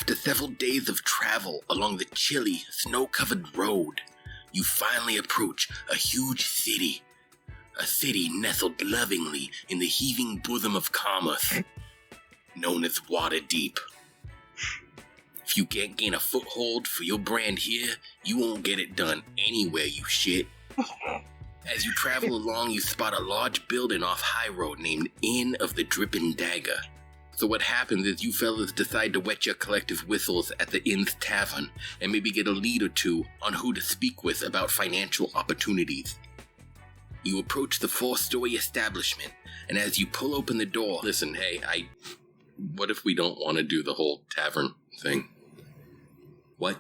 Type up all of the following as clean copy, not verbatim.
After several days of travel along the chilly, snow-covered road, you finally approach a huge city. A city nestled lovingly in the heaving bosom of commerce, known as Waterdeep. If you can't gain a foothold for your brand here, you won't get it done anywhere, you shit. As you travel along, you spot a large building off High Road named Inn of the Dripping Dagger. So what happens is you fellas decide to wet your collective whistles at the inn's tavern and maybe get a lead or two on who to speak with about financial opportunities. You approach the 4-story establishment, and as you pull open the door, listen, hey, what if we don't want to do the whole tavern thing? What?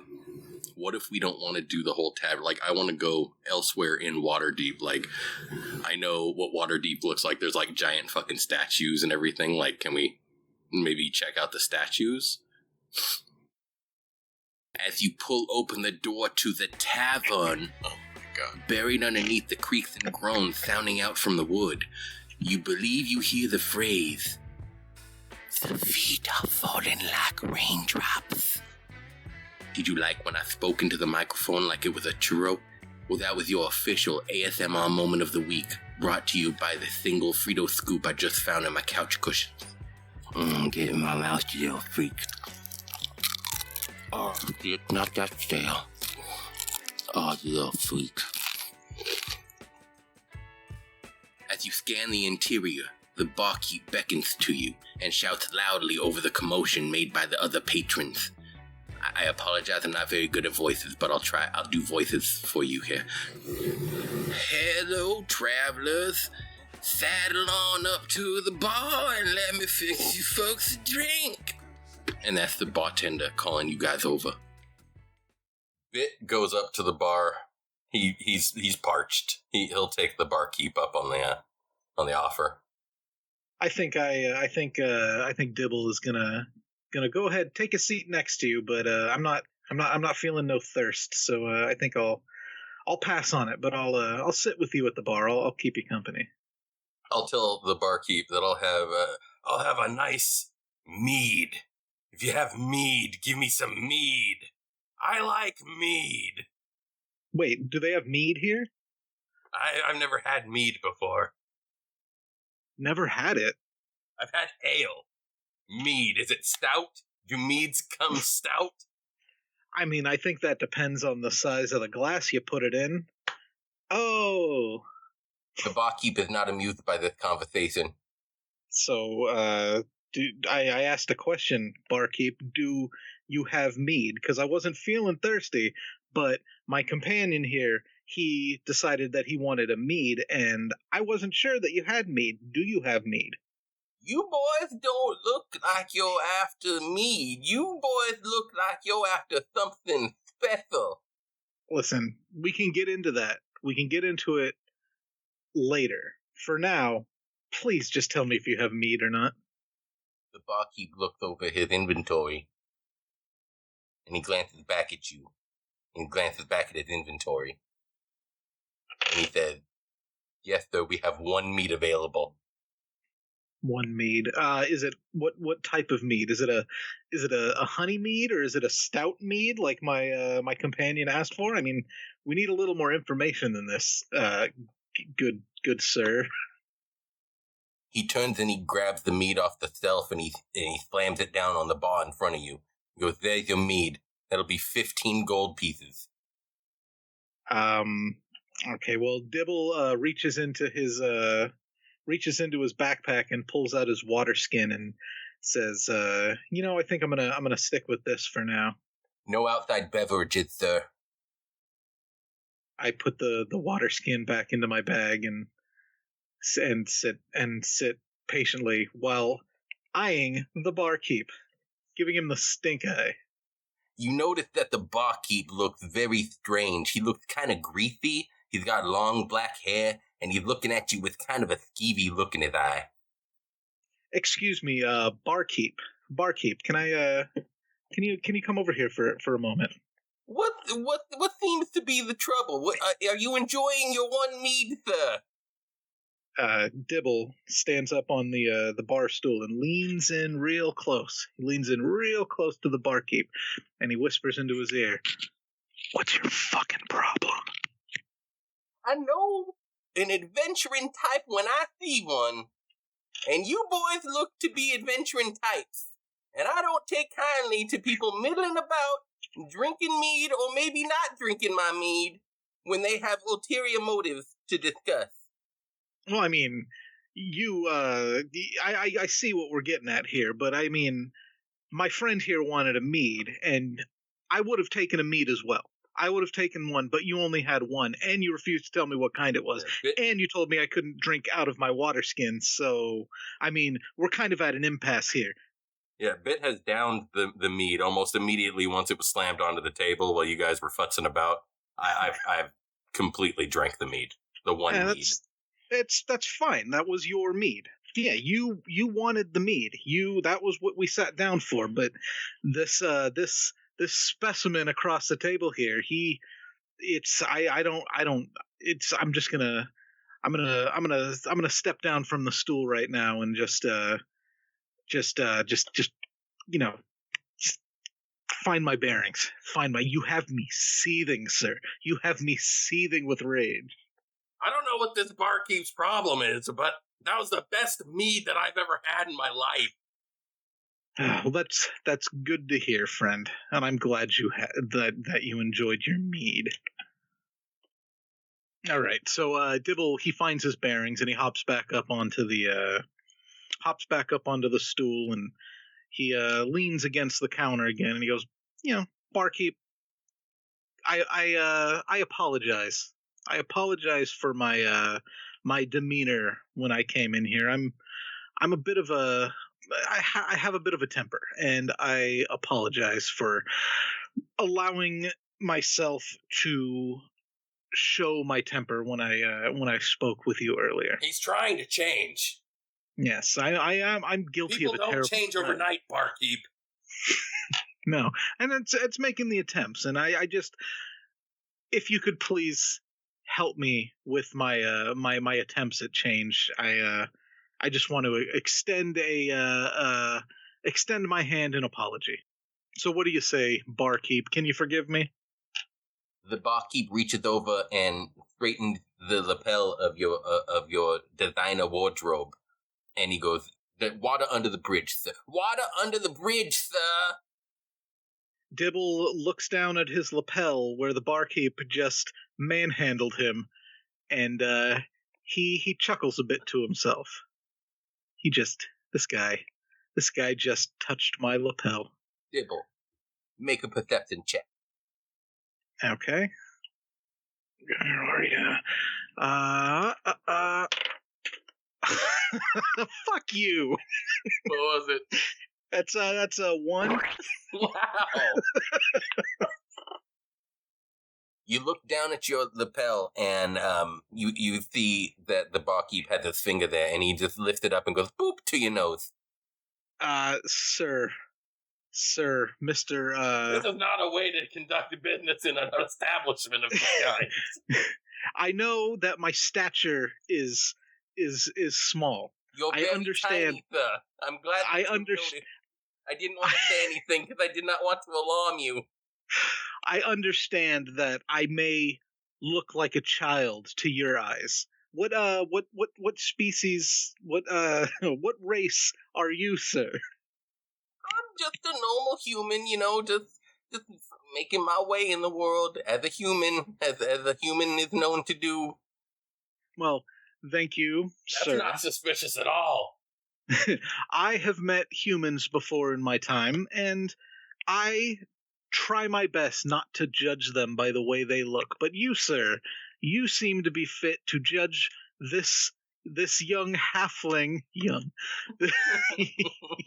What if we don't want to do the whole tavern? Like, I want to go elsewhere in Waterdeep. Like, I know what Waterdeep looks like. There's, like, giant fucking statues and everything. Like, can we maybe check out the statues? As you pull open the door to the tavern, oh my god, buried underneath the creaks and groans sounding out from the wood, you believe you hear the phrase, "The feet are falling like raindrops." Did you like when I spoke into the microphone like it was a churro? Well, that was your official ASMR moment of the week, brought to you by the single Frito scoop I just found in my couch cushions. Get in my mouth, you little freak. Oh, it's not that stale. Oh, you little freak. As you scan the interior, the barkeep beckons to you and shouts loudly over the commotion made by the other patrons. I apologize, I'm not very good at voices, but I'll do voices for you here. Hello, travelers. Saddle on up to the bar and let me fix you folks a drink. And that's the bartender calling you guys over. Bitt goes up to the bar. He's parched. He'll take the barkeep up on the offer. I think Dibble is gonna go ahead, take a seat next to you, but I'm not feeling no thirst, so I think I'll pass on it, but I'll sit with you at the bar. I'll keep you company. I'll tell the barkeep that I'll have a nice mead. If you have mead, give me some mead. I like mead. Wait, do they have mead here? I've never had mead before. Never had it? I've had ale. Mead, is it stout? Do meads come stout? I mean, I think that depends on the size of the glass you put it in. Oh. The barkeep is not amused by this conversation. So, I asked a question, barkeep. Do you have mead? Because I wasn't feeling thirsty, but my companion here, he decided that he wanted a mead, and I wasn't sure that you had mead. Do you have mead? You boys don't look like you're after mead. You boys look like you're after something special. Listen, we can get into that. We can get into it later. For now, please just tell me if you have mead or not. The barkeep looks over his inventory, and he glances back at you, and he glances back at his inventory, and he says, "Yes, sir, we have one mead available." One mead. Is it what type of mead? Is it a honey mead, or is it a stout mead like my companion asked for? I mean, we need a little more information than this. Good sir. He turns and he grabs the mead off the shelf and he slams it down on the bar in front of you. He goes, "There's your mead. That'll be 15 gold pieces." Okay. Well, Dibble reaches into his backpack and pulls out his water skin and says, I think I'm gonna stick with this for now. No outside beverages, sir. I put the water skin back into my bag and sit patiently while eyeing the barkeep, giving him the stink eye. You notice that the barkeep looks very strange. He looks kind of greasy. He's got long black hair, and he's looking at you with kind of a skeevy look in his eye. Excuse me, barkeep, can you come over here for a moment? What seems to be the trouble? Are you enjoying your one mead, sir? Dibble stands up on the bar stool and leans in real close. He leans in real close to the barkeep, and he whispers into his ear, "What's your fucking problem?" I know an adventuring type when I see one, and you boys look to be adventuring types, and I don't take kindly to people middling about, drinking mead or maybe not drinking my mead when they have ulterior motives to discuss. Well, I mean, I see what we're getting at here, but I mean, my friend here wanted a mead, and I would have taken a mead as well. I would have taken one, but you only had one, and you refused to tell me what kind it was, and you told me I couldn't drink out of my water skin, so, I mean, we're kind of at an impasse here. Yeah, Bitt has downed the mead almost immediately once it was slammed onto the table while you guys were futzing about. I've completely drank the mead. The one mead. That's fine. That was your mead. Yeah, you wanted the mead. That was what we sat down for. But this specimen across the table here, I'm gonna step down from the stool right now and just find my bearings. You have me seething, sir. You have me seething with rage. I don't know what this barkeep's problem is, but that was the best mead that I've ever had in my life. Well, that's good to hear, friend, and I'm glad that you enjoyed your mead. All right, so Dibble, he finds his bearings and he hops back up onto the stool, and he leans against the counter again, and he goes, "Barkeep, I apologize. I apologize for my demeanor when I came in here. I'm a bit of I have a bit of a temper, and I apologize for allowing myself to show my temper when I spoke with you earlier." He's trying to change. Yes, I'm guilty of a terrible. People don't change overnight, barkeep. No, and it's making the attempts, and I just, if you could please help me with my my attempts at change. I just want to extend my hand in apology. So what do you say, barkeep? Can you forgive me? The barkeep reaches over and straightens the lapel of your designer wardrobe, and he goes, "Water under the bridge, sir. Water under the bridge, sir." Dibble looks down at his lapel where the barkeep just manhandled him, and he chuckles a bit to himself. This guy just touched my lapel. Dibble, make a perception check. Okay. Fuck you. What was it? That's a 1. Wow. You look down at your lapel, and you see that the barkeep had his finger there, and he just lifts it up and goes boop to your nose. Sir, Mr. This is not a way to conduct business in an establishment of this kind. I know that my stature is small. You're very understand. Tiny, sir. I'm glad that you understand. I didn't want to say anything because I did not want to alarm you. I understand that I may look like a child to your eyes. What species, what race are you, sir? I'm just a normal human, just making my way in the world as a human is known to do. Well, thank you, sir. That's not suspicious at all. I have met humans before in my time, and I try my best not to judge them by the way they look. But you, sir, you seem to be fit to judge this young halfling.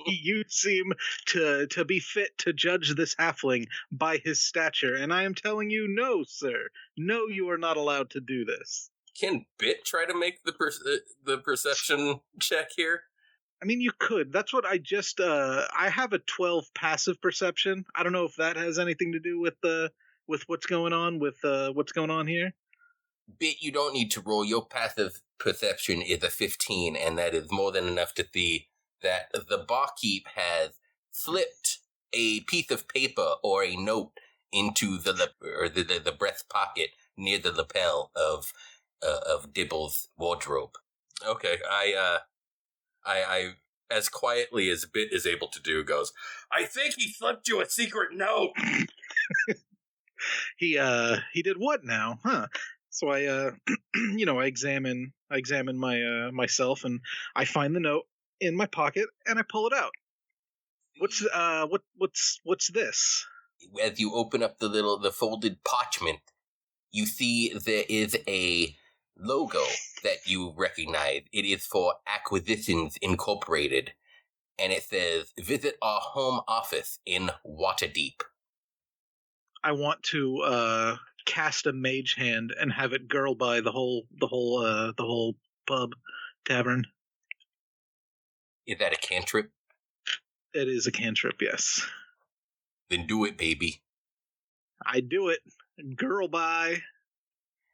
You seem to be fit to judge this halfling by his stature, and I am telling you, no, sir. No, you are not allowed to do this. Can Bitt try to make the perception check here? I mean, you could. That's what I just. I have a 12 passive perception. I don't know if that has anything to do with what's going on here. Bitt, you don't need to roll. Your passive perception is a 15, and that is more than enough to see that the barkeep has slipped a piece of paper or a note into the breast pocket near the lapel of Dibble's wardrobe. Okay, I as quietly as Bitt is able to do, goes, I think he slipped you a secret note. He did what now? Huh? So I I examine my myself, and I find the note in my pocket and I pull it out. What's this? As you open up the folded parchment, you see there is a logo that you recognize. It is for Acquisitions Incorporated, and it says, visit our home office in Waterdeep. I want to cast a mage hand and have it girl by the whole pub tavern. Is that a cantrip? It is a cantrip, yes. Then do it, baby. I do it. Girl by.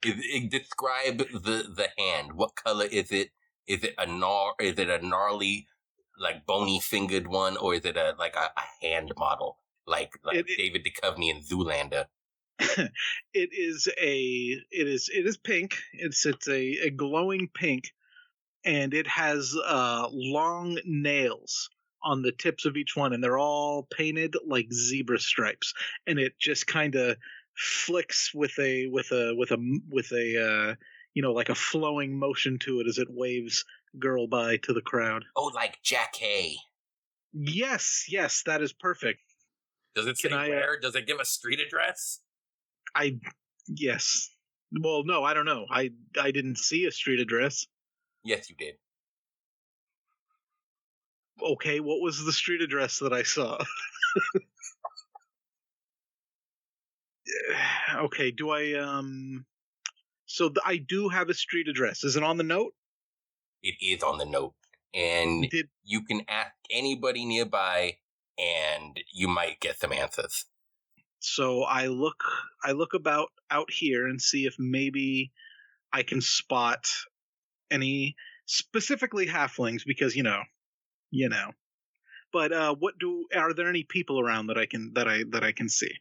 Describe the hand. What color is it? Is it a gnarly, like bony fingered one, or is it a hand model, like David Duchovny in Zoolander? It is pink. It's a glowing pink, and it has long nails on the tips of each one, and they're all painted like zebra stripes, and it just kind of flicks with a like a flowing motion to it as it waves girl by to the crowd. Oh, like Jack Hay. Yes, that is perfect. Does it say where? Does it give a street address? Yes. Well, no, I don't know. I didn't see a street address. Yes, you did. Okay, what was the street address that I saw? Okay, do I so I do have a street address. Is it on the note? It is on the note, and you can ask anybody nearby, and you might get some answers. So I look about out here and see if maybe I can spot any specifically halflings, because you know. But are there any people around that I can see?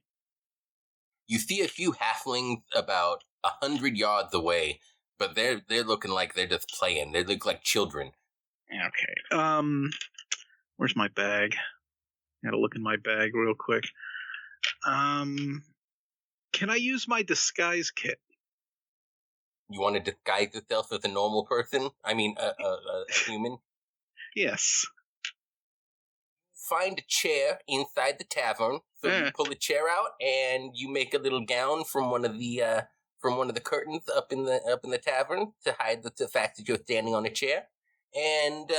You see a few halflings about 100 yards away, but they're looking like they're just playing. They look like children. Okay. Where's my bag? Gotta look in my bag real quick. Can I use my disguise kit? You want to disguise yourself as a normal person? I mean, a human? Yes. Find a chair inside the tavern. So you pull the chair out and you make a little gown from one of the curtains up in the tavern to hide the fact that you're standing on a chair. And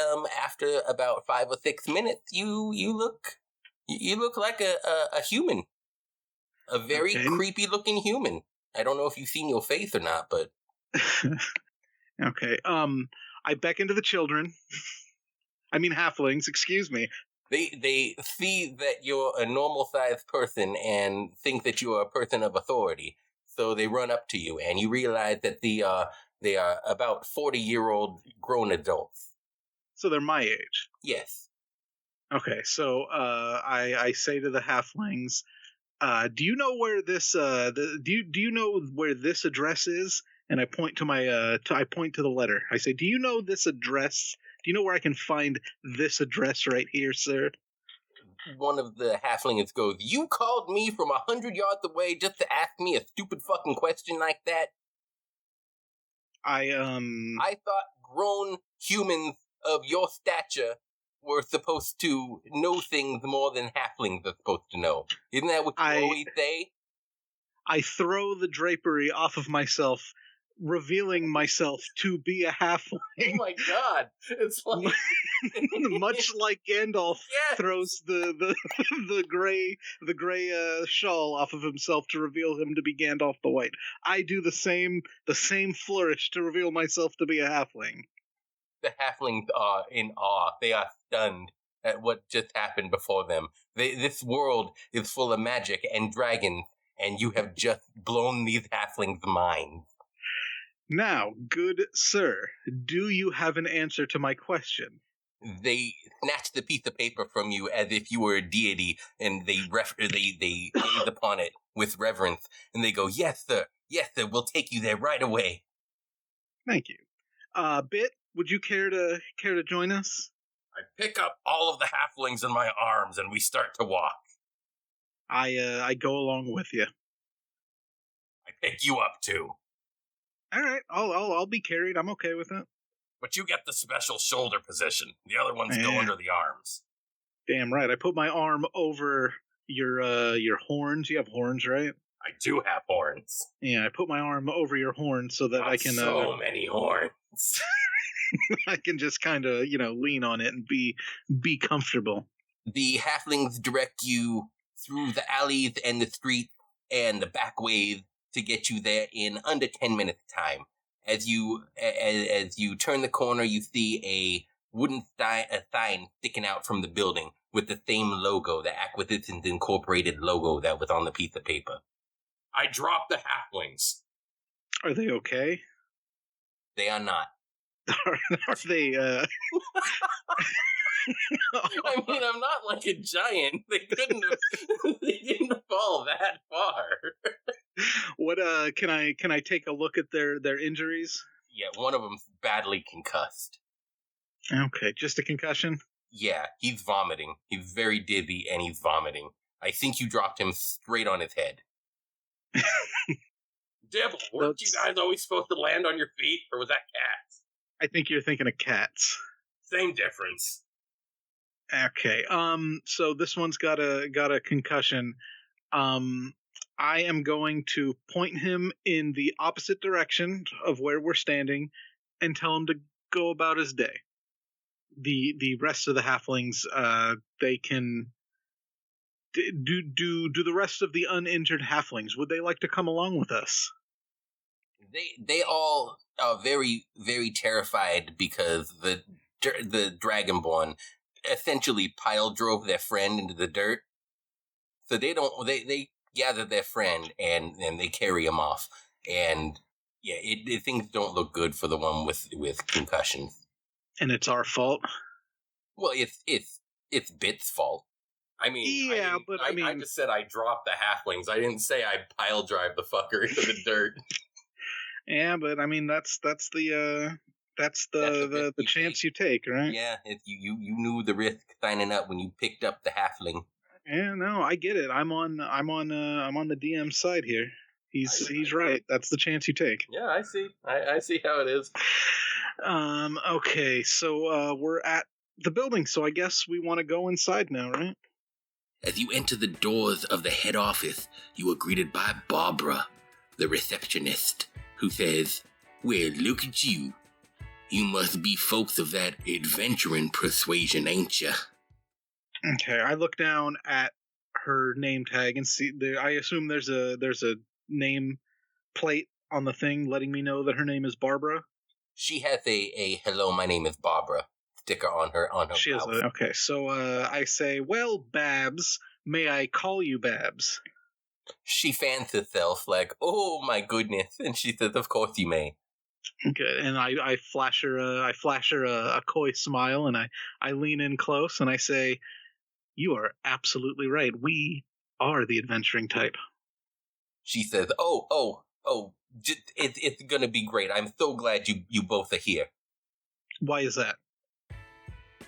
after about 5 or 6 minutes, you look like a human, a very creepy looking human. I don't know if you've seen your face or not, but okay. I beckon to the children. I mean halflings. Excuse me. They see that you're a normal-sized person and think that you are a person of authority, so they run up to you, and you realize that they are about 40-year-old grown adults. So they're my age? Yes. Okay, so I say to the halflings, do you know where this do you know where this address is? And I point to I point to the letter. I say, do you know this address? Do you know where I can find this address right here, sir? One of the halflings goes, you called me from 100 yards away just to ask me a stupid fucking question like that? I thought grown humans of your stature were supposed to know things more than halflings are supposed to know. Isn't that what you always say? I throw the drapery off of myself, revealing myself to be a halfling. Oh my god! It's like much like Gandalf throws the gray shawl off of himself to reveal him to be Gandalf the White. I do the same flourish to reveal myself to be a halfling. The halflings are in awe. They are stunned at what just happened before them. This world is full of magic and dragons, and you have just blown these halflings' minds. Now, good sir, do you have an answer to my question? They snatch the piece of paper from you as if you were a deity, and they gaze upon it with reverence, and they go, yes, sir, we'll take you there right away. Thank you. Bitt, would you care to join us? I pick up all of the halflings in my arms and we start to walk. I go along with you. I pick you up too. All right, I'll be carried. I'm okay with it. But you get the special shoulder position. The other ones go Yeah. under the arms. Damn right. I put my arm over your horns. You have horns, right? I do have horns. Yeah, I put my arm over your horns so that Not I can so many horns. I can just kind of, lean on it and be comfortable. The halflings direct you through the alleys and the street and the back ways to get you there in under 10 minutes time. As you turn the corner, you see a wooden sign sticking out from the building with the same logo, the Acquisitions Incorporated logo that was on the piece of paper. I drop the halflings. Are they okay? They are not. Are they I mean, I'm not like a giant. They didn't fall that far. What can I take a look at their injuries? Yeah, one of them's badly concussed. Okay, just a concussion? Yeah, he's vomiting. He's very dizzy and he's vomiting. I think you dropped him straight on his head. Dibble, weren't you guys always supposed to land on your feet, or was that cats? I think you're thinking of cats. Same difference. Okay. So this one's got a concussion. I am going to point him in the opposite direction of where we're standing and tell him to go about his day. The rest of the halflings, they can do the rest of the uninjured halflings. Would they like to come along with us? They all are very, very terrified because the Dragonborn essentially pile drove their friend into the dirt. So they gather their friend and they carry him off. And yeah, things don't look good for the one with concussions. And it's our fault. Well, it's Bitt's fault. I mean, Yeah, I just said I dropped the halflings. I didn't say I pile drive the fucker into the dirt. Yeah, but I mean that's the chance you take, right? Yeah, you knew the risk signing up when you picked up the halfling. Yeah, no, I get it. I'm on the DM side here. He's right. That's the chance you take. Yeah, I see. I see how it is. Okay, so we're at the building, so I guess we want to go inside now, right? As you enter the doors of the head office, you are greeted by Barbara, the receptionist, who says, "Well, look at you. You must be folks of that adventuring persuasion, ain't ya?" Okay, I look down at her name tag and see I assume there's a name plate on the thing letting me know that her name is Barbara. She has a hello, my name is Barbara sticker on her She has mouth. okay, so I say, "Well, Babs, may I call you Babs?" She fans herself like, "Oh my goodness," and she says, "Of course you may." Good, and I flash her a coy smile, and I lean in close and I say, "You are absolutely right. We are the adventuring type." She says, it's gonna be great. I'm so glad you both are here. Why is that?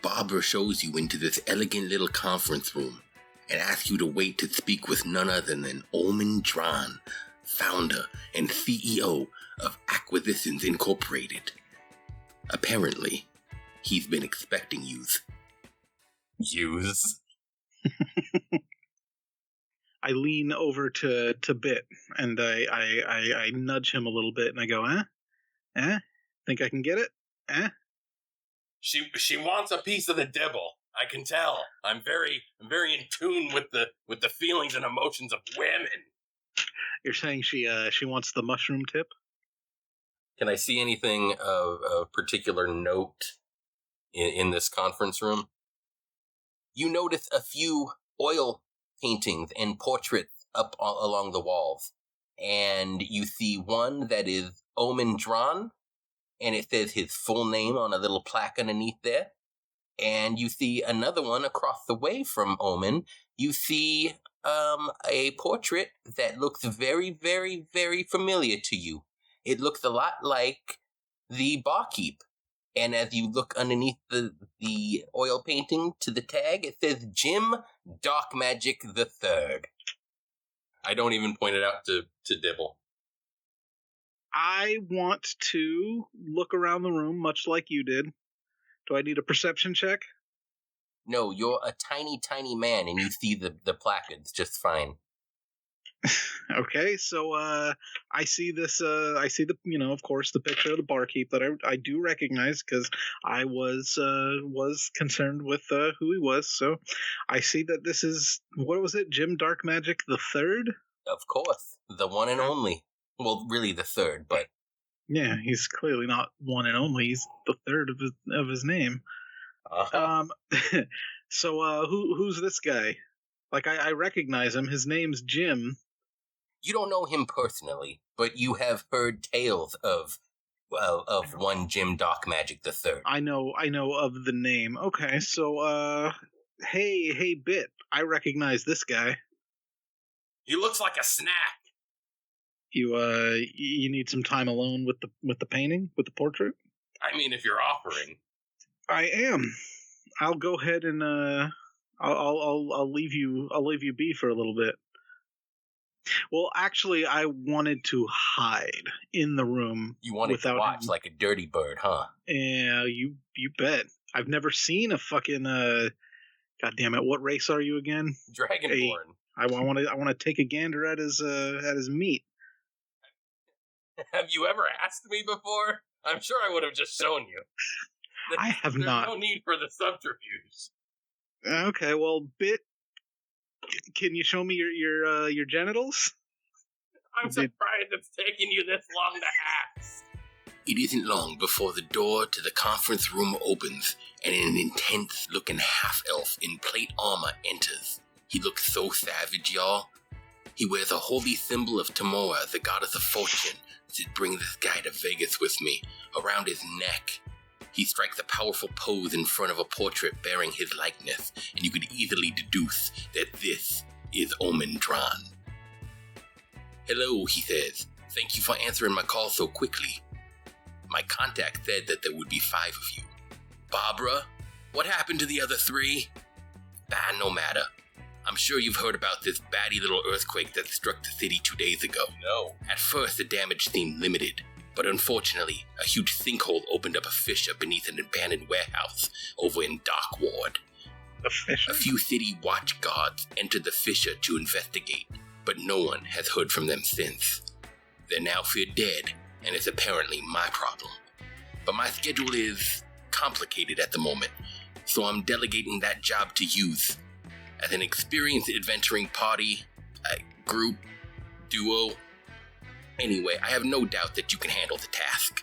Barbara shows you into this elegant little conference room and asks you to wait to speak with none other than Omen Dran, founder and CEO of Acquisitions Incorporated. Apparently, he's been expecting yous. Use. I lean over to Bitt and I nudge him a little bit and I go, think I can get it? She wants a piece of the dibble. I can tell. I'm very in tune with the feelings and emotions of women. You're saying she wants the mushroom tip? Can I see anything of particular note in this conference room? You notice a few oil paintings and portraits up along the walls. and you see one that is Omen Drawn, and it says his full name on a little plaque underneath there. And you see another one across the way from Omen. You see a portrait that looks very, very, very familiar to you. It looks a lot like the barkeep. And as you look underneath the oil painting to the tag, it says Jim Dark Magic the Third. I don't even point it out to Dibble. I want to look around the room, much like you did. Do I need a perception check? No, you're a tiny, tiny man, and you see the placards just fine. Okay, so I see this. I see of course, the picture of the barkeep that I do recognize because I was concerned with who he was. So I see that this is, what was it, Jim Dark Magic the Third? Of course, the one and only. Well, really the third, but yeah, he's clearly not one and only. He's the third of his name. Uh-huh. So who's this guy? Like I recognize him. His name's Jim. You don't know him personally, but you have heard tales of one Jim Dark Magic the Third. I know of the name. Okay, so hey Bitt, I recognize this guy. He looks like a snack. You need some time alone with the painting, with the portrait? I mean, if you're offering. I am. I'll go ahead and I'll leave you be for a little bit. Well, actually, I wanted to hide in the room. You wanted to watch him. like a dirty bird, huh? Yeah, you bet. I've never seen a fucking God damn it! What race are you again? Dragonborn. I want to take a gander at his meat. Have you ever asked me before? I'm sure I would have just shown you. I have not. There's no need for the subterfuge. Okay, well, Bitt, can you show me your genitals? I'm surprised it's taken you this long to ask. It isn't long before the door to the conference room opens and an intense-looking half-elf in plate armor enters. He looks so savage, y'all. He wears a holy symbol of Tamora, the goddess of fortune, to bring this guy to Vegas with me, around his neck. He strikes a powerful pose in front of a portrait bearing his likeness, and you could easily deduce that this is Omen Drawn. "Hello," he says. "Thank you for answering my call so quickly. My contact said that there would be 5 of you. Barbara, what happened to the other 3? No matter. I'm sure you've heard about this batty little earthquake that struck the city 2 days ago. No. At first, the damage seemed limited, but unfortunately, a huge sinkhole opened up a fissure beneath an abandoned warehouse over in Dock Ward. A few city watch guards entered the fissure to investigate, but no one has heard from them since. They're now feared dead, and it's apparently my problem. But my schedule is complicated at the moment, so I'm delegating that job to youth. As an experienced adventuring party, group, duo. Anyway, I have no doubt that you can handle the task.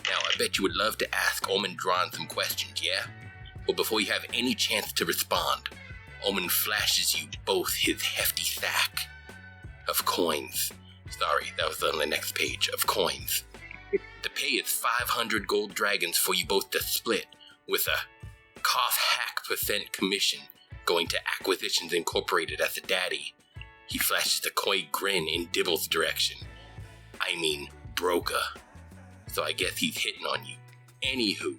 Now, I bet you would love to ask Omen Drawn some questions, yeah? But before you have any chance to respond, Omen flashes you both his hefty sack of coins. Sorry, that was on the next page, of coins. The pay is 500 gold dragons for you both to split, with a % commission going to Acquisitions Incorporated as a daddy. He flashes a coy grin in Dibble's direction. I mean, broker. So I guess he's hitting on you. Anywho,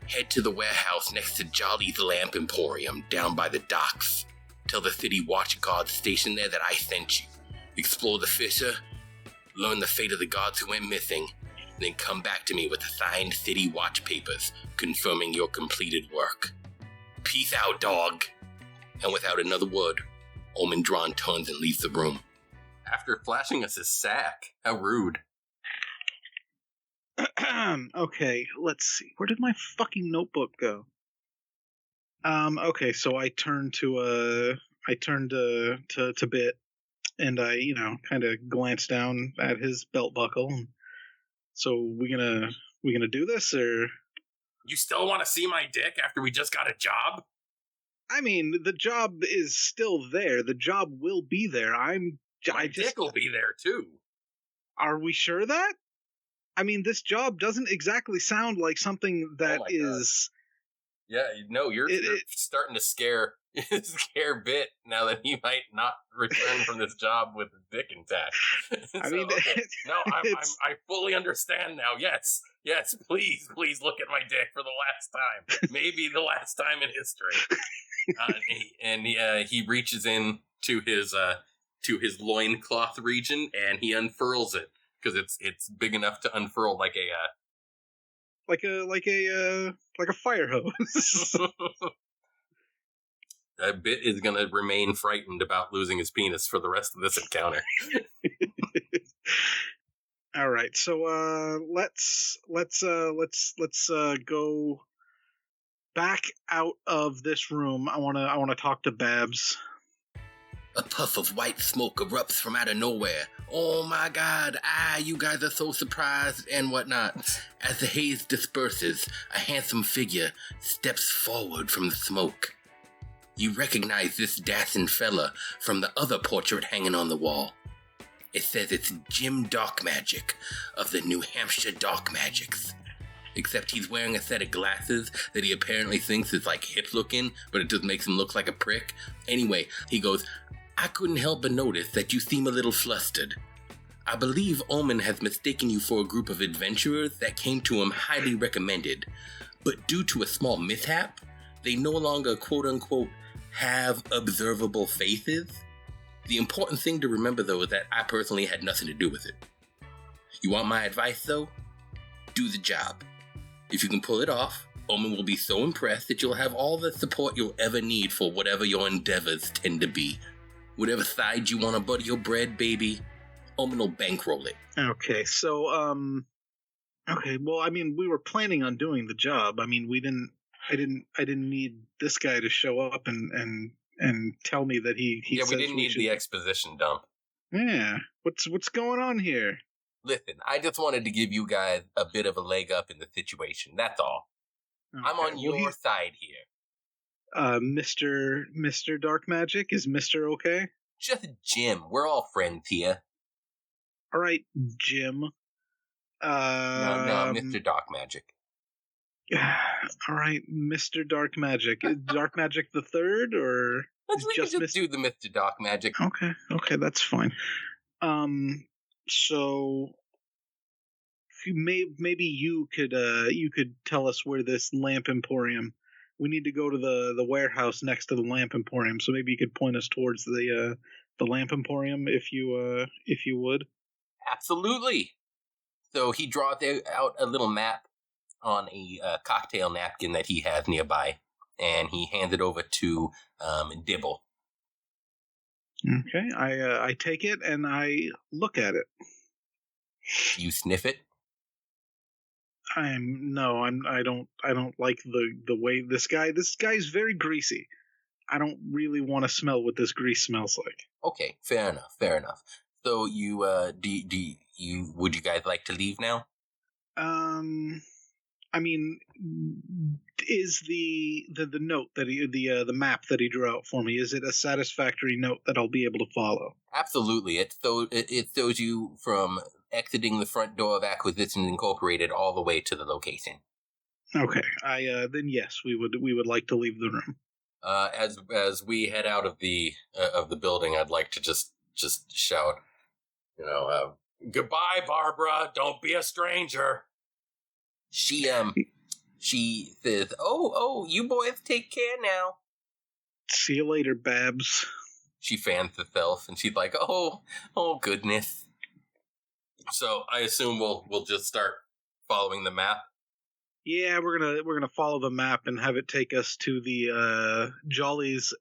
head to the warehouse next to Jolly's Lamp Emporium down by the docks. Tell the city watch guards stationed there that I sent you. Explore the fissure, learn the fate of the guards who went missing, then come back to me with the signed city watch papers confirming your completed work. Peace out, dog. And without another word, Omen Drawn turns and leaves the room. After flashing us his sack. How rude. Okay, let's see. Where did my fucking notebook go? Okay, so I turned to Bitt, and I, kind of glanced down at his belt buckle. So we gonna do this, or? You still want to see my dick after we just got a job? I mean, the job is still there. The job will be there. I'm Dick will be there too. Are we sure of that? I mean, this job doesn't exactly sound like something that is. Yeah, no, you're starting to scare Bitt now that he might not return from this job with his dick intact. I mean, no, I fully understand now. Yes, please look at my dick for the last time, maybe the last time in history. He reaches in to his loincloth region and he unfurls it because it's big enough to unfurl like a fire hose. Bitt is going to remain frightened about losing his penis for the rest of this encounter. All right, so let's go back out of this room. I want to talk to Babs. A puff of white smoke erupts from out of nowhere. Oh my god, you guys are so surprised and whatnot. As the haze disperses, a handsome figure steps forward from the smoke. You recognize this dashing fella from the other portrait hanging on the wall. It says it's Jim Darkmagic of the New Hampshire Dark Magics. Except he's wearing a set of glasses that he apparently thinks is like hip looking, but it just makes him look like a prick. Anyway, he goes, I couldn't help but notice that you seem a little flustered. I believe Omen has mistaken you for a group of adventurers that came to him highly recommended, but due to a small mishap, they no longer quote-unquote have observable faces. The important thing to remember though is that I personally had nothing to do with it. You want my advice though? Do the job. If you can pull it off, Omen will be so impressed that you'll have all the support you'll ever need for whatever your endeavors tend to be. Whatever side you want to butter your bread, baby, Omen will bankroll it. Okay, so, okay, well, I mean, we were planning on doing the job. I mean, I didn't need this guy to show up and tell me that he yeah, we didn't need the exposition dump. Yeah, what's going on here? Listen, I just wanted to give you guys a bit of a leg up in the situation, that's all. Okay, I'm on your side here. Mr. Dark Magic, is Mr. okay? Just Jim. We're all friends here. All right, Jim. No, Mr. Dark Magic. All right, Mr. Dark Magic. Dark Magic the Third, or we can just do the Mr. Dark Magic. Okay, that's fine. So maybe you could tell us where this lamp emporium. We need to go to the warehouse next to the lamp emporium, so maybe you could point us towards the lamp emporium if you would. Absolutely. So he draws out a little map on a cocktail napkin that he has nearby, and he hands it over to Dibble. Okay, I take it and I look at it. You sniff it? I don't like the way this guy's very greasy. I don't really want to smell what this grease smells like. Okay, fair enough. So you would you guys like to leave now? I mean, is the note that the map that he drew out for me, is it a satisfactory note that I'll be able to follow? Absolutely. It shows you from exiting the front door of Acquisitions Incorporated all the way to the location. Okay. Then yes, we would like to leave the room. As we head out of the building, I'd like to just shout, goodbye, Barbara. Don't be a stranger. She says, oh, you boys take care now. See you later, Babs. She fans herself, and she's like, oh goodness. So I assume we'll just start following the map. Yeah, we're gonna follow the map and have it take us to the Jolly's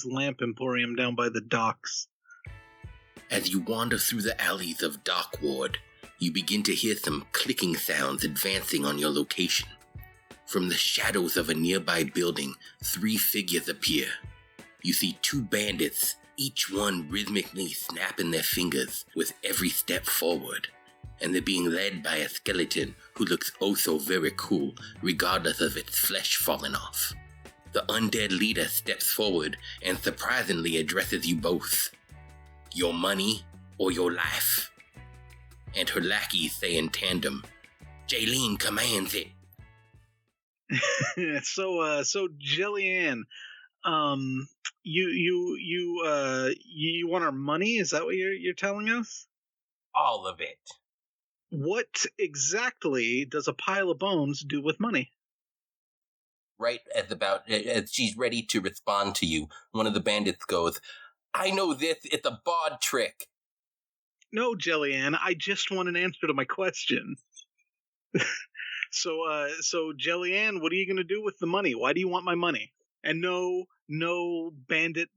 Lamp Emporium down by the docks. As you wander through the alleys of Dock Ward, you begin to hear some clicking sounds advancing on your location. From the shadows of a nearby building, 3 figures appear. You see 2 bandits, each one rhythmically snapping their fingers with every step forward. And they're being led by a skeleton who looks oh so very cool, regardless of its flesh falling off. The undead leader steps forward and surprisingly addresses you both. your money or your life. And her lackeys say in tandem, Jaylene commands it. So Jillian, you want our money? Is that what you're telling us? All of it. What exactly does a pile of bones do with money? Right as she's ready to respond to you, one of the bandits goes, I know this, it's a bard trick. No, Jillian, I just want an answer to my question. So Jillian, what are you going to do with the money? Why do you want my money? And no, bandit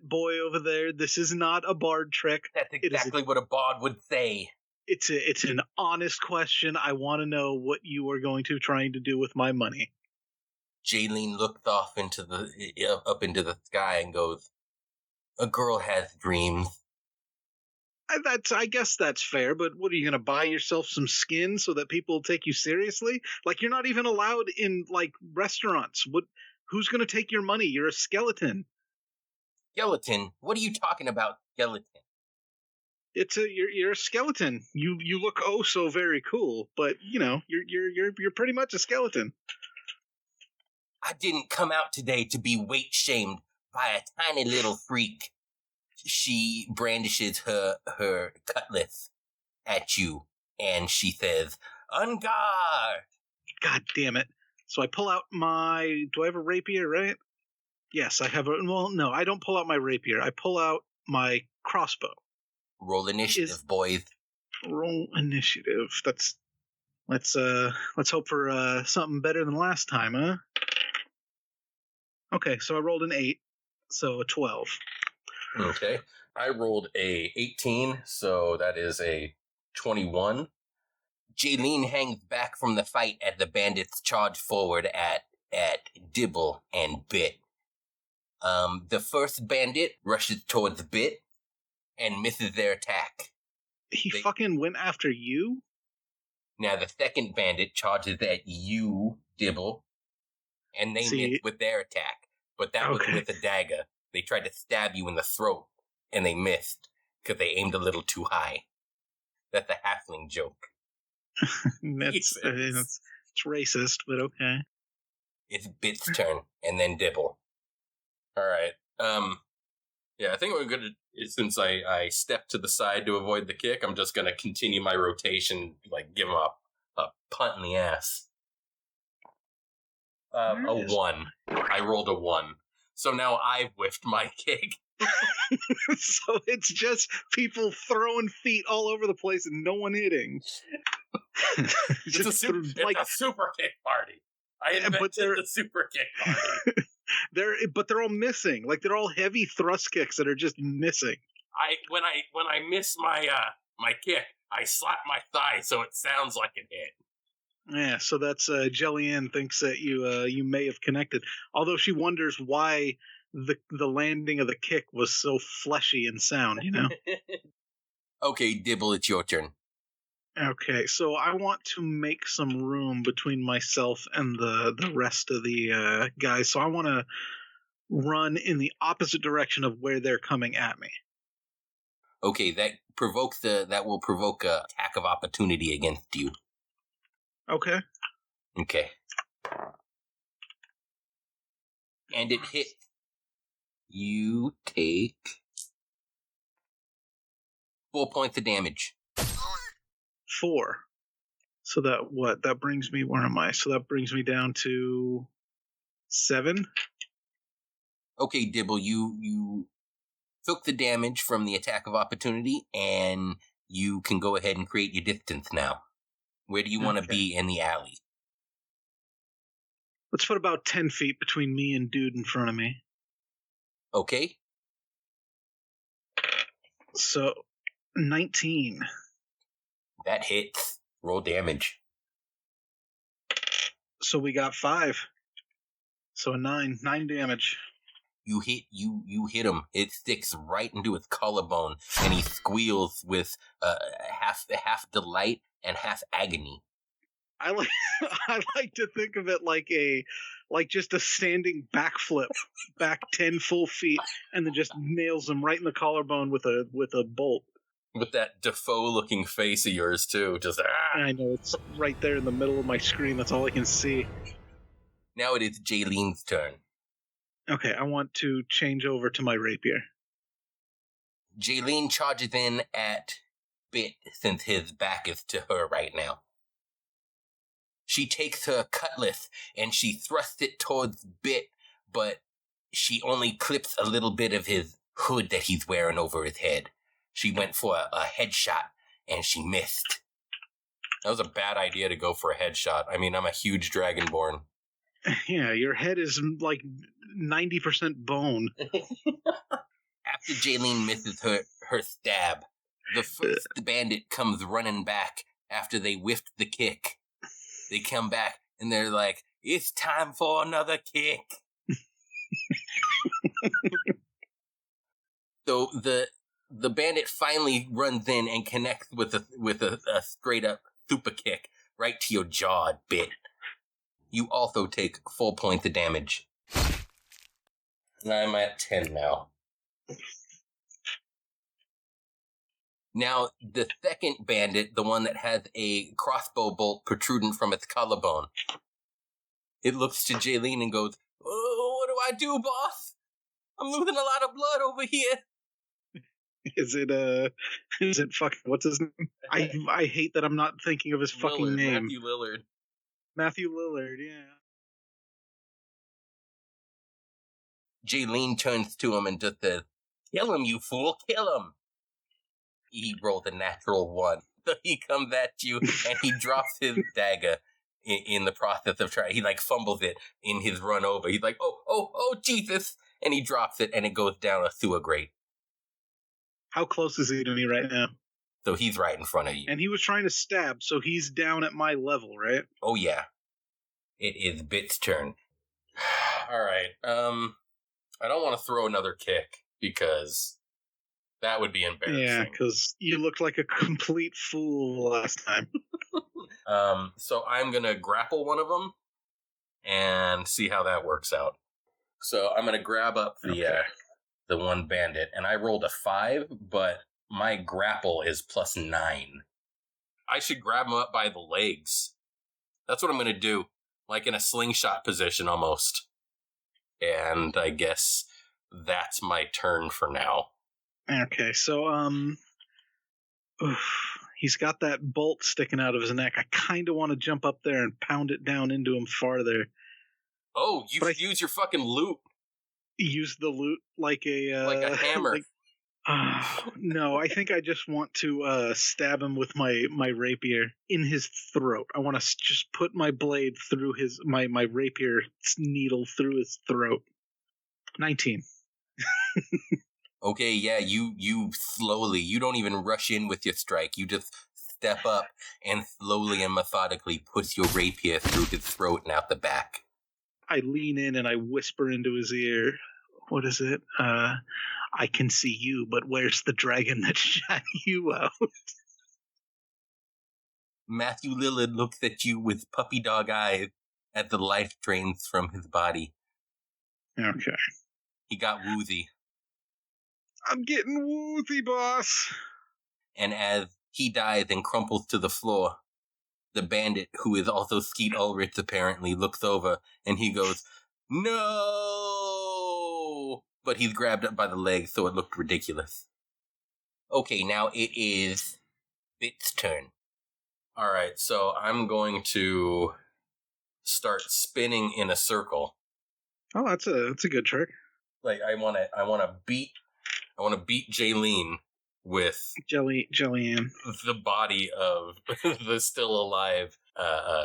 boy over there, this is not a bard trick. That's exactly what a bard would say. It's an honest question. I want to know what you are going to trying to do with my money. Jaylene looks off up into the sky and goes, a girl has dreams. I guess that's fair, but what, are you going to buy yourself some skin so that people take you seriously? Like, you're not even allowed in, like, restaurants. Who's going to take your money? You're a skeleton. Skeleton? What are you talking about, skeleton? You're a skeleton. You look oh so very cool, but you're pretty much a skeleton. I didn't come out today to be weight shamed by a tiny little freak. She brandishes her cutlass at you, and she says, "On guard!" God damn it. So I pull out my... Do I have a rapier, right? Yes, I have a... Well, no, I don't pull out my rapier. I pull out my crossbow. Roll initiative, boys. Roll initiative. Let's hope for something better than last time, huh? Okay, so I rolled an 8, so a 12. Okay. I rolled a 18, so that is a 21. Jaylene hangs back from the fight as the bandits charge forward at Dibble and Bitt. The first bandit rushes towards Bitt and misses their attack. He fucking went after you? Now the second bandit charges at you, Dibble, and they miss with their attack. But that was with a dagger. They tried to stab you in the throat, and they missed, because they aimed a little too high. That's a halfling joke. It's racist, but okay. It's Bitt's turn, and then Dibble. Alright. Yeah, I think we're good. Since I stepped to the side to avoid the kick, I'm just going to continue my rotation, like give him a punt in the ass. A 1. I rolled a 1. So now I've whiffed my kick. So it's just people throwing feet all over the place and no one hitting. It's a super kick party. I invented the super kick party. They're all missing. Like, they're all heavy thrust kicks that are just missing. When I miss my kick, I slap my thigh so it sounds like it hit. Yeah, so that's Jillian thinks that you may have connected, although she wonders why the landing of the kick was so fleshy and sound, Okay, Dibble, it's your turn. Okay, so I want to make some room between myself and the rest of the guys, so I want to run in the opposite direction of where they're coming at me. Okay, that will provoke a attack of opportunity against you. Okay. And it hit. You take 4 points of damage. 4. So that brings me, where am I? So that brings me down to 7. Okay, Dibble, you took the damage from the attack of opportunity, and you can go ahead and create your distance now. Where do you want to be in the alley? Let's put about 10 feet between me and dude in front of me. Okay. So, 19. That hits. Roll damage. So we got 5. So a 9. 9 damage. You hit him. It sticks right into his collarbone, and he squeals with half delight and half agony. I like to think of it like a like just a standing backflip, back 10 full feet, and then just nails him right in the collarbone with a bolt. With that Defoe-looking face of yours, too. Just, I know, it's right there in the middle of my screen. That's all I can see. Now it is Jaylene's turn. Okay, I want to change over to my rapier. Jaylene charges in at Bitt since his back is to her right now. She takes her cutlass and she thrusts it towards Bitt, but she only clips a little bit of his hood that he's wearing over his head. She went for a headshot and she missed. That was a bad idea to go for a headshot. I mean, I'm a huge Dragonborn. Yeah, your head is like 90% bone. After Jaylene misses her stab, the first bandit comes running back after they whiffed the kick. They come back and they're like, "It's time for another kick." So the bandit finally runs in and connects with a straight up super kick right to your jaw, Bitt. You also take 4 points of damage. And I'm at 10 now. Now, the second bandit, the one that has a crossbow bolt protruding from its collarbone, it looks to Jaylene and goes, "Oh, what do I do, boss? I'm losing a lot of blood over here." Is it fucking, what's his name? I hate that I'm not thinking of his fucking name. Matthew Lillard. Matthew Lillard, yeah. Jaylene turns to him and just says, "Kill him, you fool, kill him." He rolled a natural 1. So he comes at you and he drops his dagger in the process of trying. He like fumbles it in his run over. He's like, oh, Jesus. And he drops it and it goes down a sewer grate. How close is he to me right now? So he's right in front of you. And he was trying to stab, so he's down at my level, right? Oh, yeah. It is Bitt's turn. All right. I don't want to throw another kick because that would be embarrassing. Yeah, because you looked like a complete fool last time. So I'm going to grapple one of them and see how that works out. So I'm going to grab up the one bandit, and I rolled a 5, but my grapple is +9. I should grab him up by the legs. That's what I'm going to do, like in a slingshot position almost. And I guess that's my turn for now. Okay, so, he's got that bolt sticking out of his neck. I kind of want to jump up there and pound it down into him farther. Oh, you could use your fucking loot. Use the loot like a hammer. No, I think I just want to stab him with my rapier in his throat. I want to just put my blade through my rapier needle through his throat. 19. Okay, yeah, you slowly, you don't even rush in with your strike. You just step up and slowly and methodically push your rapier through his throat and out the back. I lean in and I whisper into his ear, "What is it? I can see you, but where's the dragon that shot you out?" Matthew Lillard looks at you with puppy dog eyes as the life drains from his body. Okay. He got woozy. "I'm getting woozy, boss." And as he dies and crumples to the floor, the bandit, who is also Skeet Ulrich apparently, looks over and he goes, "No!" But he's grabbed up by the leg, so it looked ridiculous. Okay, now it is Bitt's turn. All right, so I'm going to start spinning in a circle. Oh, that's a good trick. Like I want to beat Jaylene with Jillian. the body of the still alive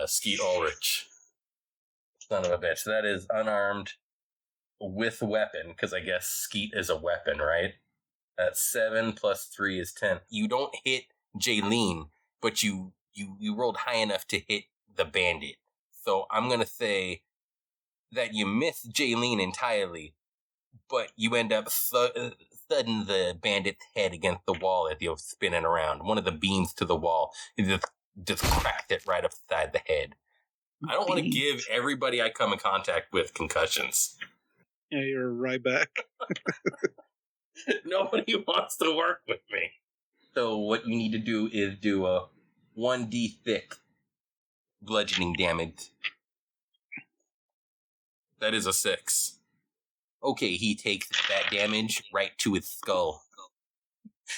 Skeet Ulrich. Son of a bitch. That is unarmed with weapon, because I guess Skeet is a weapon, right? That's 7 plus 3 is 10. You don't hit Jaylene, but you rolled high enough to hit the bandit. So I'm going to say that you miss Jaylene entirely, but you end up thudding the bandit's head against the wall as you're spinning around. One of the beams to the wall, it just cracks it right upside the head. I don't want to give everybody I come in contact with concussions. Yeah, you're right back. Nobody wants to work with me. So what you need to do is do a 1d6 bludgeoning damage. That is a 6. Okay, he takes that damage right to his skull.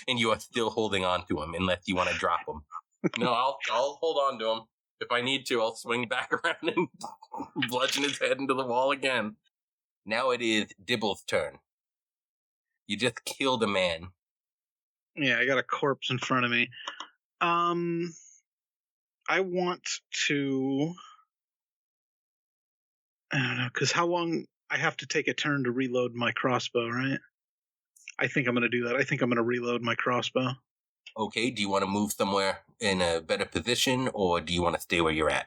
And you are still holding on to him unless you want to drop him. No, I'll hold on to him. If I need to, I'll swing back around and bludgeon his head into the wall again. Now it is Dibble's turn. You just killed a man. Yeah, I got a corpse in front of me. I want to... I don't know, because how long... I have to take a turn to reload my crossbow, right? I think I'm going to do that. I think I'm going to reload my crossbow. Okay, do you want to move somewhere in a better position, or do you want to stay where you're at?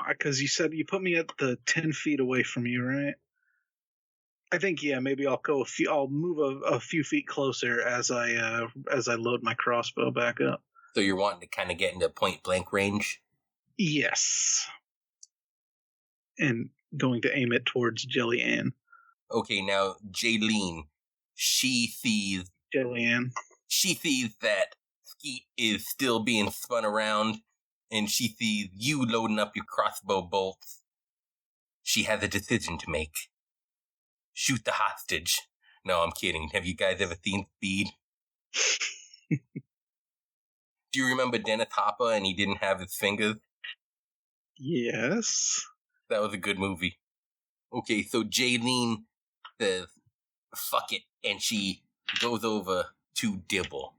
Because you said you put me at the 10 feet away from you, right? I think, yeah, maybe I'll go I'll move a few feet closer as I load my crossbow back up. So you're wanting to kind of get into point blank range? Yes. And going to aim it towards Jelly Ann. Okay, now Jaylene, she sees Jelly Ann. She sees that Skeet is still being spun around, and she sees you loading up your crossbow bolts. She has a decision to make. Shoot the hostage. No, I'm kidding. Have you guys ever seen Speed? Do you remember Dennis Hopper and he didn't have his fingers? Yes. That was a good movie. Okay, so Jaylene says, fuck it, and she goes over to Dibble.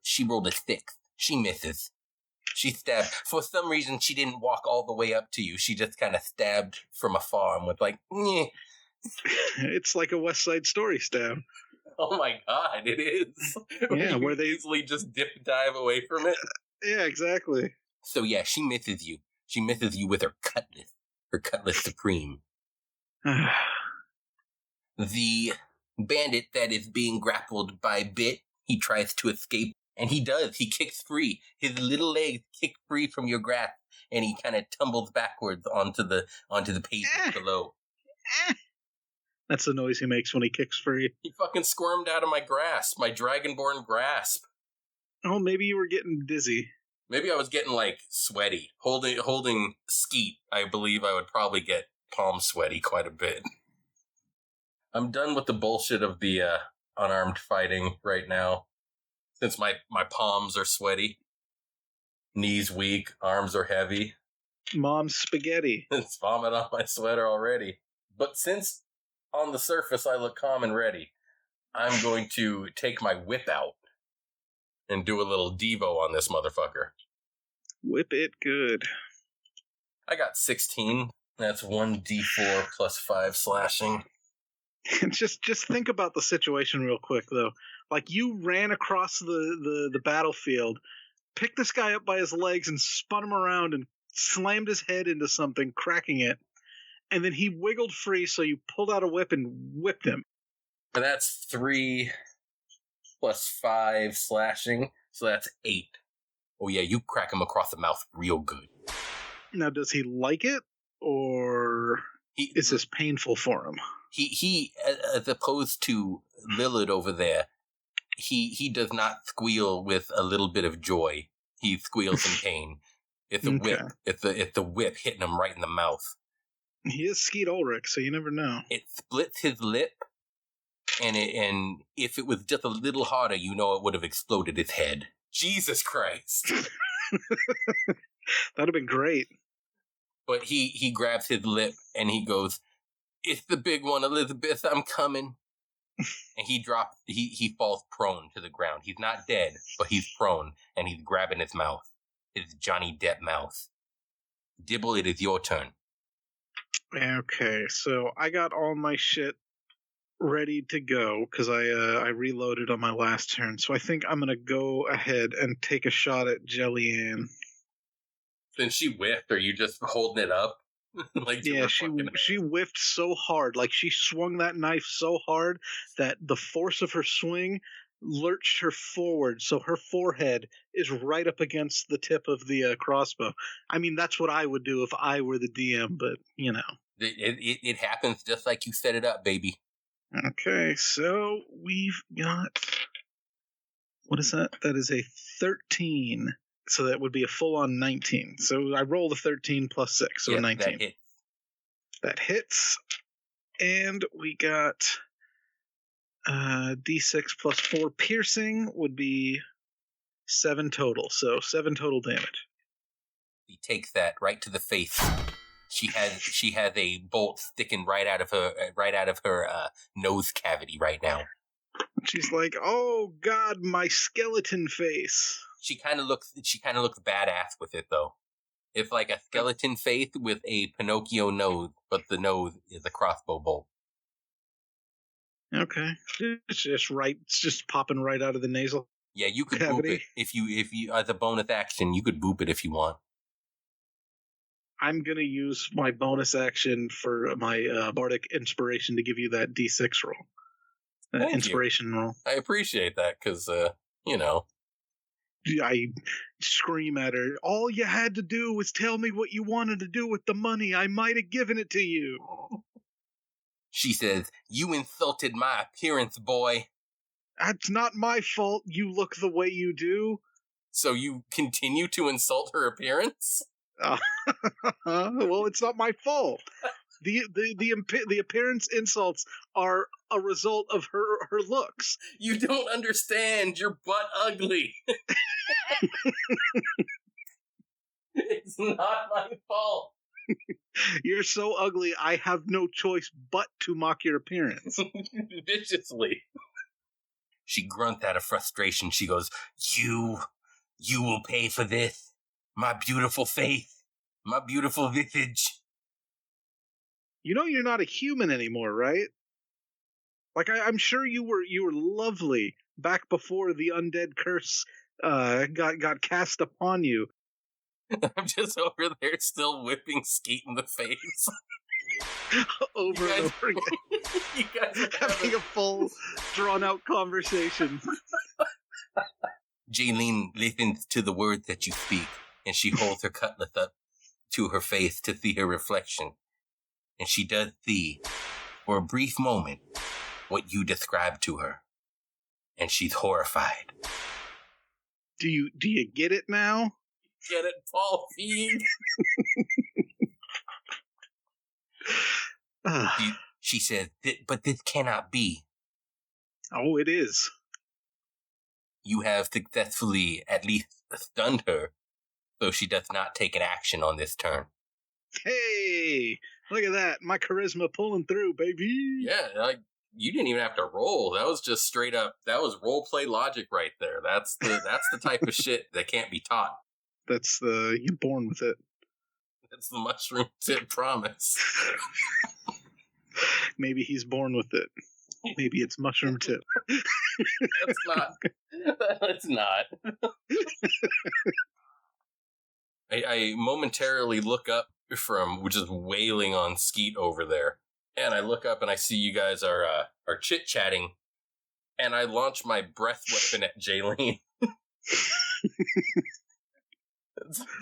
She rolled a 6. She misses. She stabbed. For some reason, she didn't walk all the way up to you. She just kind of stabbed from afar and was like, "Nyeh." It's like a West Side Story stab. Oh my god, it is. Yeah, where they easily just dive away from it. Yeah, exactly. So yeah, she misses you. She misses you with her cutlass supreme. The bandit that is being grappled by Bit, he tries to escape, and he does. He kicks free. His little legs kick free from your grasp, and he kind of tumbles backwards onto the pavement below. That's the noise he makes when he kicks free. He fucking squirmed out of my grasp, my Dragonborn grasp. Oh, maybe you were getting dizzy. Maybe I was getting, like, sweaty. Holding Skeet, I believe I would probably get palm sweaty quite a bit. I'm done with the bullshit of the unarmed fighting right now. Since my palms are sweaty. Knees weak, arms are heavy. Mom's spaghetti. It's vomit on my sweater already. But since on the surface I look calm and ready, I'm going to take my whip out and do a little Devo on this motherfucker. Whip it good. I got 16. That's 1d4 plus 5 slashing. Just think about the situation real quick, though. Like, you ran across the battlefield, picked this guy up by his legs and spun him around and slammed his head into something, cracking it. And then he wiggled free, so you pulled out a whip and whipped him. And that's 3 plus 5 slashing, so that's 8. Oh yeah, you crack him across the mouth real good. Now, does he like it, or is this painful for him? He as opposed to Lillard over there, he does not squeal with a little bit of joy. He squeals in pain. It's a whip. It's a whip hitting him right in the mouth. He is Skeet Ulrich, so you never know. It splits his lip, and if it was just a little harder, you know it would have exploded his head. Jesus Christ. That'd have been great. But he grabs his lip and he goes, "It's the big one, Elizabeth, I'm coming." And he falls prone to the ground. He's not dead, but he's prone, and he's grabbing his mouth. His Johnny Depp mouth. Dibble, it is your turn. Okay, so I got all my shit ready to go because I reloaded on my last turn. So I think I'm gonna go ahead and take a shot at Jelly Ann. Then she whiffed. Are you just holding it up? Like, yeah, she whiffed so hard. Like, she swung that knife so hard that the force of her swing lurched her forward, so her forehead is right up against the tip of the crossbow. I mean, that's what I would do if I were the DM, but, you know. It happens just like you set it up, baby. Okay, so we've got... What is that? That is a 13. So that would be a full-on 19. So I roll the 13 plus 6, so 19. That hits. And we got D6 plus 4 piercing would be 7 total. So 7 total damage. He takes that right to the face. She has a bolt sticking right out of her nose cavity right now. She's like, "Oh God, my skeleton face." She kind of looks badass with it though. It's like a skeleton face with a Pinocchio nose, but the nose is a crossbow bolt. Okay, it's just popping right out of the nasal. Yeah, you could cavity. boop it if you as a bonus action. You could boop it if you want. I'm gonna use my bonus action for my bardic inspiration to give you that D6 roll. Inspiration roll. I appreciate that because, you know. I scream at her. All you had to do was tell me what you wanted to do with the money. I might have given it to you. She says, "You insulted my appearance, boy." That's not my fault you look the way you do. So you continue to insult her appearance? Well, it's not my fault. The appearance insults are a result of her looks. You don't understand. You're butt ugly. It's not my fault. You're so ugly, I have no choice but to mock your appearance. Viciously. She grunts out of frustration. She goes, You will pay for this. My beautiful face. My beautiful visage. You know you're not a human anymore, right? Like I'm sure you were lovely back before the undead curse got cast upon you. I'm just over there still whipping Skeet in the face. Over and over again. You guys are having a full drawn out conversation. Jaylene listens to the words that you speak, and she holds her cutlass up to her face to see her reflection. And she does see, for a brief moment, what you described to her. And she's horrified. Do you get it now? Get it, Paul Feig? She says, but this cannot be. Oh, it is. You have successfully at least stunned her, so she does not take an action on this turn. Hey, look at that. My charisma pulling through, baby. Yeah, you didn't even have to roll. That was just straight up, that was role play logic right there. That's the type of shit that can't be taught. You're born with it. That's the mushroom tip promise. Maybe he's born with it. Maybe it's mushroom tip. That's not. I momentarily look up from just wailing on Skeet over there. And I look up and I see you guys are chit-chatting. And I launch my breath weapon at Jaylene.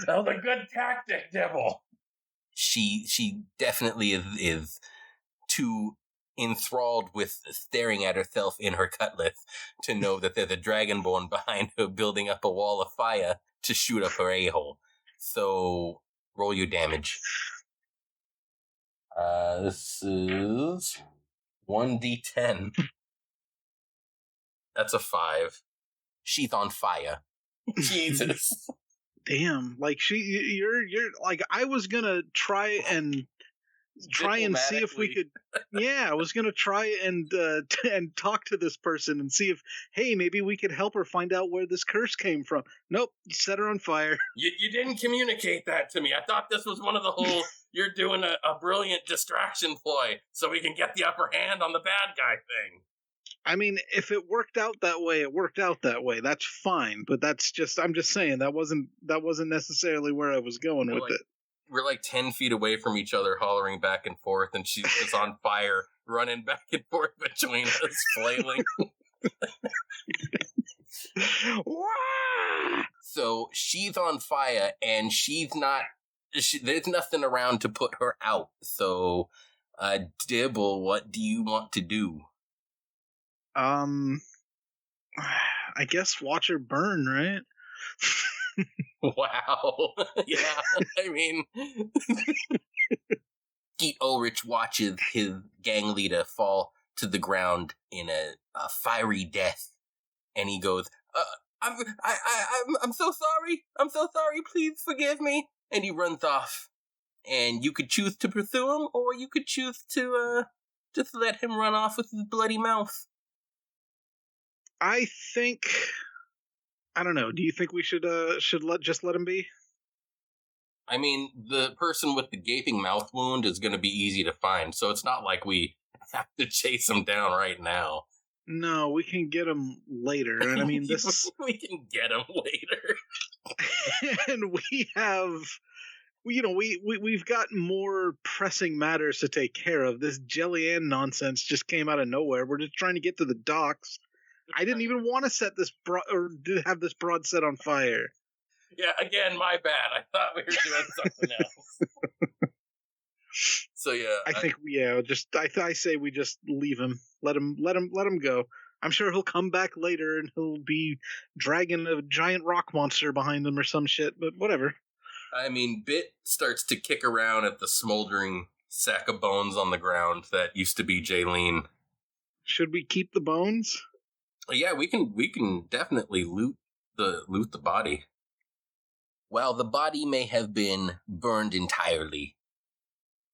That was a good tactic, Dibble. She definitely is too enthralled with staring at herself in her cutlass to know that there's a Dragonborn behind her building up a wall of fire to shoot up her a-hole. So, roll your damage. This is 1d10. That's a 5. She's on fire. Jesus. Damn, like you're like I was gonna try and see if we could. Yeah, I was gonna try and talk to this person and see if, hey, maybe we could help her find out where this curse came from. Nope, you set her on fire. You didn't communicate that to me. I thought this was one of the whole. You're doing a brilliant distraction ploy so we can get the upper hand on the bad guy thing. I mean, if it worked out that way, it worked out that way. That's fine, but I'm just saying that wasn't necessarily where I was going with it. We're like 10 feet away from each other, hollering back and forth, and she's just on fire, running back and forth between us, flailing. So she's on fire, and she's not. There's nothing around to put her out. So, Dibble, what do you want to do? I guess watch her burn, right? Wow. Yeah, I mean, Skeet Ulrich watches his gang leader fall to the ground in a fiery death, and he goes, I'm so sorry. I'm so sorry. Please forgive me. And he runs off. And you could choose to pursue him, or you could choose to just let him run off with his bloody mouth. I think, I don't know. Do you think we should let him be? I mean, the person with the gaping mouth wound is going to be easy to find, so it's not like we have to chase him down right now. No, we can get him later. And I mean, this we can get him later. And we have, we've got more pressing matters to take care of. This Jelly-Ann nonsense just came out of nowhere. We're just trying to get to the docks. I didn't even want to set this have this broad set on fire. Yeah, again, my bad. I thought we were doing something else. So yeah, I say we just leave him. Let him go. I'm sure he'll come back later and he'll be dragging a giant rock monster behind him or some shit, but whatever. I mean, Bit starts to kick around at the smoldering sack of bones on the ground that used to be Jaylene. Should we keep the bones? Yeah, we can definitely loot the body. While the body may have been burned entirely,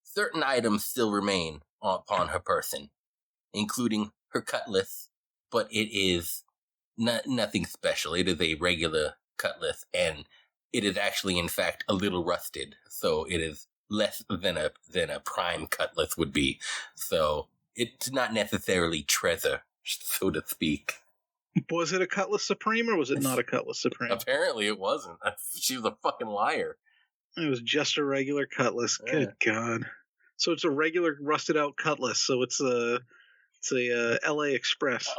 certain items still remain upon her person, including her cutlass, but it is nothing special. It is a regular cutlass, and it is actually, in fact, a little rusted, so it is less than a prime cutlass would be. So it's not necessarily treasure, so to speak. Was it a Cutlass Supreme or was it not a Cutlass Supreme? Apparently it wasn't. She was a fucking liar. It was just a regular Cutlass. Yeah. Good God. So it's a regular rusted out Cutlass. So it's a LA Express.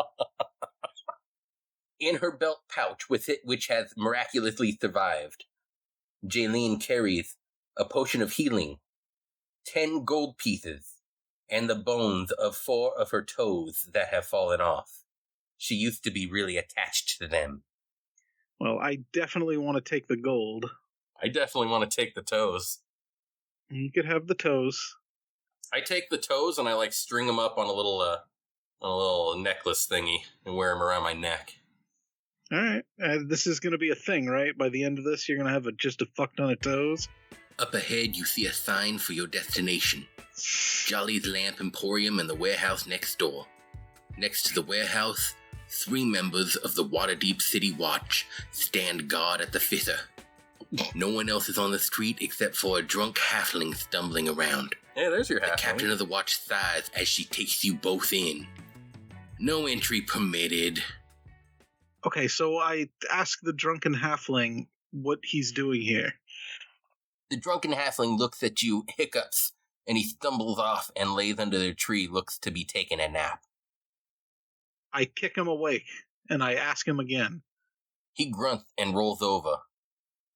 In her belt pouch, with it which has miraculously survived, Jaylene carries a potion of healing, 10 gold pieces, and the bones of 4 of her toes that have fallen off. She used to be really attached to them. Well, I definitely want to take the gold. I definitely want to take the toes. You could have the toes. I take the toes and I string them up on a little necklace thingy and wear them around my neck. All right. This is going to be a thing, right? By the end of this, you're going to have just a fuck ton of toes. Up ahead, you see a sign for your destination. Jolly's Lamp Emporium and the warehouse next door. Next to the warehouse, 3 members of the Waterdeep City Watch stand guard at the fissure. No one else is on the street except for a drunk halfling stumbling around. Yeah, there's your halfling. The captain of the watch sighs as she takes you both in. No entry permitted. Okay, so I ask the drunken halfling what he's doing here. The drunken halfling looks at you, hiccups, and he stumbles off and lays under the tree, looks to be taking a nap. I kick him awake, and I ask him again. He grunts and rolls over.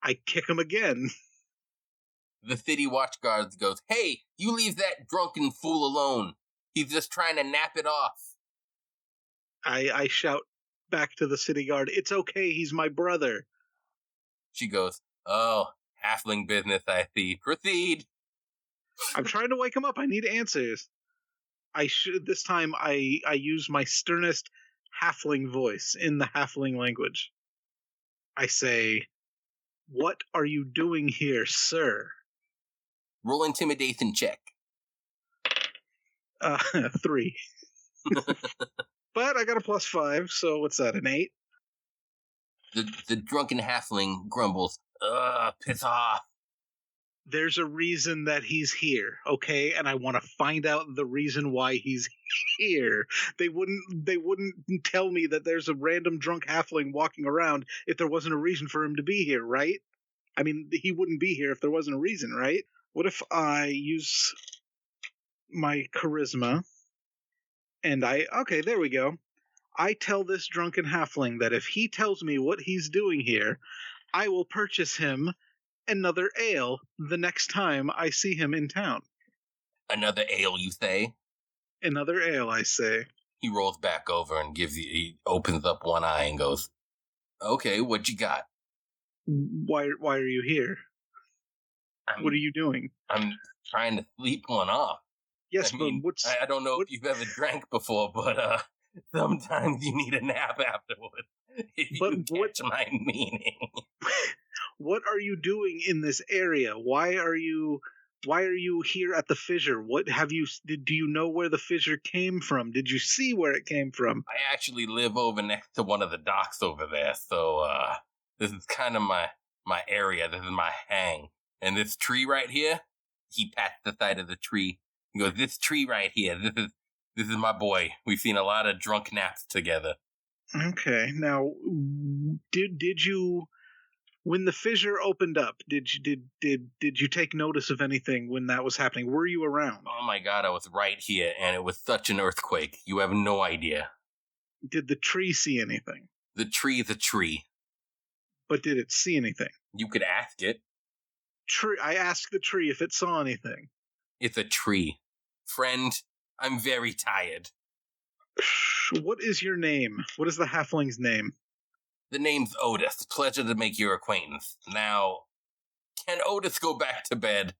I kick him again. The city watch guard goes, "Hey, you leave that drunken fool alone. He's just trying to nap it off." I shout back to the city guard, "It's okay, he's my brother." She goes, "Oh, halfling business, I see. Proceed." I'm trying to wake him up. I need answers. This time I use my sternest halfling voice in the halfling language. I say, "What are you doing here, sir?" Roll intimidation check. 3. But I got a +5, so what's that, an 8? The drunken halfling grumbles, piss off. There's a reason that he's here, okay? And I want to find out the reason why he's here. They wouldn't tell me that there's a random drunk halfling walking around if there wasn't a reason for him to be here, right? I mean, he wouldn't be here if there wasn't a reason, right? What if I use my charisma and okay, there we go. I tell this drunken halfling that if he tells me what he's doing here, I will purchase him another ale the next time I see him in town. Another ale, you say? Another ale, I say. He rolls back over and he opens up one eye and goes, okay, what you got? Why are you here? What are you doing? I'm trying to sleep one off. Yes, I mean, I don't know if you've ever drank before, but sometimes you need a nap afterwards. You catch my meaning. What are you doing in this area? Why are you here at the fissure? Do you know where the fissure came from? Did you see where it came from? I actually live over next to one of the docks over there, so this is kind of my area. This is my hang. And this tree right here, he pats the side of the tree. He goes, this tree right here, this is my boy. We've seen a lot of drunk naps together. Okay. Now, did you, when the fissure opened up, did you take notice of anything when that was happening? Were you around? Oh my God, I was right here, and it was such an earthquake. You have no idea. Did the tree see anything? The tree is a tree. But did it see anything? You could ask it. I asked the tree if it saw anything. It's a tree. Friend, I'm very tired. What is your name? What is the halfling's name? The name's Otis. Pleasure to make your acquaintance. Now, can Otis go back to bed?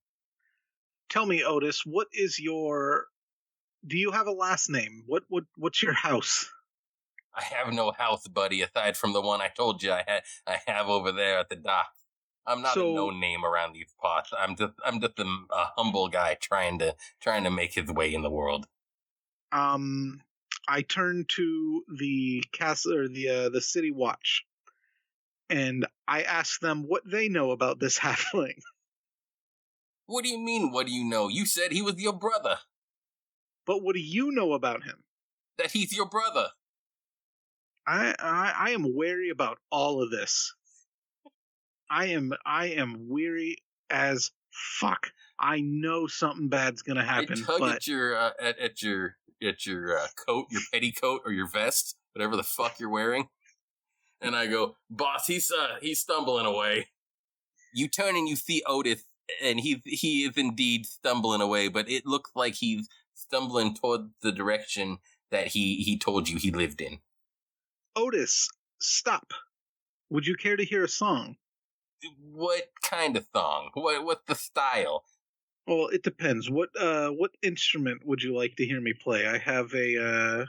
Tell me, Otis, do you have a last name? What's your house? I have no house, buddy, aside from the one I told you I have over there at the dock. I'm not a no-name around these parts. I'm just a humble guy trying to make his way in the world. I turn to the castle or the city watch, and I ask them what they know about this halfling. What do you mean? What do you know? You said he was your brother. But what do you know about him? That he's your brother. I am wary about all of this. I am weary as fuck. I know something bad's gonna happen. I tug at your coat, your petticoat, or your vest, whatever the fuck you're wearing, and I go, "Boss, he's stumbling away." You turn and you see Otis, and he is indeed stumbling away, but it looks like he's stumbling toward the direction that he told you he lived in. Otis, stop! Would you care to hear a song? What kind of song? What's the style? Well, it depends. What instrument would you like to hear me play? I have a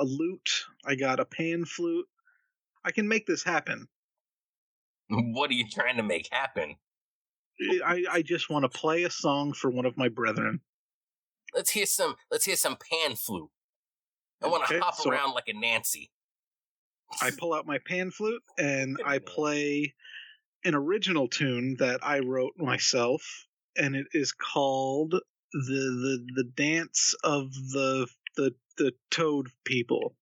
lute. I got a pan flute. I can make this happen. What are you trying to make happen? I just want to play a song for one of my brethren. Let's hear some pan flute. I want to hop around like a Nancy. I pull out my pan flute and I play an original tune that I wrote myself, and it is called the dance of the toad people.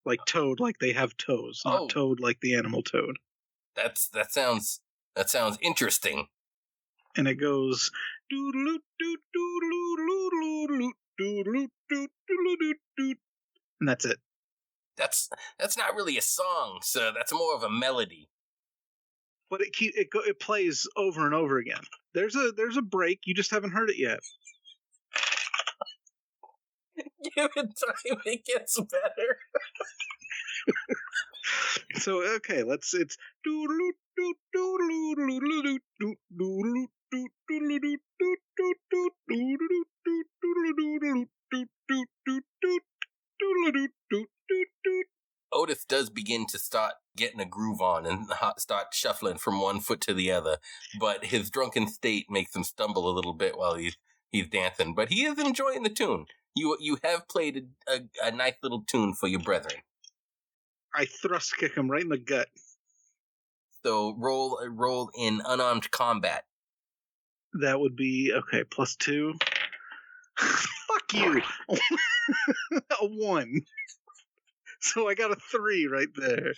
Like toad, like they have toes, not toad like the animal toad. That sounds interesting. And it goes, and that's it. That's not really a song, sir. That's more of a melody. But it plays over and over again. There's a break. You just haven't heard it yet. Give it time. It gets better. So okay, it's Otis does begin to start getting a groove on and start shuffling from one foot to the other, but his drunken state makes him stumble a little bit while he's dancing. But he is enjoying the tune. You have played a nice little tune for your brethren. I thrust kick him right in the gut. So roll in unarmed combat. That would be okay. +2. Fuck you. A 1. So I got a 3 right there.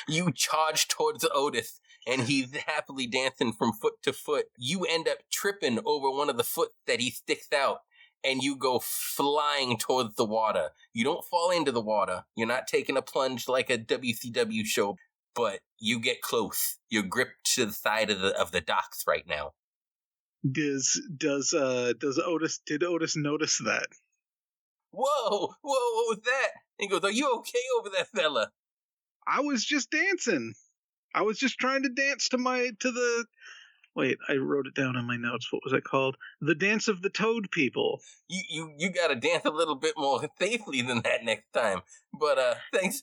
You charge towards Otis, and he's happily dancing from foot to foot. You end up tripping over one of the foot that he sticks out, and you go flying towards the water. You don't fall into the water. You're not taking a plunge like a WCW show, but you get close. You're gripped to the side of the docks right now. Did Otis notice that? Whoa, what was that? And he goes, are you okay over there, fella? I was just dancing. I was just trying to dance to the... Wait, I wrote it down in my notes. What was it called? The Dance of the Toad People. You gotta dance a little bit more safely than that next time. But thanks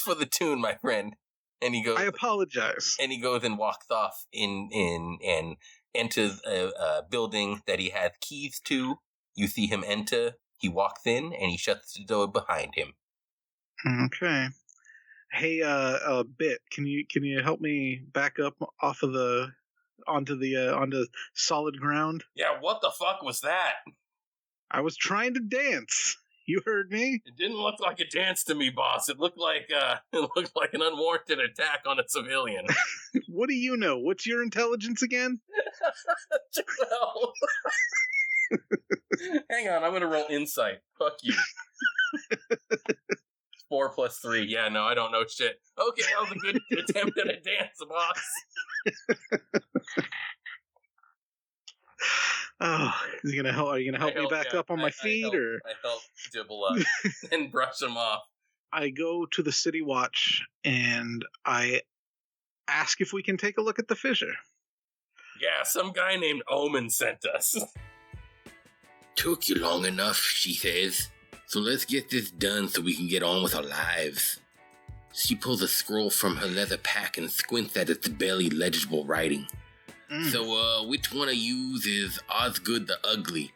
for the tune, my friend. And he goes, I apologize. And he goes and walks off and enters a building that he has keys to. You see him enter. He walks in and he shuts the door behind him. Okay. Hey, Bitt, can you help me back up off of onto solid ground? Yeah, what the fuck was that? I was trying to dance. You heard me? It didn't look like a dance to me, boss. It looked like an unwarranted attack on a civilian. What do you know? What's your intelligence again? 12. Hang on, I'm gonna roll insight. Fuck you. 4 + 3. Yeah, no, I don't know shit. Okay, that was a good attempt at a dance, boss. Oh, are you gonna help me back up on my feet, or I help Dibble up and brush him off. I go to the City Watch and I ask if we can take a look at the fissure. Yeah, some guy named Omen sent us. Took you long enough, she says. So let's get this done so we can get on with our lives. She pulls a scroll from her leather pack and squints at its barely legible writing. So, which one of yous is Osgood the Ugly?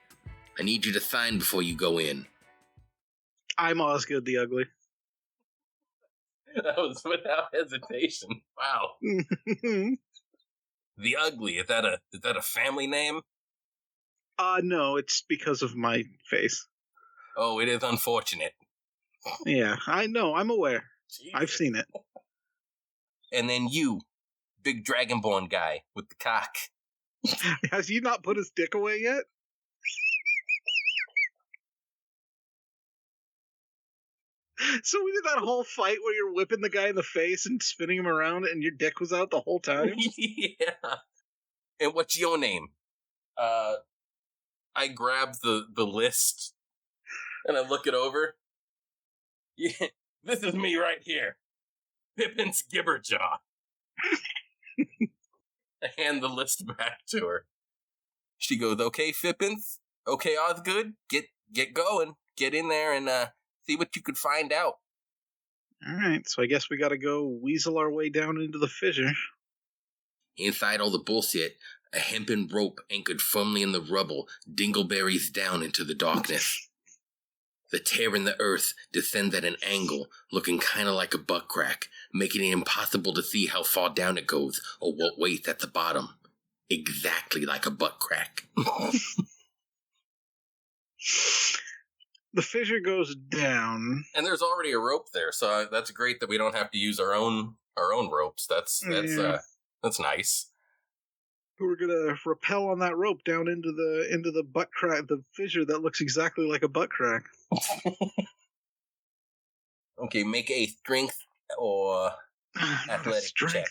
I need you to sign before you go in. I'm Osgood the Ugly. That was without hesitation. Wow. The Ugly, is that a family name? No, it's because of my face. Oh, it is unfortunate. Yeah, I know, I'm aware. Jesus. I've seen it. And then you, big Dragonborn guy with the cock. Has he not put his dick away yet? So we did that whole fight where you're whipping the guy in the face and spinning him around and your dick was out the whole time? Yeah. And what's your name? I grab the list and I look it over. Yeah, this is me right here. Pippin's Gibberjaw. I hand the list back to her. She goes, okay, Fippins. Okay, Osgood. Get going. Get in there and see what you could find out. All right, so I guess we gotta go weasel our way down into the fissure. Inside all the bullshit, a hempen rope anchored firmly in the rubble dingleberries down into the darkness. The tear in the earth descends at an angle, looking kind of like a butt crack, making it impossible to see how far down it goes or what waits at the bottom. Exactly like a butt crack. The fissure goes down, and there's already a rope there, so that's great that we don't have to use our own ropes. That's nice. We're gonna rappel on that rope down into the butt crack, the fissure that looks exactly like a butt crack. Okay, make a strength or athletic check.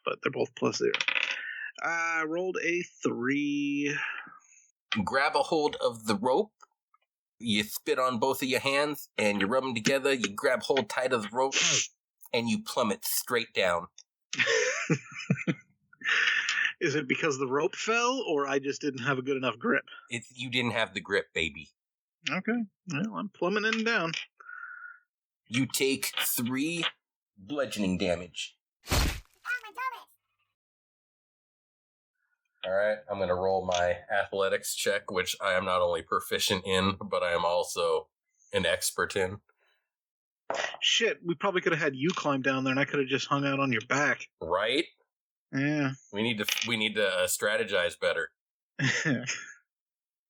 But they're both +0. I rolled a 3. Grab a hold of the rope. You spit on both of your hands, and you rub them together. You grab hold tight of the rope, and you plummet straight down. Is it because the rope fell, or I just didn't have a good enough grip? You didn't have the grip, baby. Okay. Well, I'm plummeting down. You take 3 bludgeoning damage. All right, I'm going to roll my athletics check, which I am not only proficient in, but I am also an expert in. Shit, we probably could have had you climb down there, and I could have just hung out on your back. Right? Yeah. We need to strategize better.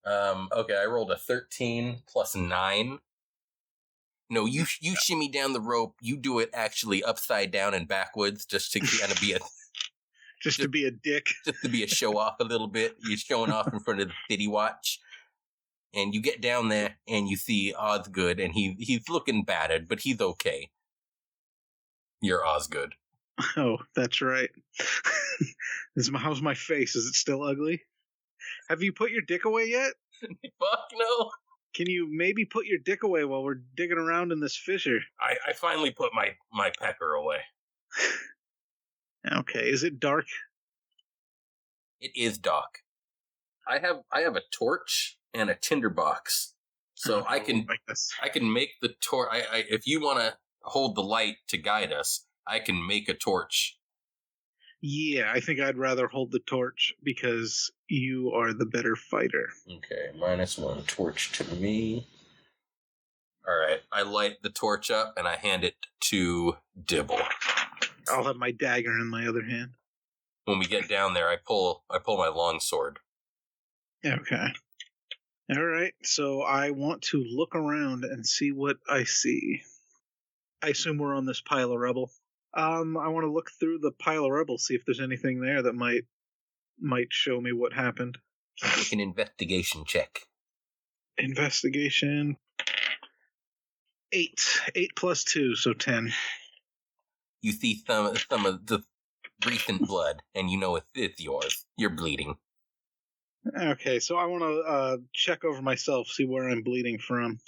Okay, I rolled a 13 + 9. No, you shimmy down the rope. You do it actually upside down and backwards, just to kind of be a... Just to be a dick. Just to be a show off a little bit. You're showing off in front of the City Watch. And you get down there, and you see Osgood, and he's looking battered, but he's okay. You're Osgood. Oh, that's right. How's my face? Is it still ugly? Have you put your dick away yet? Fuck no. Can you maybe put your dick away while we're digging around in this fissure? I finally put my pecker away. Okay, is it dark? It is dark. I have a torch and a tinderbox, so I can make the torch. If you want to hold the light to guide us, I can make a torch. Yeah, I think I'd rather hold the torch because you are the better fighter. Okay, -1 torch to me. All right, I light the torch up and I hand it to Dibble. I'll have my dagger in my other hand. When we get down there, I pull my longsword. Okay. All right, so I want to look around and see what I see. I assume we're on this pile of rubble. I want to look through the pile of rubble, see if there's anything there that might show me what happened. Make an investigation check. Investigation. 8. 8 plus 2, so 10. You see some of the recent blood, and you know it's yours. You're bleeding. Okay, so I want to check over myself, see where I'm bleeding from.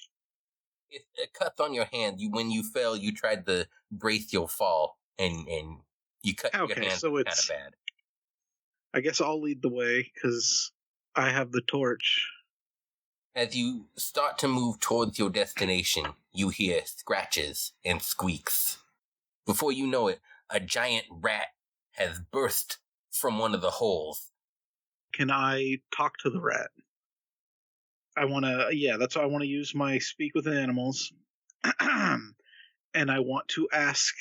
It cuts on your hand. When you fell, you tried to brace your fall, and you cut your hand so kind of bad. I guess I'll lead the way, because I have the torch. As you start to move towards your destination, you hear scratches and squeaks. Before you know it, a giant rat has burst from one of the holes. Can I talk to the rat? I want to use my speak with animals. And I want to ask,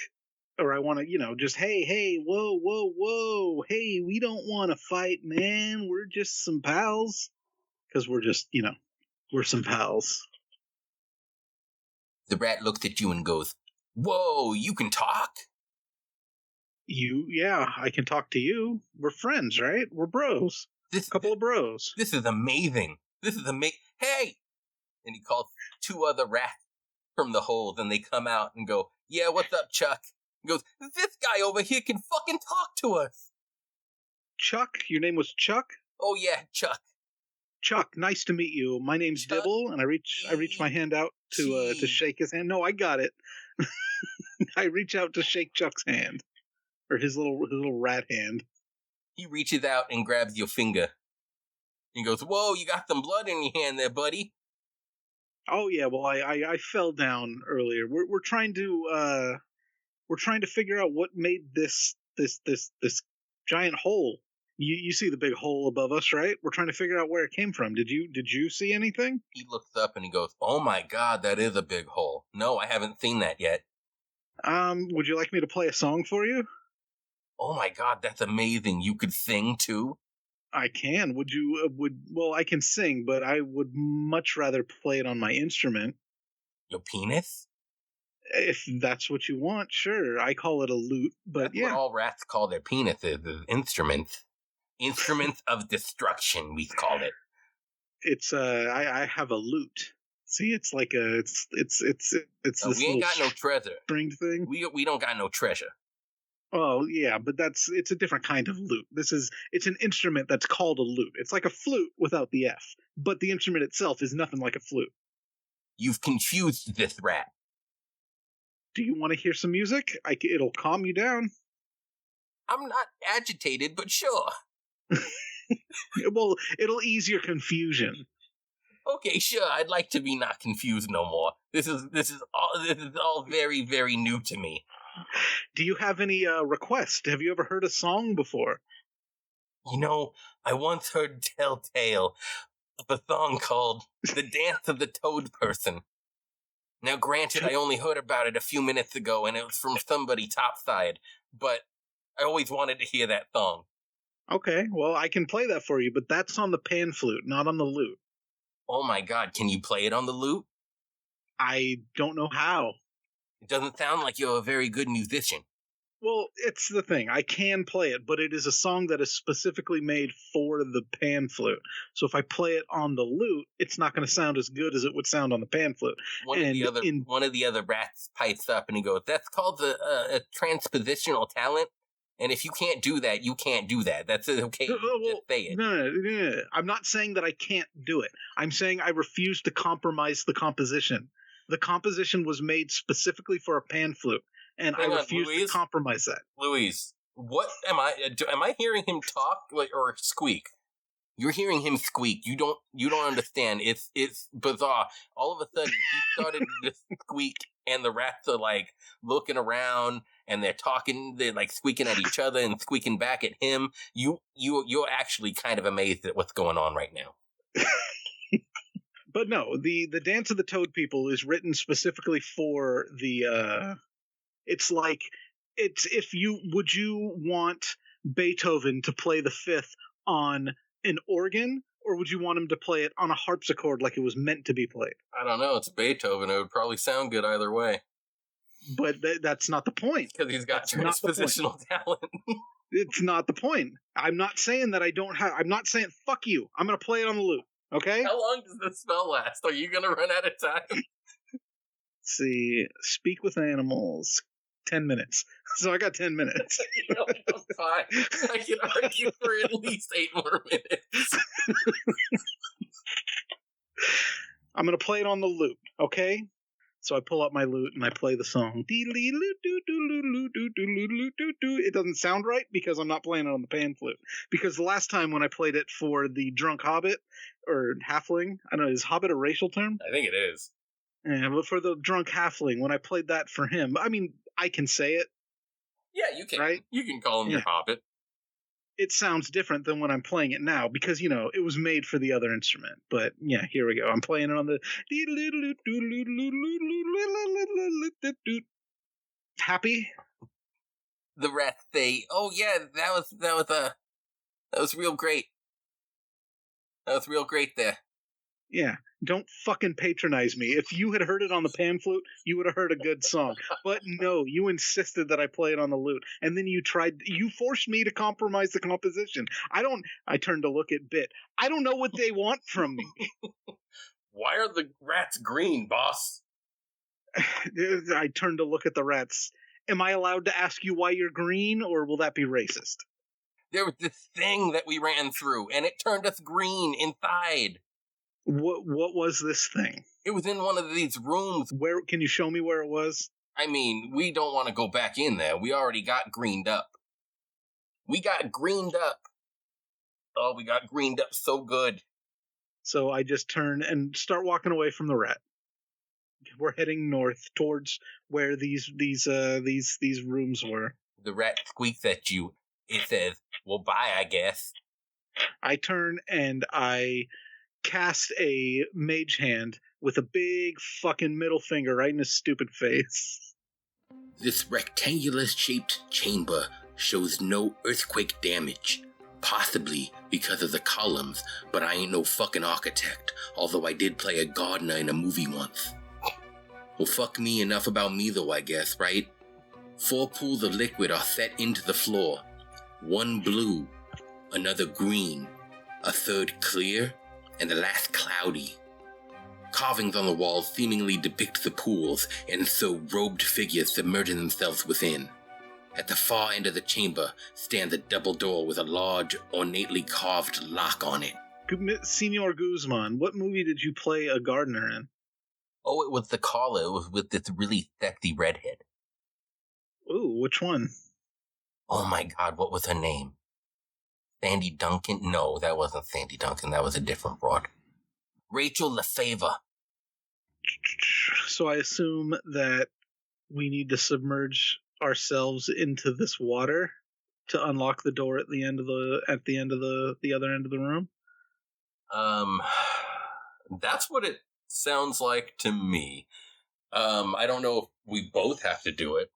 or I want to, just, hey, whoa, hey, we don't want to fight, man. We're just some pals. Because we're just, we're some pals. The rat looks at you and goes, "Whoa, you can talk?" Yeah, I can talk to you. We're friends, right? We're bros. Couple of bros. This is amazing. Hey! And he calls 2 other rats from the holes, and they come out and go, "Yeah, what's up, Chuck?" He goes, "This guy over here can fucking talk to us." Chuck? Your name was Chuck? Oh yeah, Chuck. Chuck, nice to meet you. My name's Chuck? Dibble, and I reach my hand out to shake his hand. No, I got it. I reach out to shake Chuck's hand, or his little rat hand. He reaches out and grabs your finger. He goes, "Whoa, you got some blood in your hand there, buddy." Oh yeah, well I fell down earlier. We're trying to figure out what made this giant hole. You see the big hole above us, right? We're trying to figure out where it came from. Did you see anything? He looks up and he goes, "Oh my God, that is a big hole. No, I haven't seen that yet." Would you like me to play a song for you? Oh my God, that's amazing. You could sing too? I can. Would you? Well, I can sing, but I would much rather play it on my instrument. Your penis? If that's what you want, sure. I call it a lute, but that's what all rats call their penises, is instruments. Instruments of destruction, we call it. It's I have a lute. See, it's like it's this we ain't got no treasure. Stringed thing. We don't got no treasure. Oh yeah, but it's a different kind of lute. It's an instrument that's called a lute. It's like a flute without the F, but the instrument itself is nothing like a flute. You've confused this rat. Do you want to hear some music? It'll calm you down. I'm not agitated, but sure. Well, it'll ease your confusion. Okay, sure. I'd like to be not confused no more. This is all very, very new to me. Do you have any requests? Have you ever heard a song before? I once heard tell of a song called "The Dance of the Toad Person." Now, granted, I only heard about it a few minutes ago, and it was from somebody topside, but I always wanted to hear that song. Okay, well, I can play that for you, but that's on the pan flute, not on the lute. Oh my God, can you play it on the lute? I don't know how. It doesn't sound like you're a very good musician. Well, it's the thing. I can play it, but it is a song that is specifically made for the pan flute. So if I play it on the lute, it's not going to sound as good as it would sound on the pan flute. One of the other rats pipes up and he goes, "That's called a transpositional talent. And if you can't do that, you can't do that. That's okay. Just say it." No. I'm not saying that I can't do it. I'm saying I refuse to compromise the composition. The composition was made specifically for a pan flute. And I refuse to compromise that. Louise, what am I hearing him talk or squeak? You're hearing him squeak. You don't understand. It's bizarre. All of a sudden, he started to squeak, and the rats are like looking around, and they're talking. They're like squeaking at each other and squeaking back at him. You're actually kind of amazed at what's going on right now. But no, the Dance of the Toad People is written specifically for the. It's like would you want Beethoven to play the Fifth on an organ, or would you want him to play it on a harpsichord like it was meant to be played? I don't know. It's Beethoven. It would probably sound good either way. But that's not the point. Because he's got transpositional talent. It's not the point. I'm not saying that I don't have. I'm not saying fuck you. I'm going to play it on the lute. Okay. How long does this spell last? Are you going to run out of time? Let's see. Speak with animals. 10 minutes. So I got 10 minutes. Fine. I can argue for at least 8 more minutes. I'm going to play it on the lute, okay? So I pull up my lute and I play the song. It doesn't sound right because I'm not playing it on the pan flute. Because the last time when I played it for the drunk hobbit, or halfling, I don't know, is hobbit a racial term? I think it is. Yeah, but for the drunk halfling, when I played that for him, I mean, I can say it. Yeah, you can. Right? You can call him your hobbit. It sounds different than when I'm playing it now because, it was made for the other instrument. But, yeah, here we go. I'm playing it on the... Happy? The rats say, "Oh, yeah, that was real great. That was real great there." Yeah, don't fucking patronize me. If you had heard it on the pan flute, you would have heard a good song. But no, you insisted that I play it on the lute. And then you forced me to compromise the composition. I turned to look at Bitt. I don't know what they want from me. Why are the rats green, boss? I turned to look at the rats. Am I allowed to ask you why you're green, or will that be racist? There was this thing that we ran through, and it turned us green inside. What was this thing? It was in one of these rooms. Where can you show me where it was? I mean, we don't want to go back in there. We already got greened up. We got greened up. Oh, we got greened up so good. So I just turn and start walking away from the rat. We're heading north towards where these rooms were. The rat squeaks at you. It says, "Well, bye, I guess." I turn and I cast a mage hand with a big fucking middle finger right in his stupid face. This rectangular-shaped chamber shows no earthquake damage. Possibly because of the columns, but I ain't no fucking architect, although I did play a gardener in a movie once. Well, fuck me, enough about me though, I guess, right? 4 pools of liquid are set into the floor. 1 blue, another green, a third clear, and the last cloudy. Carvings on the walls seemingly depict the pools, and so robed figures submerging themselves within. At the far end of the chamber stands a double door with a large, ornately carved lock on it. Senor Guzman, what movie did you play a gardener in? Oh, it was the caller. It was with this really sexy redhead. Ooh, which one? Oh my god, what was her name? Sandy Duncan? No, that wasn't Sandy Duncan. That was a different broad. Rachel LaFava. So I assume that we need to submerge ourselves into this water to unlock the door at the end of the other end of the room. That's what it sounds like to me. I don't know if we both have to do it.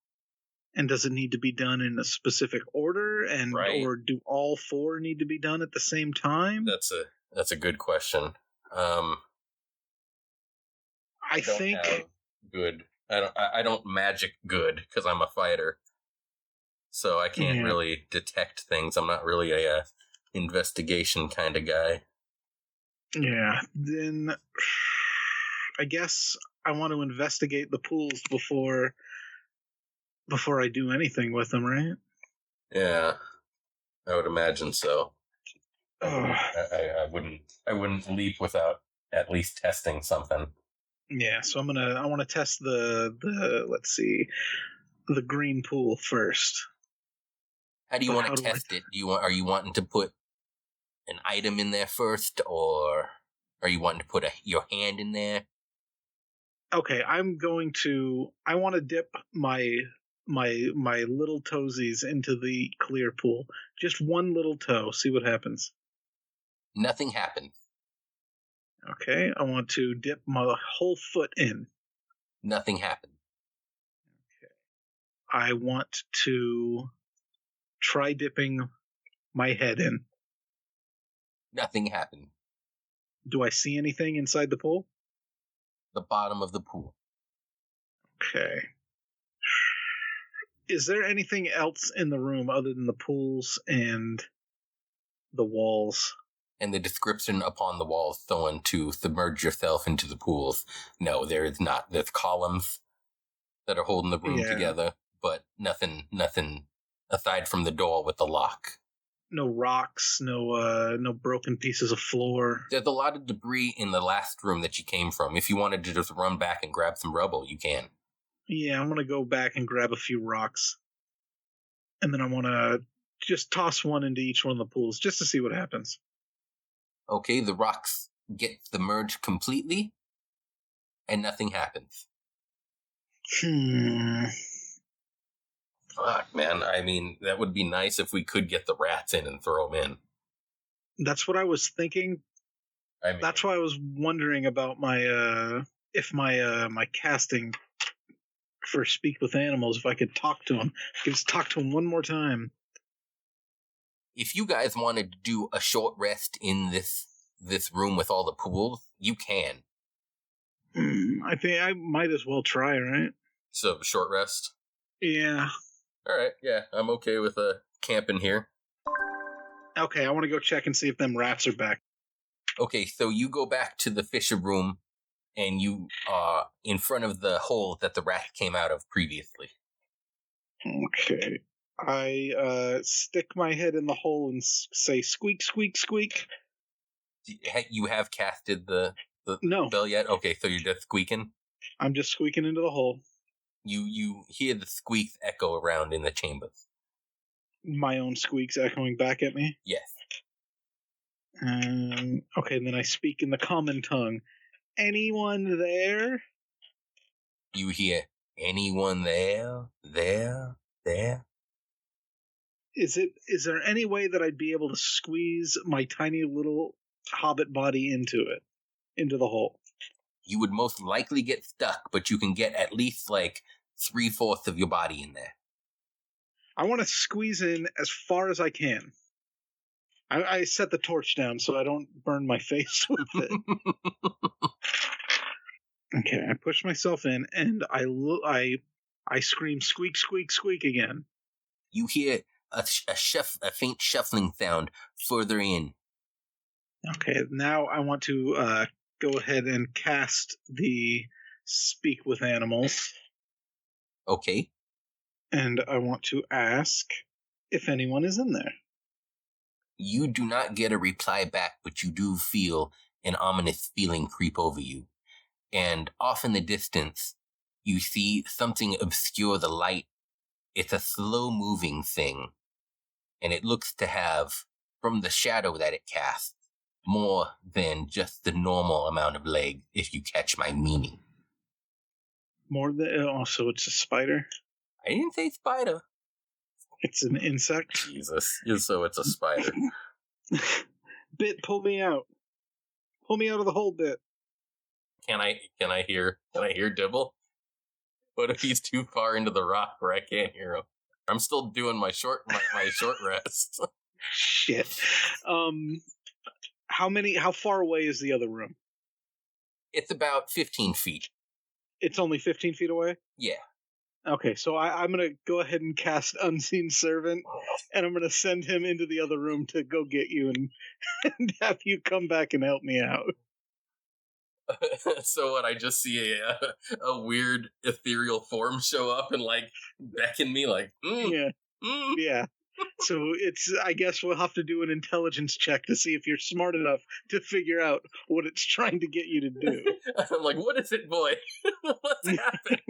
And does it need to be done in a specific order, and right. Or do all 4 need to be done at the same time? That's a good question. I think good. I don't magic good because I'm a fighter. so I can't really detect things. I'm not really a investigation kind of guy. Yeah, then I guess I want to investigate the pools before I do anything with them, right? Yeah, I would imagine so. Ugh. I wouldn't leap without at least testing something. Yeah, so I want to test the let's see, the green pool first. How do you want to test it? Are you wanting to put an item in there first, or are you wanting to put your hand in there? Okay, I want to dip my little toesies into the clear pool. Just one little toe, see what happens. Nothing happened. Okay, I want to dip my whole foot in. Nothing happened. Okay. I want to try dipping my head in. Nothing happened. Do I see anything inside the pool? The bottom of the pool. Okay. Is there anything else in the room other than the pools and the walls? And the description upon the walls showing to submerge yourself into the pools. No, there is not. There's columns that are holding the room together, but nothing aside from the door with the lock. No rocks, no broken pieces of floor. There's a lot of debris in the last room that you came from. If you wanted to just run back and grab some rubble, you can. Yeah, I'm going to go back and grab a few rocks. And then I want to just toss one into each one of the pools just to see what happens. Okay, the rocks get submerged completely, and nothing happens. Fuck, man. I mean, that would be nice if we could get the rats in and throw them in. That's what I was thinking. That's why I was wondering about my my casting for Speak with Animals, if I could talk to him. I could just talk to him one more time. If you guys wanted to do a short rest in this room with all the pools, you can. I think I might as well try, right? So, short rest? Yeah. Alright, yeah, I'm okay with camping here. Okay, I want to go check and see if them rats are back. Okay, so you go back to the fisher room, and you are in front of the hole that the rat came out of previously. Okay. I stick my head in the hole and say, squeak, squeak, squeak. You have casted the no. spell yet? Okay, so you're just squeaking? I'm just squeaking into the hole. You hear the squeaks echo around in the chambers. My own squeaks echoing back at me? Yes. Okay, and then I speak in the common tongue. Anyone there? You hear, anyone there? There? Is there any way that I'd be able to squeeze my tiny little hobbit body into the hole? You would most likely get stuck, but you can get at least like 3/4 of your body in there. I want to squeeze in as far as I can. I set the torch down so I don't burn my face with it. Okay, I push myself in and I scream squeak, squeak, squeak again. You hear a faint shuffling sound further in. Okay, now I want to go ahead and cast the Speak with Animals. Okay. And I want to ask if anyone is in there. You do not get a reply back, but you do feel an ominous feeling creep over you. And off in the distance, you see something obscure the light. It's a slow-moving thing. And it looks to have, from the shadow that it casts, more than just the normal amount of legs, if you catch my meaning. More than... Oh, so it's a spider? I didn't say spider. It's an insect? Jesus. So it's a spider. Bit, pull me out. Pull me out of the hole, Bit. Can I hear Dibble? What if he's too far into the rock where I can't hear him? I'm still doing my short rest. Shit. How far away is the other room? It's about 15 feet. It's only 15 feet away? Yeah. Okay, so I'm going to go ahead and cast Unseen Servant, and I'm going to send him into the other room to go get you and have you come back and help me out. So what? I just see a weird ethereal form show up and like beckon me, like, Yeah. Yeah. So I guess we'll have to do an intelligence check to see if you're smart enough to figure out what it's trying to get you to do. I'm like, what is it, boy? What's happened?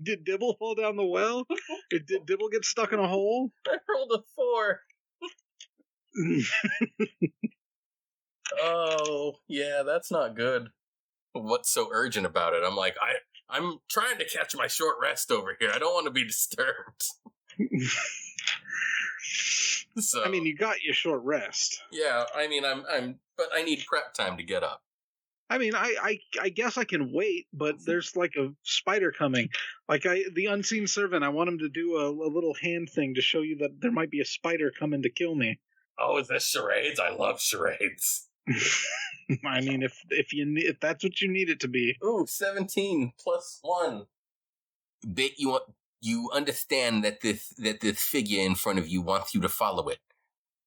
Did Dibble fall down the well? Did Dibble get stuck in a hole? I rolled a 4. Oh, yeah, that's not good. What's so urgent about it? I'm like, I'm trying to catch my short rest over here. I don't want to be disturbed. So, I mean, you got your short rest. Yeah, I mean, but I need prep time to get up. I mean, I guess I can wait, but there's like a spider coming. Like the Unseen Servant, I want him to do a little hand thing to show you that there might be a spider coming to kill me. Oh, is this charades? I love charades. I mean, if that's what you need it to be. Ooh, 17 plus 1. Bit, you understand that this figure in front of you wants you to follow it.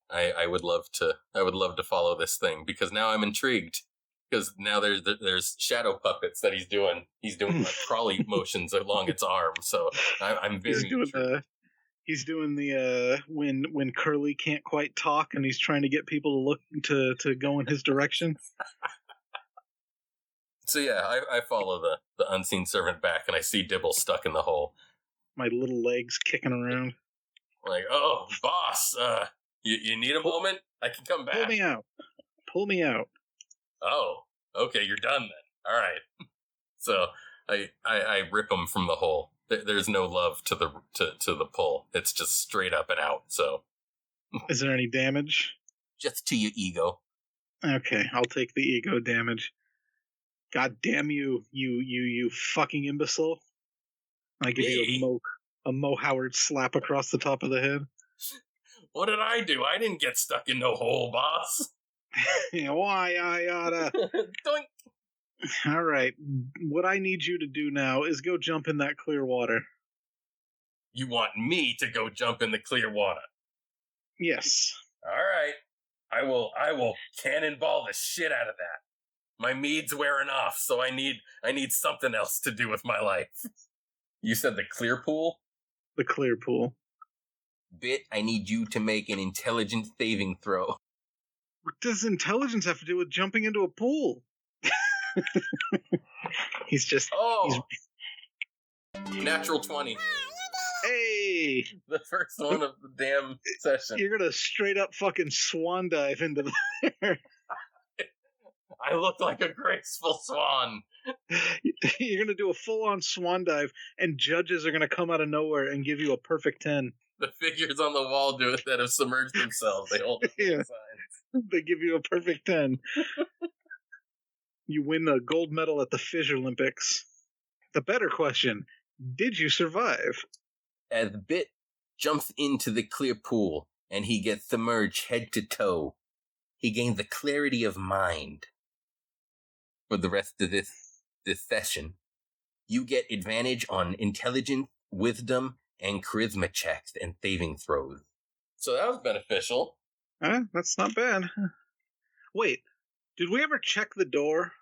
I would love to follow this thing because now I'm intrigued. Because now there's shadow puppets that he's doing like crawly motions along its arm. So I'm very intrigued. He's doing the when Curly can't quite talk and he's trying to get people to look to go in his direction. So yeah, I follow the Unseen Servant back and I see Dibble stuck in the hole. My little legs kicking around. Like, oh, boss, you need a moment? I can come back. Pull me out. Oh, okay, you're done then. All right. So I rip him from the hole. There's no love to the pull. It's just straight up and out. So, is there any damage? Just to your ego. Okay, I'll take the ego damage. God damn you fucking imbecile! I give you a Mo Howard slap across the top of the head. What did I do? I didn't get stuck in no hole, boss. Why I oughta. Doink. All right. What I need you to do now is go jump in that clear water. You want me to go jump in the clear water? Yes. All right. I will cannonball the shit out of that. My mead's wearing off, so I need something else to do with my life. You said the clear pool? The clear pool. Bit, I need you to make an intelligence saving throw. What does intelligence have to do with jumping into a pool? He's just... Oh! Natural 20. Hey! The first one of the damn session. You're gonna straight up fucking swan dive into there. I look like a graceful swan. You're gonna do a full-on swan dive, and judges are gonna come out of nowhere and give you a perfect 10. The figures on the wall do it that have submerged themselves. They hold up the signs. They give you a perfect 10. You win a gold medal at the Fizz Olympics. The better question, did you survive? As Bit jumps into the clear pool and he gets submerged head to toe, he gains a clarity of mind. For the rest of this session, you get advantage on intelligence, wisdom, and charisma checks and saving throws. So that was beneficial. That's not bad. Wait, did we ever check the door?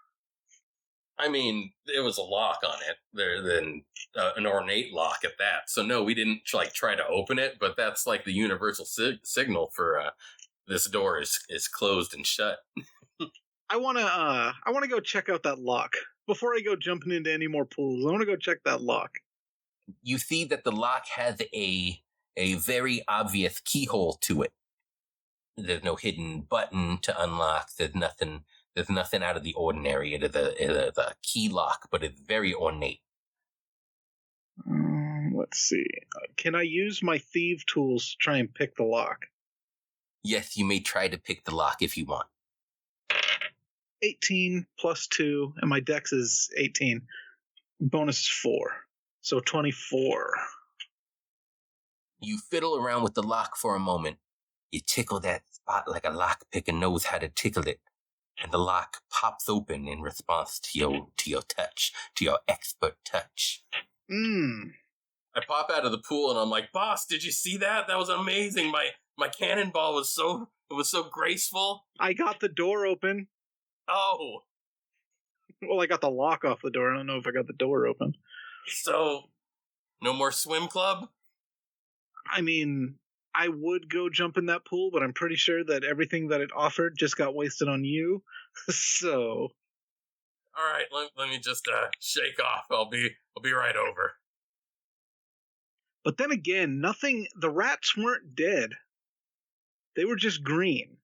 I mean, there was a lock on it. An ornate lock at that. So no, we didn't try to open it, but that's like the universal signal for this door is closed and shut. I wanna go check out that lock before I go jumping into any more pools. I wanna go check that lock. You see that the lock has a very obvious keyhole to it. There's no hidden button to unlock. There's nothing out of the ordinary. It is a key lock, but it's very ornate. Let's see. Can I use my thief tools to try and pick the lock? Yes, you may try to pick the lock if you want. 18 plus 2, and my dex is 18. Bonus is 4. So 24. You fiddle around with the lock for a moment. You tickle that spot like a lockpicker knows how to tickle it. and the lock pops open in response to your touch, to your expert touch. I pop out of the pool and I'm like, boss, did you see that? That was amazing. My cannonball was so graceful. I got the door open. Oh. Well, I got the lock off the door. I don't know if I got the door open. So, no more swim club? I mean, I would go jump in that pool, but I'm pretty sure that everything that it offered just got wasted on you. So. All right, let me just shake off. I'll be right over. But then again, the rats weren't dead. They were just green.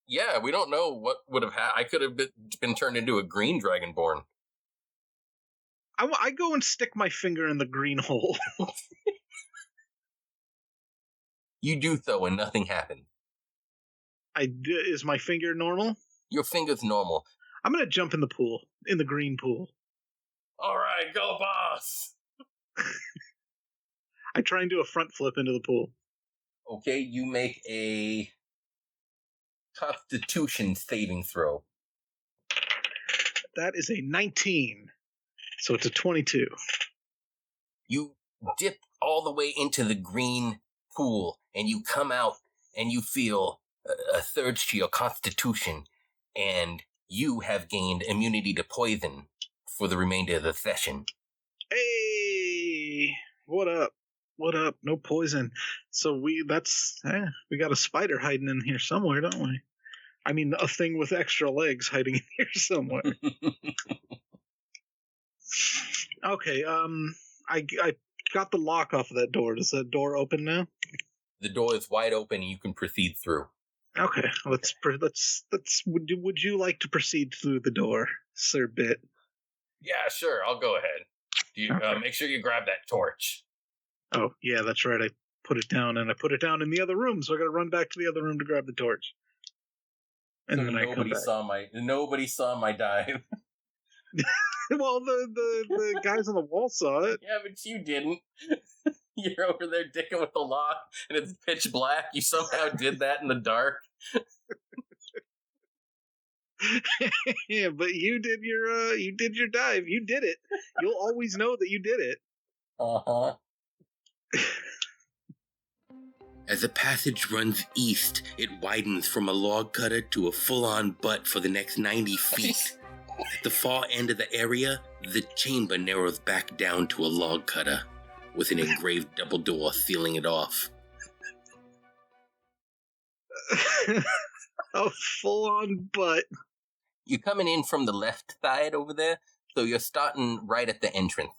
Yeah, we don't know what would have happened. I could have been turned into a green Dragonborn. I go and stick my finger in the green hole. You do so and nothing happens. Is my finger normal? Your finger's normal. I'm going to jump in the pool, in the green pool. All right, go boss. I try and do a front flip into the pool. Okay, you make a Constitution saving throw. That is a 19. So it's a 22. You dip all the way into the green pool, and you come out, and you feel a surge to your Constitution, and you have gained immunity to poison for the remainder of the session. Hey! What up? What up? No poison. So we got a spider hiding in here somewhere, don't we? I mean, a thing with extra legs hiding in here somewhere. Okay, I got the lock off of that door. Does that door open now? The door is wide open and you can proceed through. Okay, let's would you like to proceed through the door, Sir Bitt? Yeah, sure, I'll go ahead. Okay. Make sure you grab that torch. Oh, yeah, that's right. I put it down, and I put it down in the other room, so I got to run back to the other room to grab the torch. And so then I come back. Nobody saw my dive. Well, the guys on the wall saw it. Yeah, but you didn't. You're over there dicking with the lock, and it's pitch black. You somehow did that in the dark. Yeah, but you did your dive. You did it. You'll always know that you did it. Uh-huh. As the passage runs east, it widens from a log cutter to a full-on butt for the next 90 feet. At the far end of the area, the chamber narrows back down to a log cutter, with an engraved double door sealing it off. A full-on butt. You're coming in from the left side over there, so you're starting right at the entrance.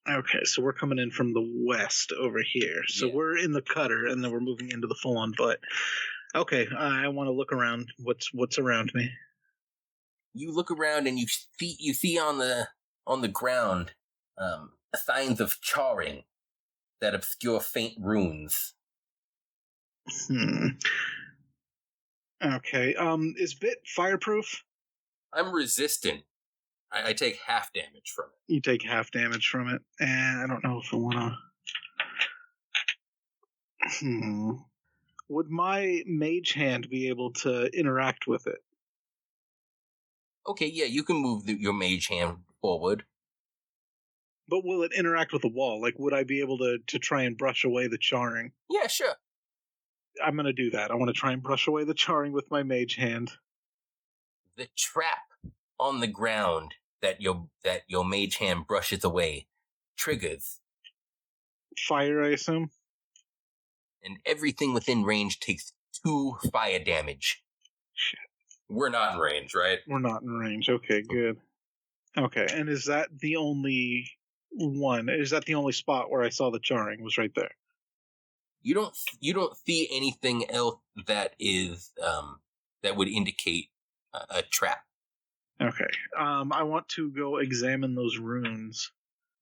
Okay, so we're coming in from the west over here. So we're in the cutter, and then we're moving into the full-on butt. Okay, I want to look around. What's around me? You look around and you see on the ground signs of charring that obscure faint runes. Okay. Is Bitt fireproof? I'm resistant. I take half damage from it. You take half damage from it, and I don't know if I want to. Would my mage hand be able to interact with it? Okay, yeah, you can move your mage hand forward. But will it interact with the wall? Like, would I be able to try and brush away the charring? Yeah, sure. I'm going to do that. I want to try and brush away the charring with my mage hand. The trap on the ground that your mage hand brushes away triggers. Fire, I assume? And everything within range takes 2 fire damage. Shit. We're not in range, right? We're not in range. Okay, good. Okay, and is that the only one? Is that the only spot where I saw the charring was right there? You don't see anything else that is that would indicate a trap. Okay. I want to go examine those runes.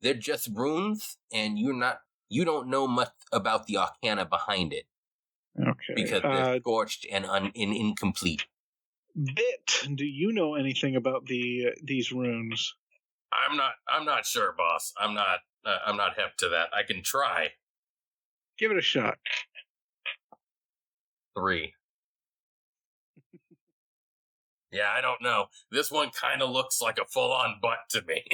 They're just runes, and you don't know much about the arcana behind it. Okay. Because they're scorched and incomplete. Bitt, do you know anything about these runes? I'm not sure, boss. I'm not hip to that. I can try. Give it a shot. 3. Yeah, I don't know. This one kind of looks like a full-on butt to me.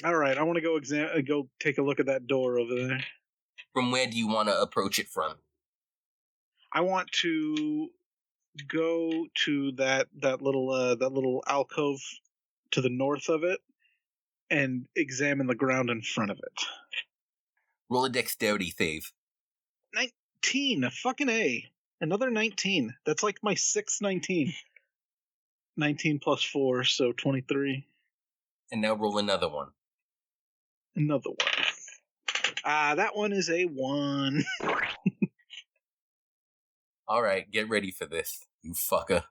All right, I want to go take a look at that door over there. From where do you want to approach it from? I want to go to that little alcove to the north of it and examine the ground in front of it. Roll a dexterity save. 19, a fucking A. Another 19. That's like my 6th 19. 19 plus 4, so 23. And now roll another one. Another one. That one is a 1. All right, get ready for this, you fucker.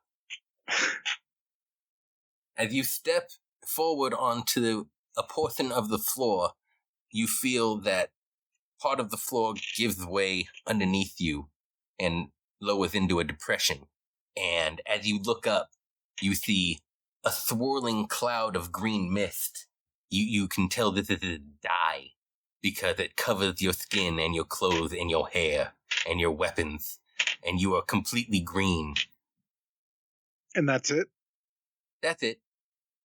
As you step forward onto a portion of the floor, you feel that part of the floor gives way underneath you and lowers into a depression. And as you look up, you see a swirling cloud of green mist. You can tell this is a dye because it covers your skin and your clothes and your hair and your weapons, and you are completely green. And that's it? That's it.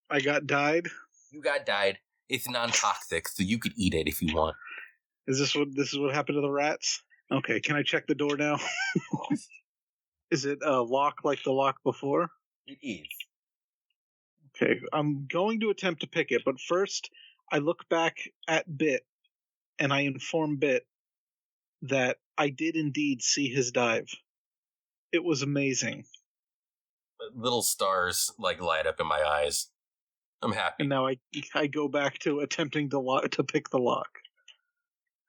I got dyed? You got dyed. It's non-toxic, so you could eat it if you want. Is this what happened to the rats? Okay, can I check the door now? Is it a lock like the lock before? It is. Okay, I'm going to attempt to pick it, but first I look back at Bitt and I inform Bitt that I did indeed see his dive. It was amazing. Little stars light up in my eyes. I'm happy. And now I go back to attempting to pick the lock.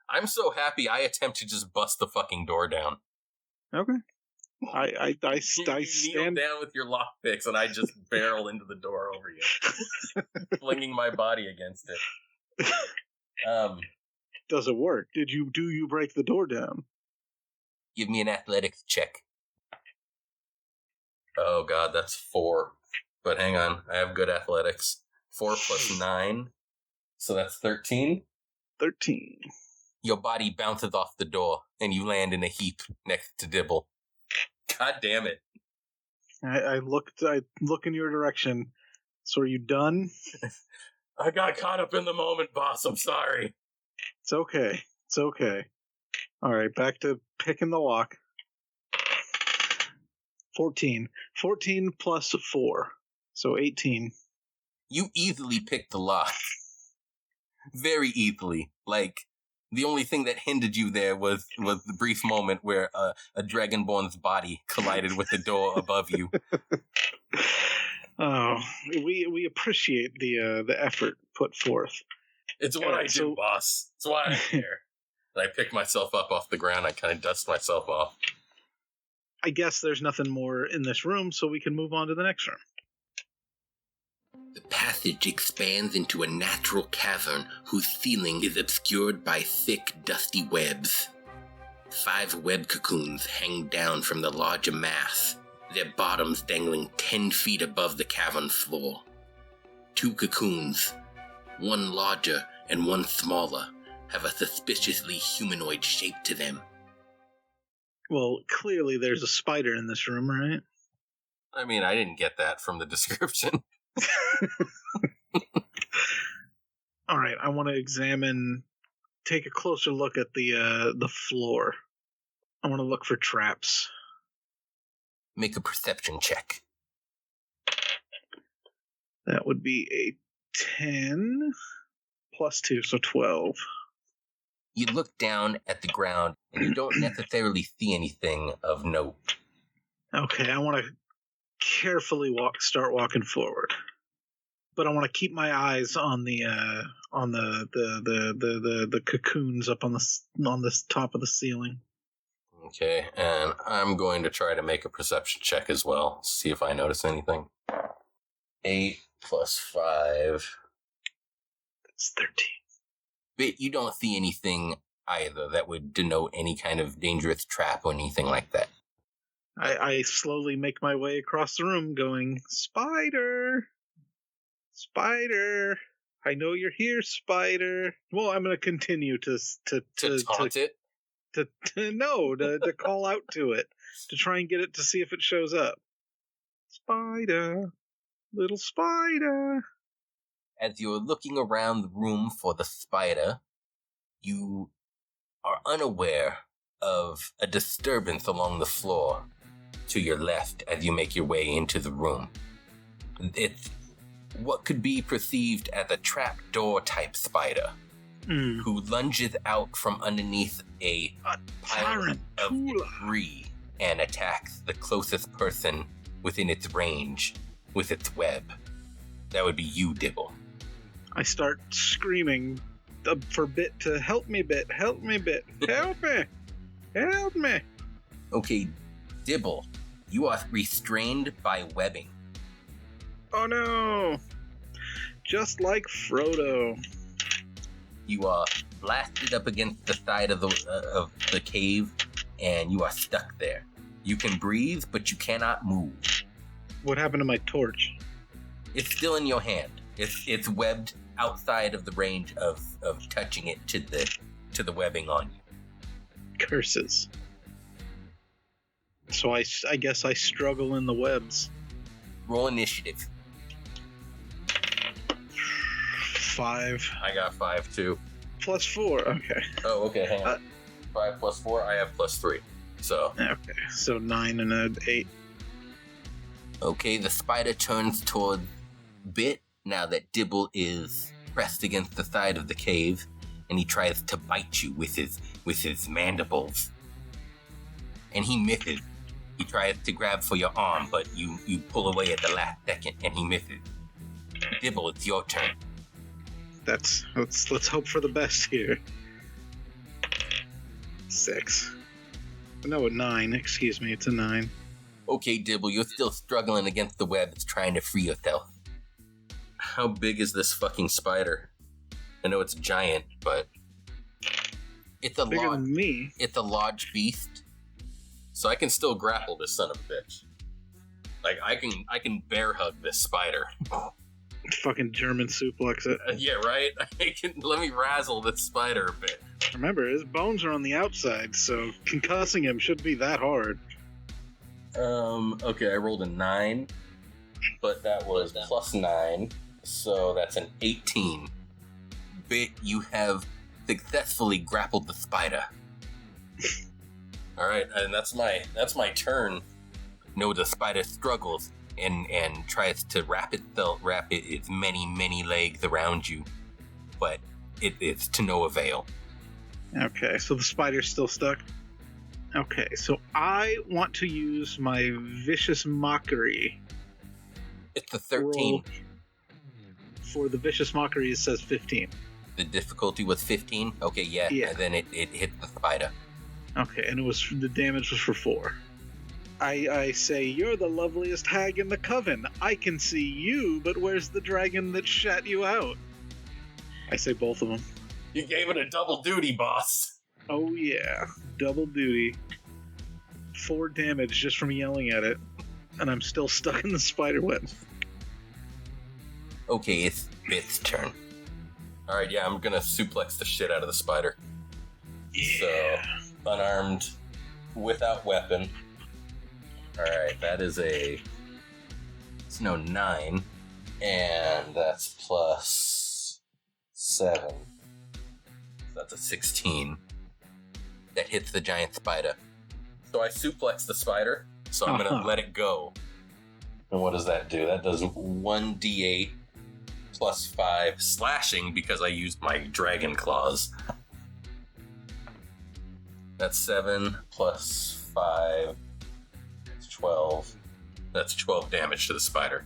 I'm so happy I attempt to just bust the fucking door down. Okay. I You stand kneel down with your lockpicks, and I just barrel into the door over you, flinging my body against it. Does it work? Do you break the door down? Give me an athletics check. Oh god, that's 4. But hang on, I have good athletics. 4 plus 9, so that's 13. 13. Your body bounces off the door, and you land in a heap next to Dibble. God damn it. I look in your direction. So are you done? I got caught up in the moment, boss. I'm sorry. It's okay. It's okay. All right, back to picking the lock. 14. 14 plus 4. So 18. You easily picked the lock. Very easily. The only thing that hindered you there was the brief moment where a Dragonborn's body collided with the door above you. Oh, we appreciate the effort put forth. It's what I do, boss. It's why I'm here. I pick myself up off the ground. I kind of dust myself off. I guess there's nothing more in this room, so we can move on to the next room. The passage expands into a natural cavern whose ceiling is obscured by thick, dusty webs. 5 web cocoons hang down from the larger mass, their bottoms dangling 10 feet above the cavern floor. 2 cocoons, one larger and one smaller, have a suspiciously humanoid shape to them. Well, clearly there's a spider in this room, right? I mean, I didn't get that from the description. All right, I want to take a closer look at the floor. I want to look for traps. Make a perception check. That would be a 10 plus 2, so 12. You look down at the ground, and you don't necessarily see anything of note. Okay, I want to carefully start walking forward, but I want to keep my eyes on the cocoons up on the top of the ceiling. Okay, and I'm going to try to make a perception check as well, see if I notice anything. 8 plus 5. That's 13. But you don't see anything either that would denote any kind of dangerous trap or anything like that. I slowly make my way across the room going, Spider! Spider! I know you're here, Spider! Well, I'm going to continue to taunt it? To call out to it. to try and get it to see if it shows up. Spider. Little spider. As you're looking around the room for the spider, you are unaware of a disturbance along the floor to your left as you make your way into the room. It's what could be perceived as a trapdoor type spider who lunges out from underneath a pile of debris and attacks the closest person within its range with its web. That would be you, Dibble. I start screaming for Bitt to help me, Bitt. Help me, Bitt. Help me. Help me. Okay, Dibble, you are restrained by webbing. Oh no. Just like Frodo. You are blasted up against the side of the cave, and you are stuck there. You can breathe, but you cannot move. What happened to my torch? It's still in your hand. It's webbed outside of the range of touching it to the webbing on you. Curses. So I guess I struggle in the webs. Roll initiative. 5. I got 5 too. Plus 4, okay. Oh, okay, hang on. 5 plus 4, I have plus 3. So. Okay, so 9 and an 8. Okay, the spider turns toward Bitt now that Dibble is pressed against the side of the cave, and he tries to bite you with his mandibles. And he misses. He tries to grab for your arm, but you pull away at the last second, and he misses. Dibble, it's your turn. Let's hope for the best here. 6. No, a 9. Excuse me, it's a 9. Okay, Dibble, you're still struggling against the webs, trying to free yourself. How big is this fucking spider? I know it's giant, but it's a bigger than me. It's a large beast. So I can still grapple this son of a bitch. Like I can bear hug this spider. Fucking German suplex it. Yeah, right? Let me razzle this spider a bit. Remember, his bones are on the outside, so concussing him shouldn't be that hard. Okay, I rolled a 9, but that was plus 9, so that's an 18. Bitt, you have successfully grappled the spider. All right, and that's my turn. No, the spider struggles and tries to wrap its many legs around you, but it's to no avail. Okay, so the spider's still stuck? Okay, so I want to use my vicious mockery. It's a 13. Roll. For the vicious mockery, it says 15. The difficulty was 15? Okay, yeah. And then it hit the spider. Okay, and the damage was for 4. I say, you're the loveliest hag in the coven. I can see you, but where's the dragon that shat you out? I say both of them. You gave it a double duty, boss. Oh yeah, double duty. 4 damage just from yelling at it, and I'm still stuck in the spider web. Okay, it's Bitt's turn. Alright, yeah, I'm gonna suplex the shit out of the spider. Yeah. So, unarmed, without weapon. Alright, that is it's 9, and that's plus 7. So that's a 16. That hits the giant spider. So I suplex the spider, so I'm gonna let it go. And what does that do? That does 1d8 plus 5 slashing because I used my dragon claws. That's 7 plus 5. That's 12. That's 12 damage to the spider.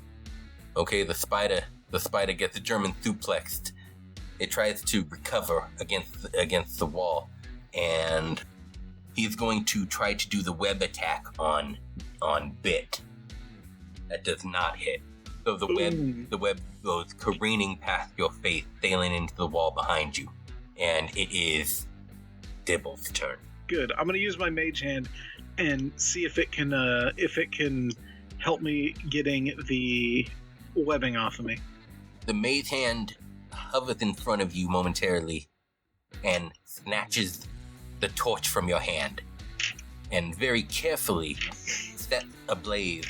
Okay, the spider gets a German suplexed. It tries to recover against the wall, and he's going to try to do the web attack on Bitt. That does not hit. So the web goes careening past your face, sailing into the wall behind you, and it is Dibble's turn. Good. I'm gonna use my mage hand and see if it can help me getting the webbing off of me. The mage hand hovers in front of you momentarily and snatches the torch from your hand. and very carefully set ablaze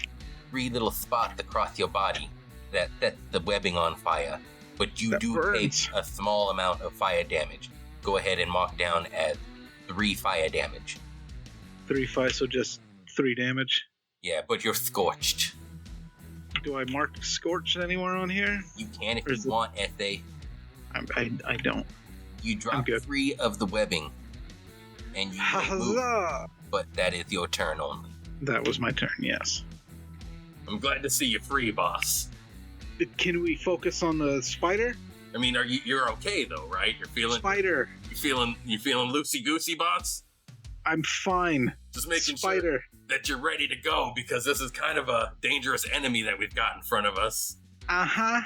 3 little spots across your body that set the webbing on fire. But you do take a small amount of fire damage. Go ahead and mark down as 3 fire damage. 3 fire, so just 3 damage? Yeah, but you're scorched. Do I mark scorched anywhere on here? You can if you want, SA. I don't. You drop 3 of the webbing, and you move, but that is your turn only. That was my turn, yes. I'm glad to see you free, boss. Can we focus on the spider? I mean, you're okay though, right? You're feeling spider. You feeling loosey goosey, boss? I'm fine. Just making sure that you're ready to go, because this is kind of a dangerous enemy that we've got in front of us. Uh-huh.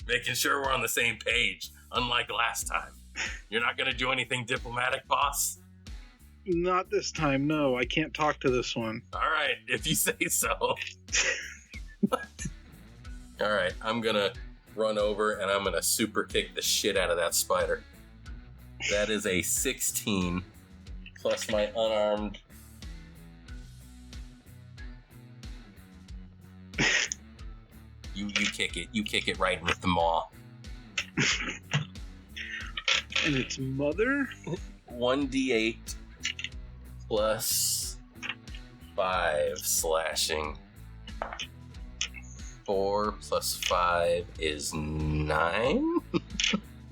Making sure we're on the same page, unlike last time. You're not going to do anything diplomatic, boss? Not this time, no. I can't talk to this one. All right, if you say so. All right, I'm going to run over and I'm going to super kick the shit out of that spider. That is a 16 plus my unarmed. You kick it. You kick it right with the maw. And its mother? 1d8 plus 5 slashing. 4 plus 5 is 9?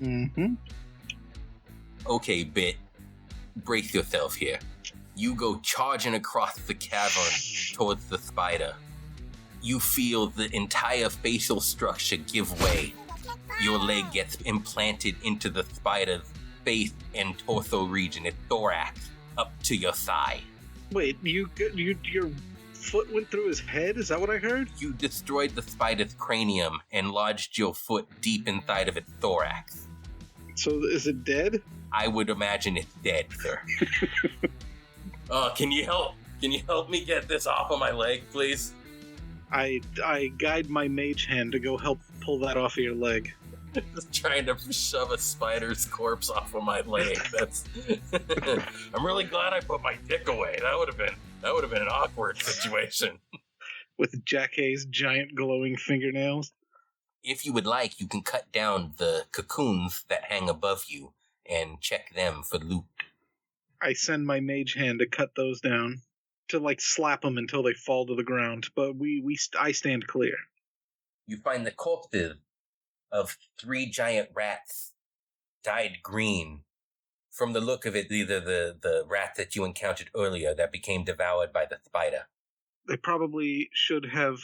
Mm-hmm. Okay, Bitt. Brace yourself here. You go charging across the cavern towards the spider. You feel the entire facial structure give way. Your leg gets implanted into the spider's face and torso region, its thorax, up to your thigh. Wait, your foot went through his head? Is that what I heard? You destroyed the spider's cranium and lodged your foot deep inside of its thorax. So is it dead? I would imagine it's dead, sir. Can you help me get this off of my leg, please? I guide my mage hand to go help pull that off of your leg. Just trying to shove a spider's corpse off of my leg. That's. I'm really glad I put my dick away. That would have been an awkward situation. With Jackay's giant glowing fingernails. If you would like, you can cut down the cocoons that hang above you and check them for loot. I send my mage hand to cut those down, to slap them until they fall to the ground. But I stand clear. You find the corpses of 3 giant rats, dyed green. From the look of it, either the rat that you encountered earlier that became devoured by the spider. They probably should have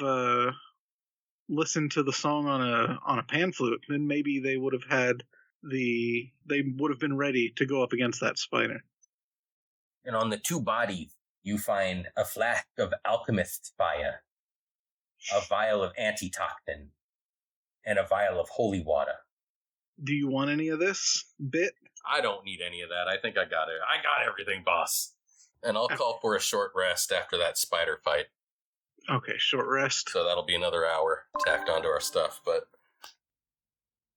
listened to the song on a pan flute. Then maybe they would have been ready to go up against that spider. And on the 2 bodies, you find a flask of alchemist's fire, a vial of antitoxin, and a vial of holy water. Do you want any of this, Bitt? I don't need any of that. I think I got it. I got everything, boss. And I'll call for a short rest after that spider fight. Okay, short rest. So that'll be another hour tacked onto our stuff, but...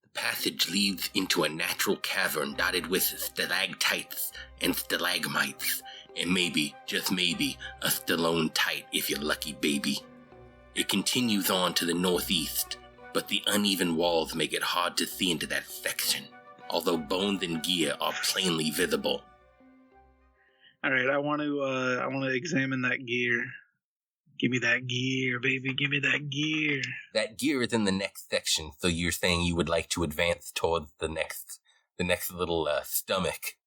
The passage leads into a natural cavern dotted with stalactites and stalagmites, and maybe, just maybe, a stalactite if you're lucky, baby. It continues on to the northeast, but the uneven walls make it hard to see into that section, although bones and gear are plainly visible. All right, I want to examine that gear. Give me that gear, baby. Give me that gear. That gear is in the next section, so you're saying you would like to advance towards the next little stomach.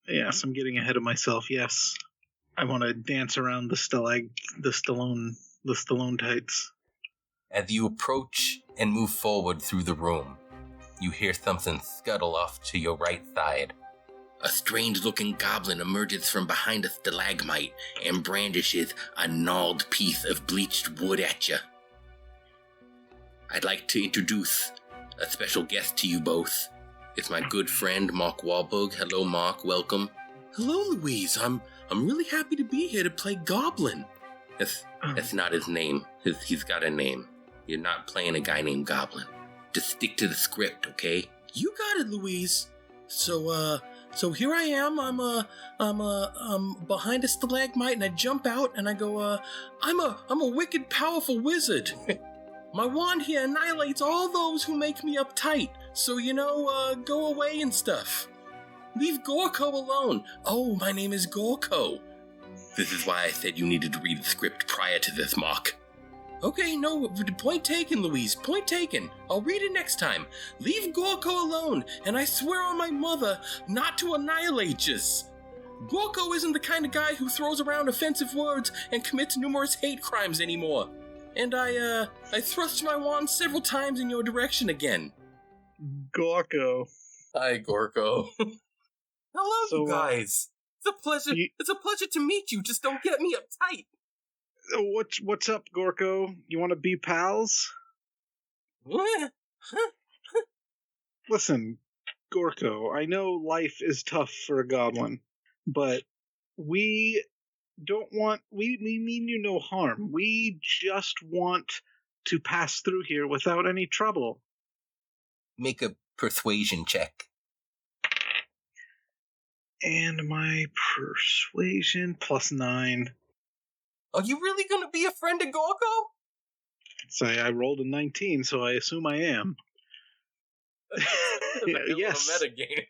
Yes, I'm getting ahead of myself. Yes, I want to dance around the stalactites. As you approach and move forward through the room, you hear something scuttle off to your right side. A strange-looking goblin emerges from behind a stalagmite and brandishes a gnarled piece of bleached wood at you. I'd like to introduce a special guest to you both. It's my good friend, Mark Wahlberg. Hello, Mark. Welcome. Hello, Louise. I'm really happy to be here to play Goblin. That's not his name. He's got a name. You're not playing a guy named Goblin. Just stick to the script, okay? You got it, Louise. So, So here I am. I'm behind a stalagmite, and I jump out, and I go, I'm a wicked, powerful wizard. My wand here annihilates all those who make me uptight. So go away and stuff. Leave Gorkoh alone. Oh, my name is Gorkoh. This is why I said you needed to read the script prior to this, Mark. Okay, no, point taken, Louise, point taken. I'll read it next time. Leave Gorkoh alone, and I swear on my mother not to annihilate yous. Gorkoh isn't the kind of guy who throws around offensive words and commits numerous hate crimes anymore. And I thrust my wand several times in your direction again. Gorkoh. Hi, Gorkoh. Hello, So, you guys. It's a pleasure. It's a pleasure to meet you. Just don't get me uptight. What's up, Gorkoh? You want to be pals? Listen, Gorkoh, I know life is tough for a goblin, but we mean you no harm. We just want to pass through here without any trouble. Make a persuasion check. And my persuasion +9. Are you really going to be a friend of Gorkoh? So I rolled a 19, so I assume I am. Yes. A metagame.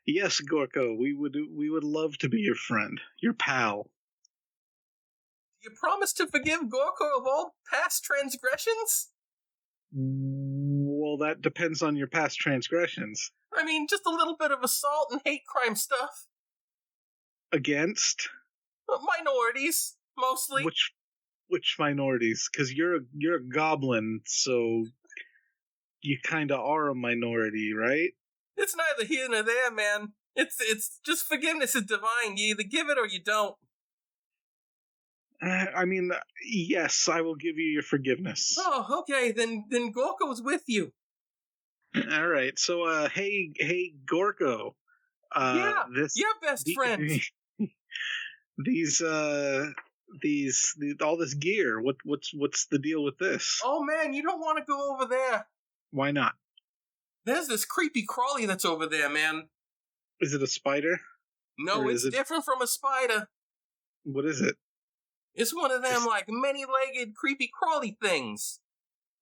Yes, Gorkoh, we would love to be your friend, your pal. You promise to forgive Gorkoh of all past transgressions? Well, that depends on your past transgressions. I mean, just a little bit of assault and hate crime stuff. Against? Minorities, mostly. Which minorities? Because you're a goblin, so you kind of are a minority, right? It's neither here nor there, man. It's just forgiveness is divine. You either give it or you don't. I mean, yes, I will give you your forgiveness. Oh, okay. Then Gorkoh's with you. All right. So, hey, Gorkoh. Yeah, best friend. All this gear. What's the deal with this? Oh man, you don't want to go over there. Why not? There's this creepy crawly that's over there, man. Is it a spider? No, it's different from a spider. What is it? It's one of them, like, many-legged, creepy crawly things.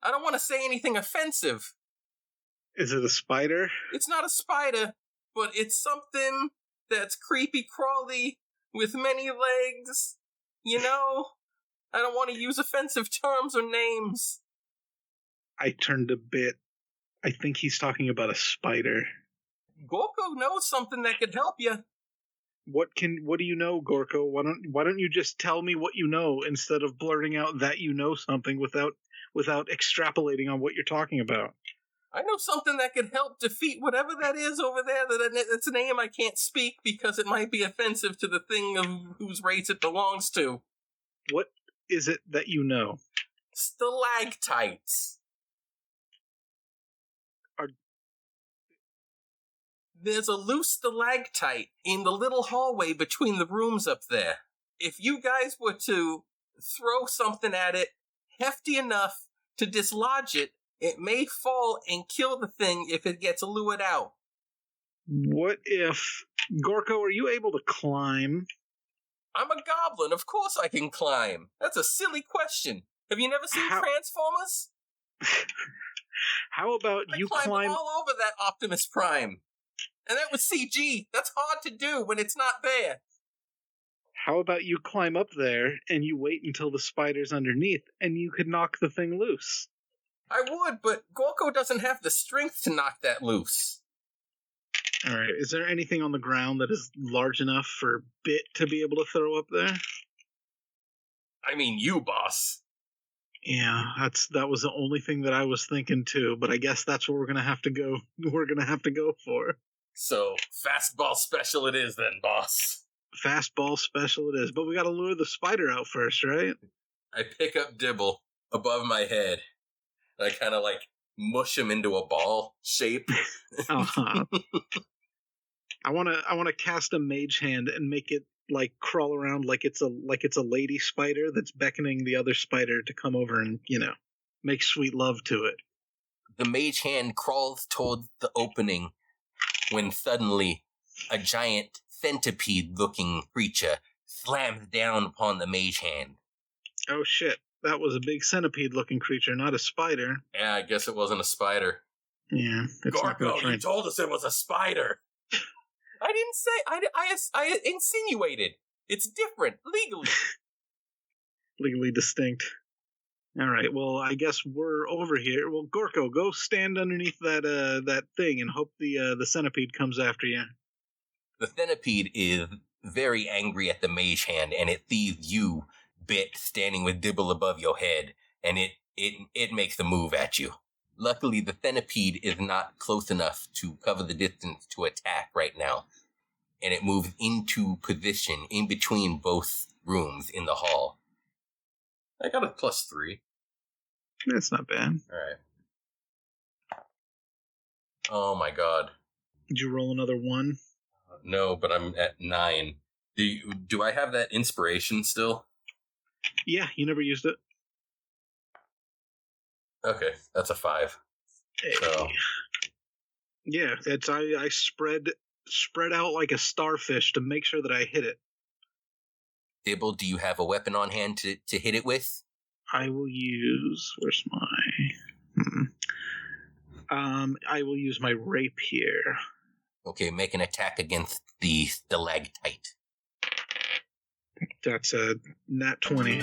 I don't want to say anything offensive. Is it a spider? It's not a spider, but it's something that's creepy crawly with many legs. I don't want to use offensive terms or names. I turned a bit. I think he's talking about a spider. Gorkoh knows something that could help you. What do you know, Gorkoh? Why don't you just tell me what you know instead of blurting out that you know something without extrapolating on what you're talking about? I know something that could help defeat whatever that is over there. That's a name I can't speak because it might be offensive to the thing of whose race it belongs to. What is it that you know? Stalactites. There's a loose stalactite in the little hallway between the rooms up there. If you guys were to throw something at it hefty enough to dislodge it, it may fall and kill the thing if it gets lured out. What if... Gorkoh, are you able to climb? I'm a goblin. Of course I can climb. That's a silly question. Have you never seen Transformers? How about you climb all over that Optimus Prime? And that was CG. That's hard to do when it's not there. How about you climb up there and you wait until the spider's underneath and you could knock the thing loose? I would, but Gorkoh doesn't have the strength to knock that loose. Alright, is there anything on the ground that is large enough for Bitt to be able to throw up there? I mean you, boss. Yeah, that was the only thing that I was thinking too, but I guess that's what we're gonna have to go for. So, fastball special it is then, boss. Fastball special it is, but we gotta lure the spider out first, right? I pick up Dibble above my head, and I kind of mush him into a ball shape. Uh-huh. I wanna cast a mage hand and make it crawl around like it's a lady spider that's beckoning the other spider to come over and, make sweet love to it. The mage hand crawls towards the opening when suddenly a giant centipede-looking creature slams down upon the mage hand. Oh shit, that was a big centipede-looking creature, not a spider. Yeah, I guess it wasn't a spider. Yeah, it's not gonna Gorkoh, try you told us it was a spider. I didn't say. I insinuated. It's different legally. legally distinct. All right, well, I guess we're over here. Well, Gorkoh, go stand underneath that thing and hope the centipede comes after you. The centipede is very angry at the mage hand, and it sees you, Bitt, standing with Dibble above your head, and it makes a move at you. Luckily, the centipede is not close enough to cover the distance to attack right now, and it moves into position in between both rooms in the hall. I got a +3. That's not bad. All right. Oh my god. Did you roll another 1? No, but I'm at 9. Do I have that inspiration still? Yeah, you never used it. Okay, that's a 5. Hey. So Yeah, it's I spread out like a starfish to make sure that I hit it. Dibble, do you have a weapon on hand to hit it with? I will use. Where's my? I will use my rapier. Okay, make an attack against the stalactite. That's a nat 20.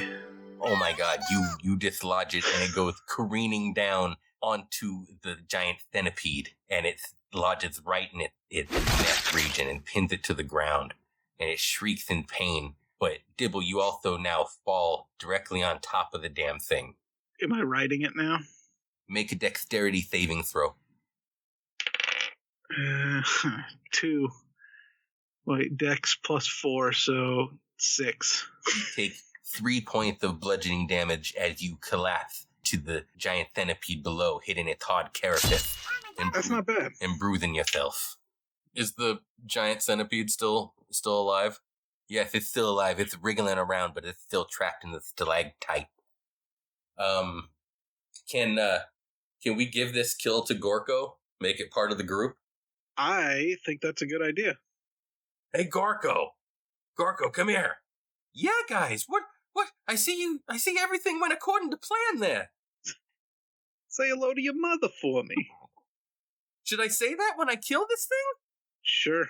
Oh my god, you dislodge it and it goes careening down onto the giant centipede, and it lodges right in its neck region and pins it to the ground, and it shrieks in pain. But Dibble, you also now fall directly on top of the damn thing. Am I riding it now? Make a dexterity saving throw. 2. Wait, dex +4, so 6. You take 3 points of bludgeoning damage as you collapse to the giant centipede below, hitting its hard carapace. That's not bad. And bruising yourself. is the giant centipede still alive? Yes, it's still alive. It's wriggling around, but it's still trapped in the stalactite. Can we give this kill to Gorkoh? Make it part of the group? I think that's a good idea. Hey, Gorkoh, come here. Yeah, guys, what? I see everything went according to plan there. Say hello to your mother for me. Should I say that when I kill this thing? Sure.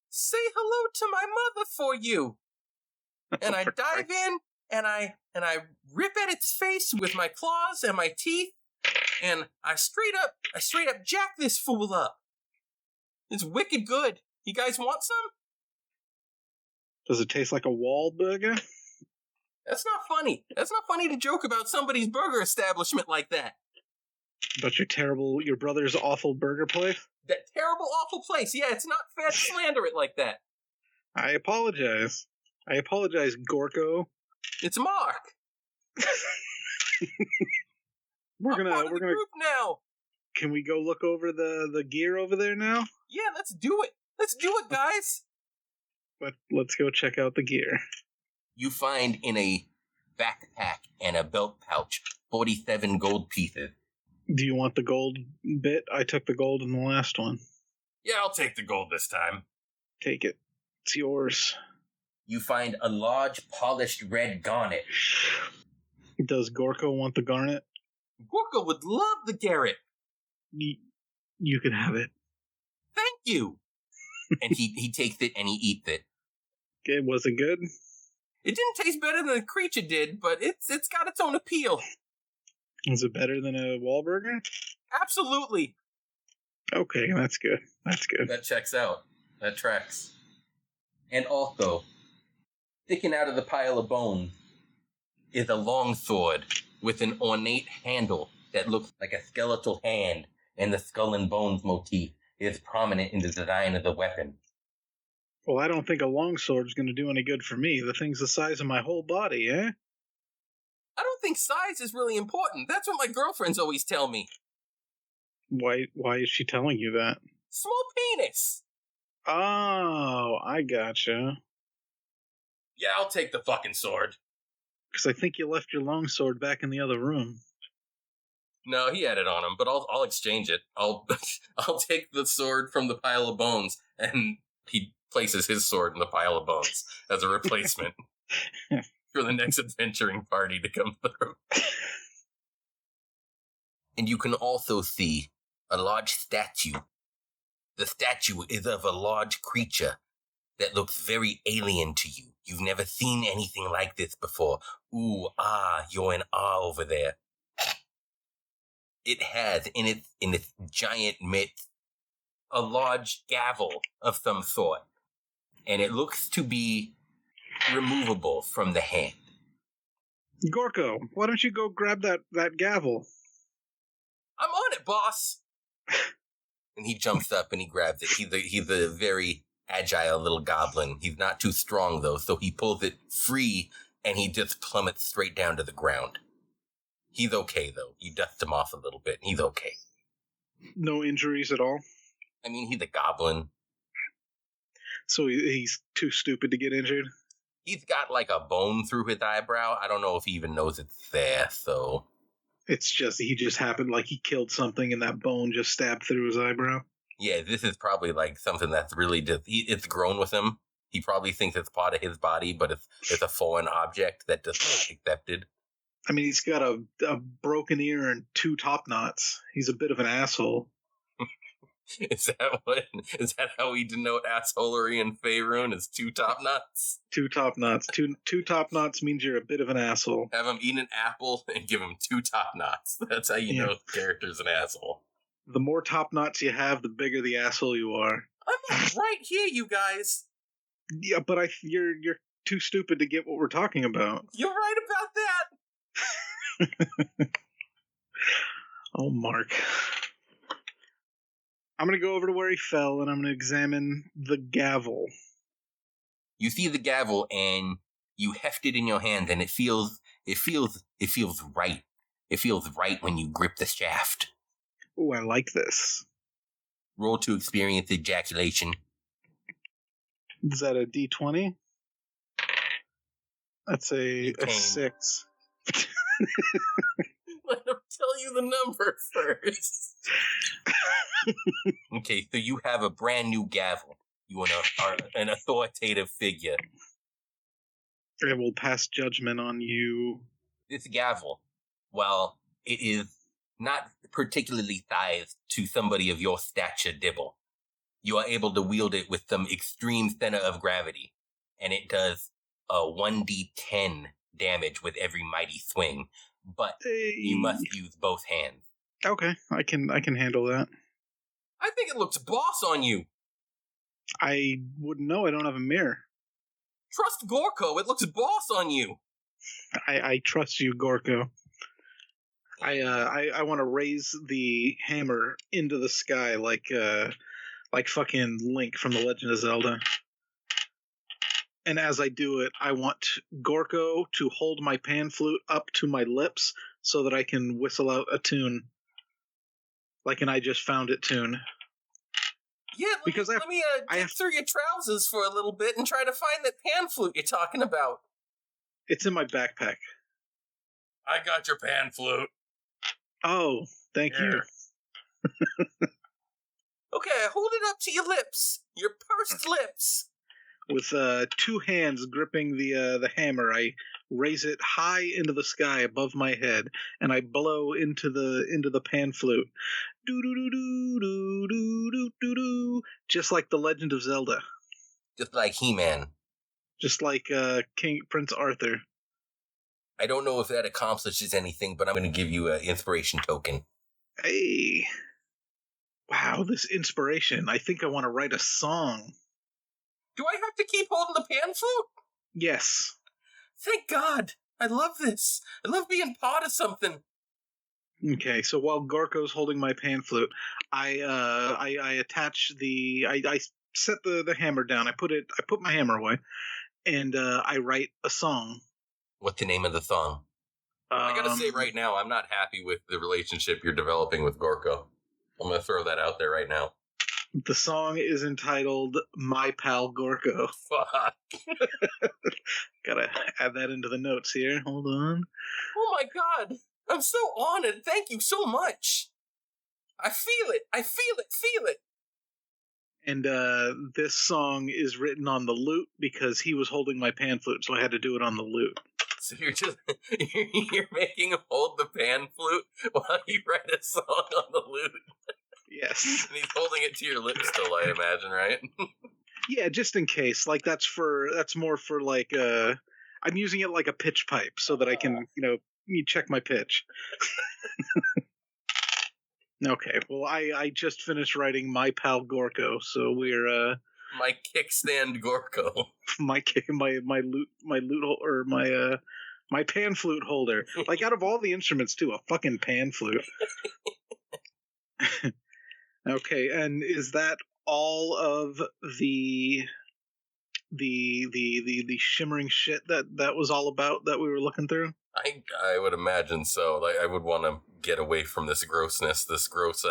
Say hello to my mother for you. And I dive in, and I rip at its face with my claws and my teeth, and I straight up jack this fool up. It's wicked good. You guys want some? Does it taste like a wall burger? That's not funny. That's not funny to joke about somebody's burger establishment like that. About your brother's awful burger place? That terrible, awful place. Yeah, it's not fair to slander it like that. I apologize. Gorkoh. It's Mark. We're gonna group now. Can we go look over the gear over there now? Yeah, let's do it. Let's do it, guys. But let's go check out the gear. You find in a backpack and a belt pouch 47 gold pieces. Do you want the gold bit? I took the gold in the last one. Yeah, I'll take the gold this time. Take it. It's yours. You find a large polished red garnet. Does Gorkoh want the garnet? Gorkoh would love the garret. You can have it. Thank you. And he takes it and he eats it. Okay, was it good? It didn't taste better than the creature did, but it's got its own appeal. Is it better than a Wahlburger? Absolutely. Okay, that's good. That's good. That checks out. That tracks. And also, sticking out of the pile of bones is a long sword with an ornate handle that looks like a skeletal hand, and the skull and bones motif is prominent in the design of the weapon. Well, I don't think a longsword's going to do any good for me. The thing's the size of my whole body, eh? I don't think size is really important. That's what my girlfriends always tell me. Why is she telling you that? Small penis. Oh, I gotcha. Yeah, I'll take the fucking sword. Because I think you left your longsword back in the other room. No, he had it on him, but I'll exchange it. I'll take the sword from the pile of bones, and he places his sword in the pile of bones as a replacement for the next adventuring party to come through. And you can also see a large statue. The statue is of a large creature that looks very alien to you. You've never seen anything like this before. Ooh, you're in awe over there. It has in its giant midst a large gavel of some sort, and it looks to be removable from the hand. Gorkoh, why don't you go grab that gavel? I'm on it, boss. And he jumps up and he grabs it. He's a very agile little goblin. He's not too strong though, so he pulls it free and he just plummets straight down to the ground. He's okay though. You dust him off a little bit. He's okay. No injuries at all? I mean, he's a goblin. So he's too stupid to get injured? He's got like a bone through his eyebrow. I don't know if he even knows it's there, so... It's just, he just happened like he killed something and that bone just stabbed through his eyebrow? Yeah, this is probably like something that's really just, it's grown with him. He probably thinks it's part of his body, but it's a foreign object that just not accepted. I mean, he's got a broken ear and 2 top knots. He's a bit of an asshole. Is that how we denote assholery in Faerun? Is 2 top knots? 2 top knots. Two top knots means you're a bit of an asshole. Have him eat an apple and give him 2 top knots. That's how you know the character's an asshole. The more top knots you have, the bigger the asshole you are. I'm right here, you guys. Yeah, but you're too stupid to get what we're talking about. You're right about that. Oh, Mark. I'm going to go over to where he fell, and I'm going to examine the gavel. You see the gavel, and you heft it in your hand, and it feels right. It feels right when you grip the shaft. Ooh, I like this. Roll to experience ejaculation. Is that a D20? That's a 6. Let him tell you the number first. Okay, so you have a brand new gavel. You are an authoritative figure. I will pass judgment on you. This gavel, while it is not particularly sized to somebody of your stature, Dibble, you are able to wield it with some extreme center of gravity, and it does a 1d10 damage with every mighty swing, but you must use both hands. Okay, I can handle that. I think it looks boss on you. I wouldn't know. I don't have a mirror. Trust Gorkoh. It looks boss on you. I trust you, Gorkoh. I want to raise the hammer into the sky like fucking Link from The Legend of Zelda. And as I do it, I want Gorkoh to hold my pan flute up to my lips so that I can whistle out a tune. Like an I Just Found It tune. Yeah, let me dig through your trousers for a little bit and try to find that pan flute you're talking about. It's in my backpack. I got your pan flute. Oh, thank you. Okay, hold it up to your lips. Your pursed lips. With 2 hands gripping the hammer, I raise it high into the sky above my head, and I blow into the pan flute. Do do do do do do do do do, just like The Legend of Zelda. Just like He-Man. Just like Prince Arthur. I don't know if that accomplishes anything, but I'm going to give you an inspiration token. Hey. Wow, this inspiration. I think I want to write a song. Do I have to keep holding the pan flute? Yes. Thank God. I love this. I love being part of something. Okay, so while Gorko's holding my pan flute, I attach I set the hammer down. I put my hammer away, and I write a song. What's the name of the song? I gotta say right now, I'm not happy with the relationship you're developing with Gorkoh. I'm gonna throw that out there right now. The song is entitled My Pal Gorkoh. Fuck. Gotta add that into the notes here. Hold on. Oh my God. I'm so honored. Thank you so much. I feel it. I feel it. Feel it. And this song is written on the lute because he was holding my pan flute, so I had to do it on the lute. So you're making him hold the pan flute while you write a song on the lute. Yes. And he's holding it to your lips still, I imagine, right? Yeah, just in case. Like that's more for like I'm using it like a pitch pipe so that I can, you check my pitch. Okay, well I just finished writing my Pal Gorkoh, so we're my kickstand Gorkoh. my lute or my pan flute holder. Like out of all the instruments too, a fucking pan flute. Okay, and is that all of the shimmering shit that was all about that we were looking through? I would imagine so. Like I would want to get away from this grossness, this gross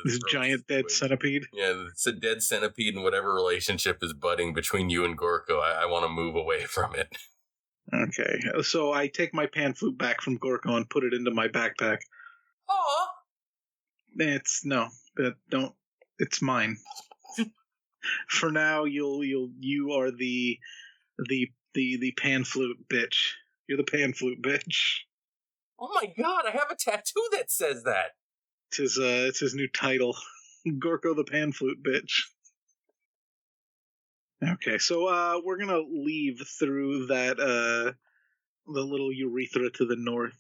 this giant dead centipede. Yeah, it's a dead centipede, and whatever relationship is budding between you and Gorkoh, I want to move away from it. Okay, so I take my pan flute back from Gorkoh and put it into my backpack. Aw. It's mine. For now, you are the pan flute bitch. You're the pan flute bitch. Oh my god, I have a tattoo that says that. It's his new title. Gorkoh the pan flute bitch. Okay, so we're gonna leave through that the little urethra to the north.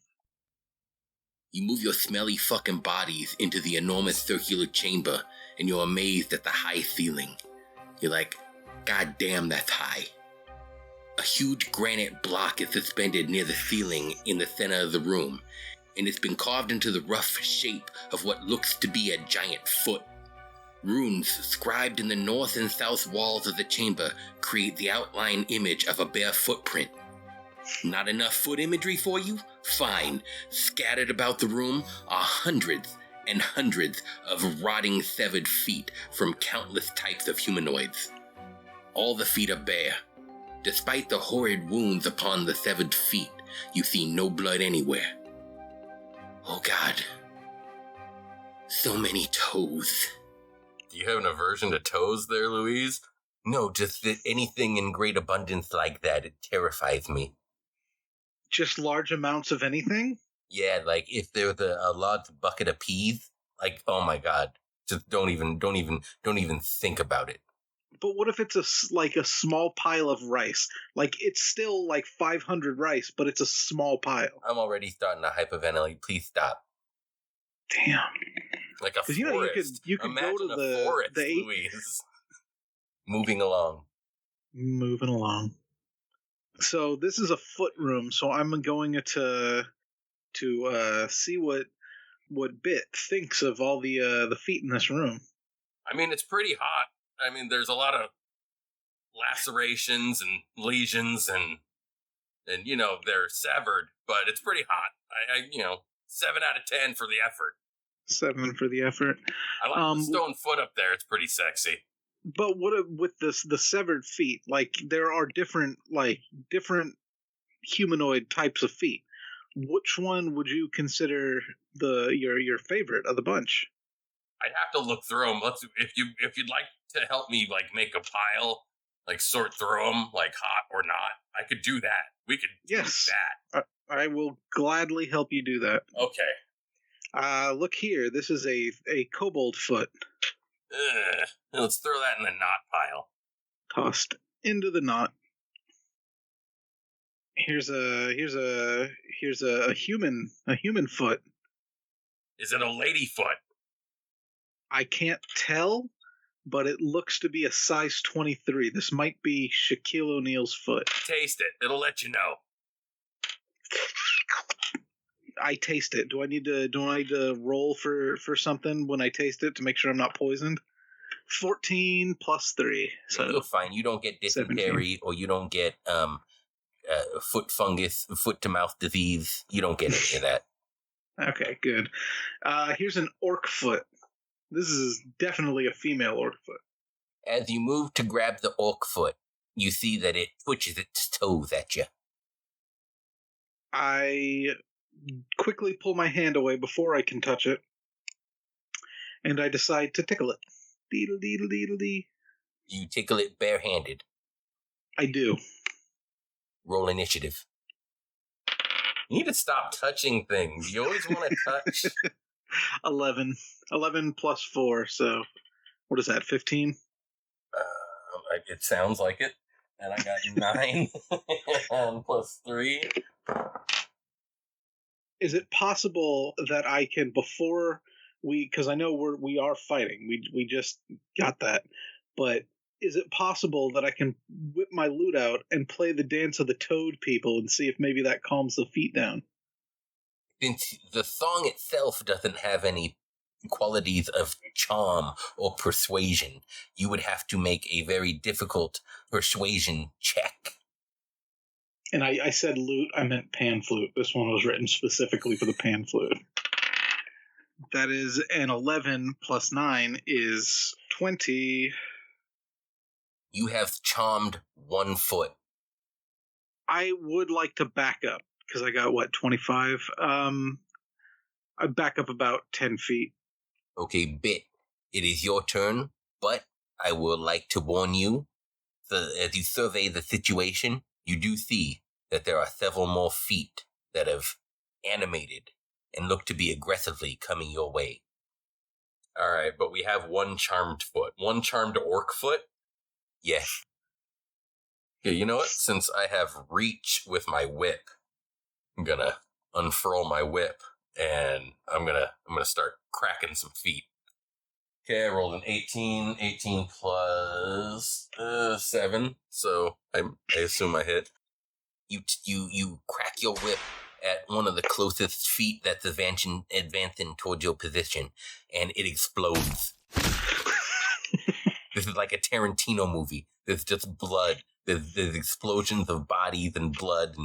You move your smelly fucking bodies into the enormous circular chamber, and you're amazed at the high ceiling. You're like, God damn, that's high. A huge granite block is suspended near the ceiling in the center of the room, and it's been carved into the rough shape of what looks to be a giant foot. Runes scribed in the north and south walls of the chamber create the outline image of a bare footprint. Not enough foot imagery for you? Fine. Scattered about the room are hundreds and hundreds of rotting severed feet from countless types of humanoids. All the feet are bare. Despite the horrid wounds upon the severed feet, you see no blood anywhere. Oh God. So many toes. Do you have an aversion to toes there, Louise? No, just that anything in great abundance like that, it terrifies me. Just large amounts of anything? Yeah, like if there's a large bucket of peas, like, oh my God, just don't even think about it. But what if it's a small pile of rice? Like, it's still like 500 rice, but it's a small pile. I'm already starting to hyperventilate. Please stop. Damn. Like a forest. You could Imagine go to a forest, the Louise. Moving along. Moving along. So this is a foot room, so I'm going to see what Bitt thinks of all the feet in this room. I mean, it's pretty hot. I mean, there's a lot of lacerations and lesions and they're severed, but it's pretty hot. I 7 out of 10 for the effort. 7 for the effort. I like the stone foot up there. It's pretty sexy. But what with the severed feet? Like there are different humanoid types of feet. Which one would you consider your favorite of the bunch? I'd have to look through them. If you'd like to help me like make a pile, like sort through them, like hot or not, I could do that. We could do that. I will gladly help you do that. Okay. Look here. This is a kobold foot. Let's throw that in the knot pile. Tossed into the knot. Here's a human foot. Is it a lady foot? I can't tell, but it looks to be a size 23. This might be Shaquille O'Neal's foot. Taste it. It'll let you know. I taste it. Do I need to roll for something when I taste it to make sure I'm not poisoned? 14 plus 3. So you're fine. You don't get dysentery 17. Or you don't get foot fungus, foot to mouth disease. You don't get any of that. Okay, good. Here's an orc foot. This is definitely a female orc foot. As you move to grab the orc foot, you see that it twitches its toes at you. I quickly pull my hand away before I can touch it, and I decide to tickle it. Deedle deedle deedle dee. You tickle it barehanded. I do. Roll initiative. You need to stop touching things. You always want to touch. 11. 11 plus 4, so what is that, 15? It sounds like it. And I got 9 plus 3. Is it possible that I can, before because I know we are fighting, we just got that, but is it possible that I can whip my lute out and play the dance of the toad people and see if maybe that calms the feet down? Since the song itself doesn't have any qualities of charm or persuasion, you would have to make a very difficult persuasion check. And I said lute, I meant pan flute. This one was written specifically for the pan flute. That is an 11 plus 9 is 20. You have charmed 1 foot. I would like to back up, because I got, 25? I back up about 10 feet. Okay, Bit, it is your turn, but I would like to warn you, as you survey the situation, you do see that there are several more feet that have animated and look to be aggressively coming your way. All right, but we have 1 charmed foot. 1 charmed orc foot? Yes. Okay, you know what? Since I have reach with my whip, I'm gonna unfurl my whip, and I'm gonna start cracking some feet. Okay, I rolled an 18. 18 plus 7, so I assume I hit. You crack your whip at one of the closest feet that's advancing towards your position, and it explodes. This is like a Tarantino movie. There's just blood. There's explosions of bodies and blood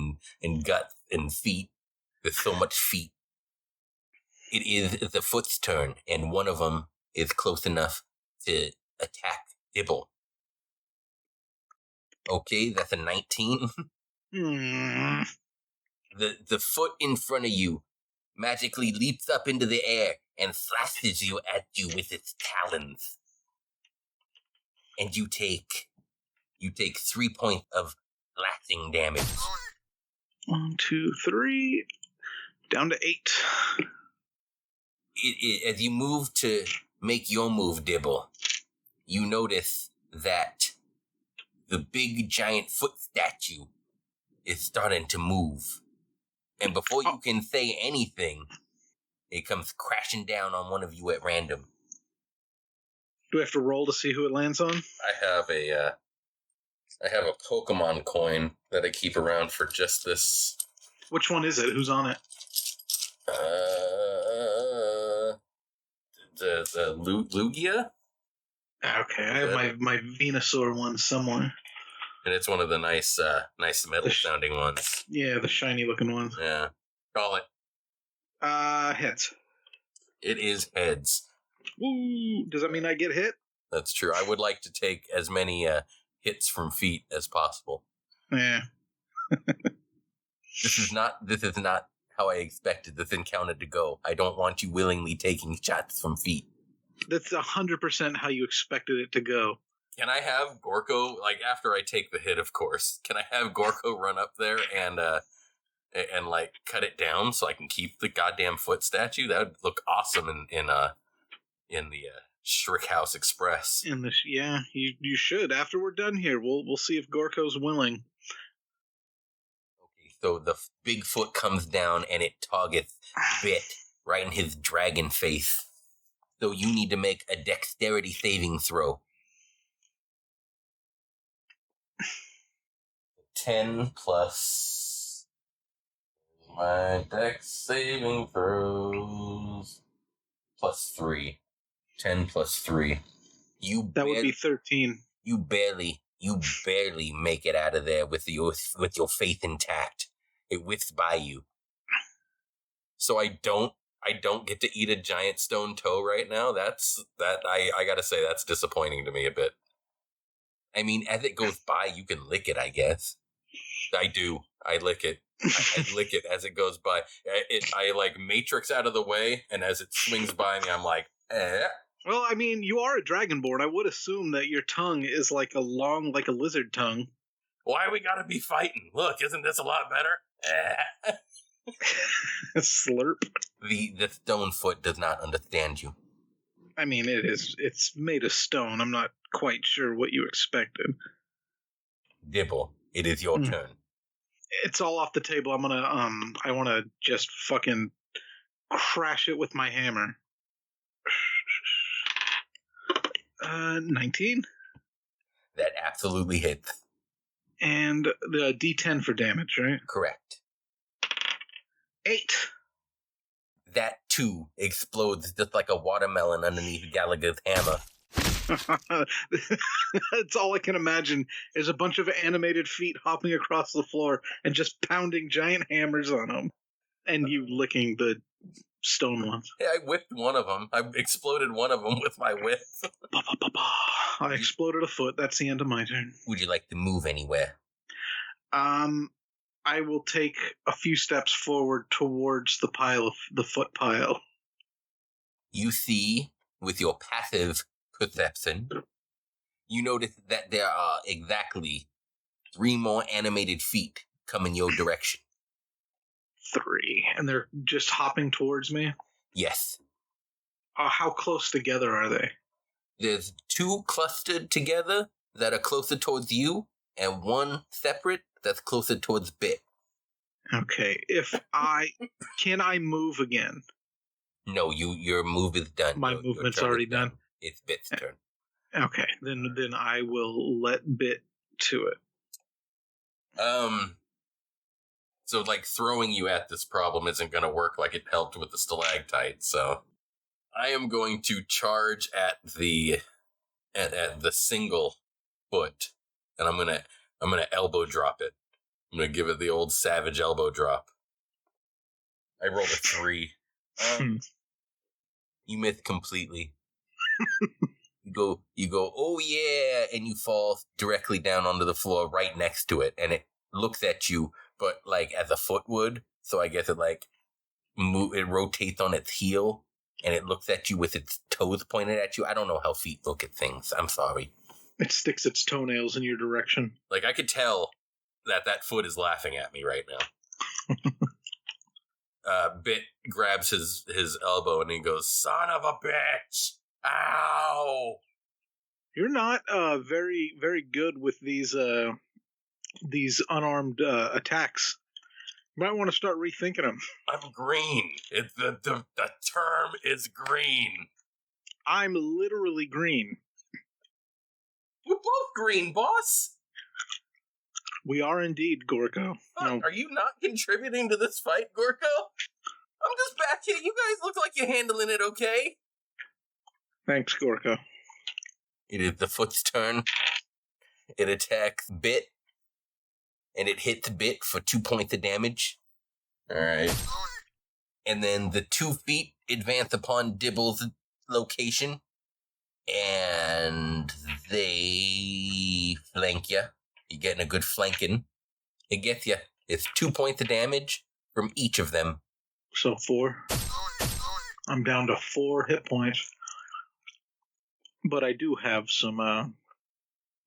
and guts and feet. There's so much feet. It is the foot's turn, and one of them is close enough to attack Dibble. Okay, that's a 19. The foot in front of you magically leaps up into the air and slashes at you with its talons. And you take 3 points of slashing damage. 1, 2, 3, down to 8. As you move to make your move, Dibble, you notice that the big giant foot statue is starting to move. And before you can say anything, it comes crashing down on one of you at random. Do I have to roll to see who it lands on? I have a Pokemon coin that I keep around for just this. Which one is it? Who's on it? The Lugia? Okay, I have my Venusaur one somewhere. And it's one of the nice metal sounding ones. Yeah, the shiny looking ones. Yeah. Call it. Heads. It is heads. Woo! Does that mean I get hit? That's true. I would like to take as many hits from feet as possible. Yeah. This is not how I expected this encounter to go. I don't want you willingly taking shots from feet. That's 100% how you expected it to go. Can I have Gorkoh, like, after I take the hit, of course, can I have Gorkoh run up there and like, cut it down so I can keep the goddamn foot statue? That would look awesome in the Shrickhouse Express. Yeah, you should. After we're done here, we'll see if Gorko's willing. Okay, so the big foot comes down and it targets Bit right in his dragon face. So you need to make a dexterity saving throw. 10 plus my dex saving throws plus 3. 10 plus 3. That would be 13. You barely make it out of there with your faith intact. It whiffs by you. So I don't get to eat a giant stone toe right now. I gotta say that's disappointing to me a bit. I mean, as it goes by, you can lick it, I guess. I do. I lick it. I lick it as it goes by. I like matrix out of the way, and as it swings by me, I'm like, eh. Well, I mean, you are a Dragonborn. I would assume that your tongue is like a lizard tongue. Why we gotta be fighting? Look, isn't this a lot better? Eh. Slurp. The stone foot does not understand you. I mean, it's made of stone. I'm not quite sure what you expected. Dibble, it is your turn. It's all off the table. I wanna just fucking crash it with my hammer. 19. That absolutely hits. And the D10 for damage, right? Correct. 8. That too explodes just like a watermelon underneath Gallagher's hammer. That's all I can imagine is a bunch of animated feet hopping across the floor and just pounding giant hammers on them. And you licking the stone ones. Yeah, I whipped one of them. I exploded one of them with my whip. I exploded a foot. That's the end of my turn. Would you like to move anywhere? I will take a few steps forward towards the foot pile. You see, with your passive perception, you notice that there are exactly 3 more animated feet coming your direction. 3, and they're just hopping towards me? Yes. How close together are they? There's 2 clustered together that are closer towards you, and 1 separate that's closer towards Bitt. Okay, can I move again? No, your move is done. My movement's already done. It's Bitt's turn. Okay, then I will let Bitt to it. So, like, throwing you at this problem isn't going to work like it helped with the stalactite, so I am going to charge at the single foot, and I'm gonna elbow drop it. I'm gonna give it the old savage elbow drop. I rolled a 3. You miss completely. You go, oh yeah, and you fall directly down onto the floor right next to it, and it looks at you, but like as a foot would. So I guess it it rotates on its heel, and it looks at you with its toes pointed at you. I don't know how feet look at things. I'm sorry. It sticks its toenails in your direction. Like, I could tell that foot is laughing at me right now. Bitt grabs his elbow and he goes, "Son of a bitch! Ow!" You're not very, very good with these unarmed attacks. You might want to start rethinking them. I'm green. The term is green. I'm literally green. We're both green, boss. We are indeed, Gorkoh. No. Are you not contributing to this fight, Gorkoh? I'm just back here. You guys look like you're handling it okay. Thanks, Gorkoh. It is the foot's turn. It attacks Bitt, and it hits Bitt for 2 points of damage. All right. And then the 2 feet advance upon Dibble's location, and they flank you. You're getting a good flanking. It gets you. It's 2 points of damage from each of them. So 4. I'm down to 4 hit points. But I do have some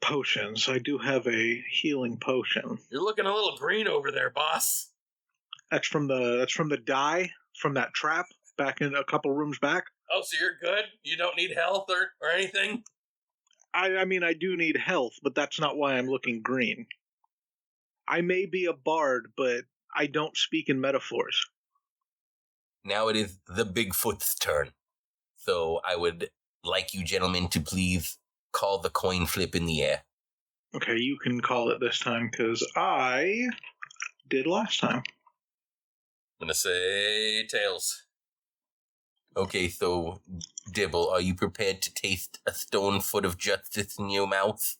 potions. I do have a healing potion. You're looking a little green over there, boss. That's from the die from that trap back in a couple rooms back. Oh, so you're good? You don't need health or anything? I mean, I do need health, but that's not why I'm looking green. I may be a bard, but I don't speak in metaphors. Now it is the Bigfoot's turn. So I would like you gentlemen to please call the coin flip in the air. Okay, you can call it this time, because I did last time. I'm going to say tails. Okay, so, Dibble, are you prepared to taste a stone foot of justice in your mouth?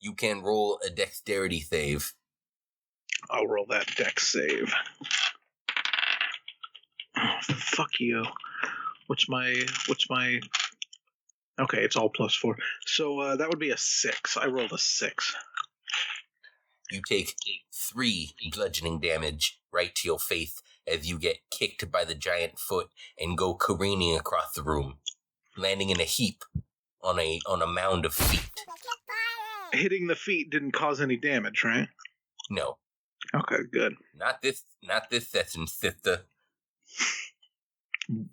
You can roll a dexterity save. I'll roll that dex save. Oh, fuck you. What's my... Okay, it's all +4. So that would be a 6. I rolled a 6. You take 3 bludgeoning damage right to your face as you get kicked by the giant foot and go careening across the room, landing in a heap on a mound of feet. Hitting the feet didn't cause any damage, right? No. Okay, good. Not this session, sister.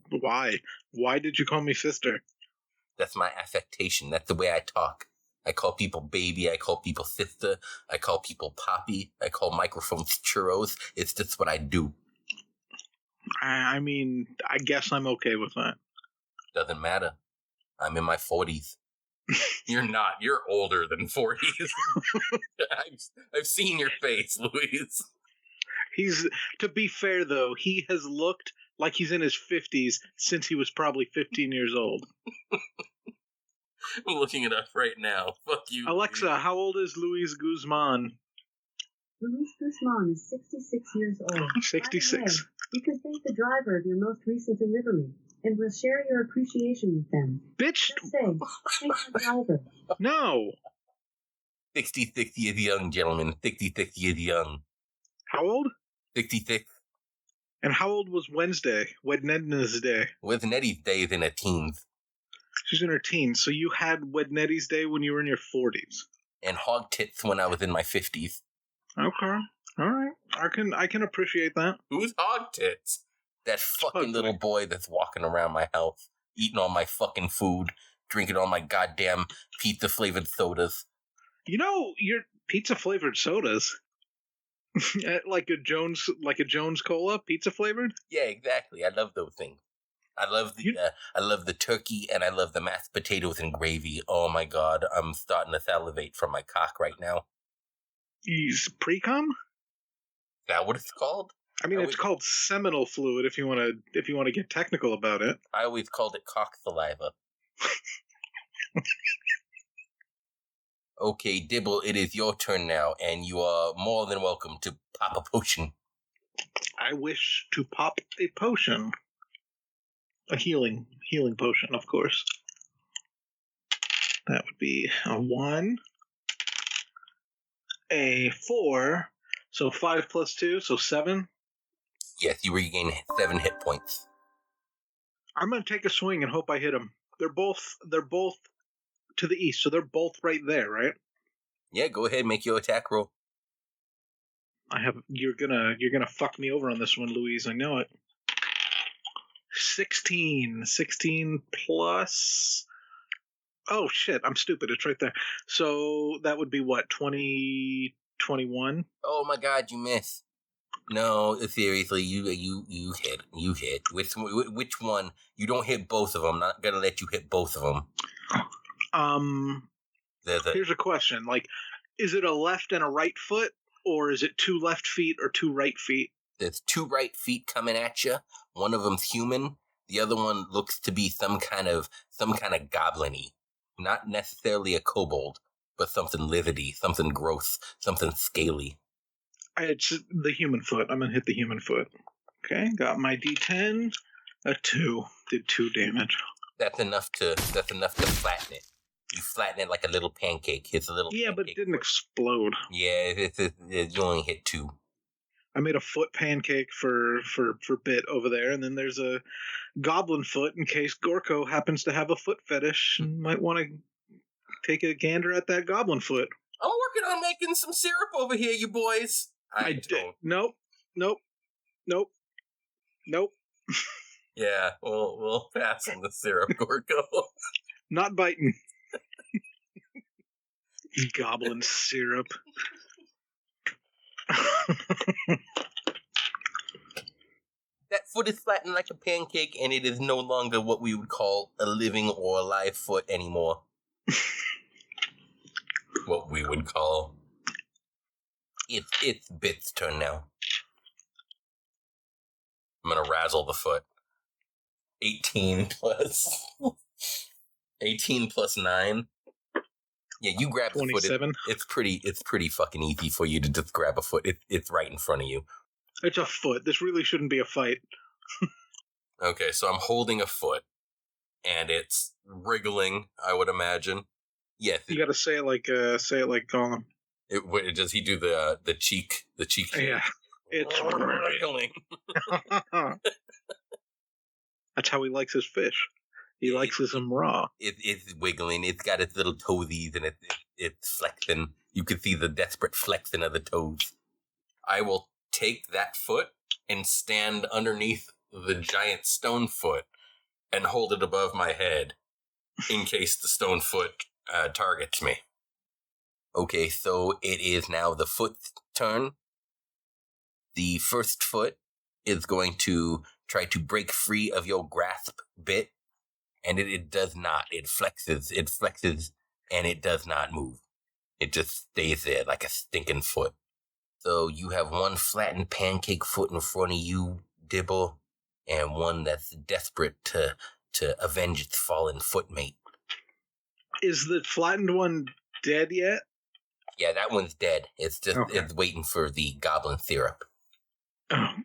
Why? Why did you call me sister? That's my affectation. That's the way I talk. I call people baby. I call people sister. I call people poppy. I call microphones churros. It's just what I do. I mean, I guess I'm okay with that. Doesn't matter. I'm in my 40s. You're not. You're older than 40s. I've seen your face, Louise. To be fair, though, he has looked like he's in his 50s since he was probably 15 years old. I'm looking it up right now. Fuck you. Alexa, Louise. how old is Luis Guzman? Luis Guzman is 66 years old. 66. By the way, you can thank the driver of your most recent delivery, and we'll share your appreciation with them. Bitch! Just say, thanks the driver. No! 66 years young, gentlemen. 66 years young. How old? 66. And how old was Wednesday? Wednesday's day. Wednesday's day is in her teens. She's in her teens, so you had Wednesday's day when you were in your 40s. And hog tits when I was in my 50s. Okay. Alright. I can appreciate that. Who's Hog Tits? That fucking little boy that's walking around my house, eating all my fucking food, drinking all my goddamn pizza-flavored sodas. You know, your pizza-flavored sodas... like a Jones Cola, pizza flavored. Yeah, exactly. I love those things. I love the turkey and I love the mashed potatoes and gravy. Oh my god, I'm starting to salivate from my cock right now. Is pre-cum? Is that what it's called? I mean, it's called seminal fluid if you want to get technical about it. I always called it cock saliva. Okay, Dibble, it is your turn now, and you are more than welcome to pop a potion. I wish to pop a potion. A healing potion, of course. That would be a 1, a 4, so 5 plus 2, so 7. Yes, you regain 7 hit points. I'm going to take a swing and hope I hit them. They're both to the east, so they're both right there, right? Yeah, go ahead, make your attack roll. You're gonna fuck me over on this one, Louise. I know it. 16 plus. Oh shit! I'm stupid. It's right there. So that would be what 21. Oh my god, you miss. No, seriously, you hit. Which one? You don't hit both of them. I'm not gonna let you hit both of them. Here's a question. Like, is it a left and a right foot, or is it 2 left feet or 2 right feet? There's 2 right feet coming at you. One of them's human. The other one looks to be some kind of goblin-y. Not necessarily a kobold, but something lizardy, something gross, something scaly. It's the human foot. I'm gonna hit the human foot. Okay, got my D10. A 2 did 2 damage. That's enough to flatten it. You flatten it like a little pancake. It's a little. Yeah, but it didn't explode. Yeah, you only hit 2. I made a foot pancake for Bit over there, and then there's a goblin foot in case Gorkoh happens to have a foot fetish and might want to take a gander at that goblin foot. I'm working on making some syrup over here, you boys. I don't. Nope. Yeah, we'll pass on the syrup, Gorkoh. Not biting. Goblin syrup. That foot is flattened like a pancake, and it is no longer what we would call a living or alive foot anymore. What we would call. It's Bit's turn now. I'm gonna razzle the foot. 18 plus 9. Yeah, you grab the foot. 27. It's pretty fucking easy for you to just grab a foot. It's right in front of you. It's a foot. This really shouldn't be a fight. Okay, so I'm holding a foot, and it's wriggling, I would imagine. Yes. You gotta say it like Gollum. Does he do the cheek? The cheek? Yeah, it's wriggling. That's how he likes his fish. He likes them raw. It's wiggling. It's got its little toesies and it's flexing. You can see the desperate flexing of the toes. I will take that foot and stand underneath the giant stone foot and hold it above my head in case the stone foot targets me. Okay, so it is now the foot's turn. The first foot is going to try to break free of your grasp bit, and it does not. It flexes, and it does not move. It just stays there like a stinking foot. So you have one flattened pancake foot in front of you, Dibble, and one that's desperate to avenge its fallen footmate. Is the flattened one dead yet? Yeah, that one's dead. It's just It's waiting for the goblin syrup. Oh, fucking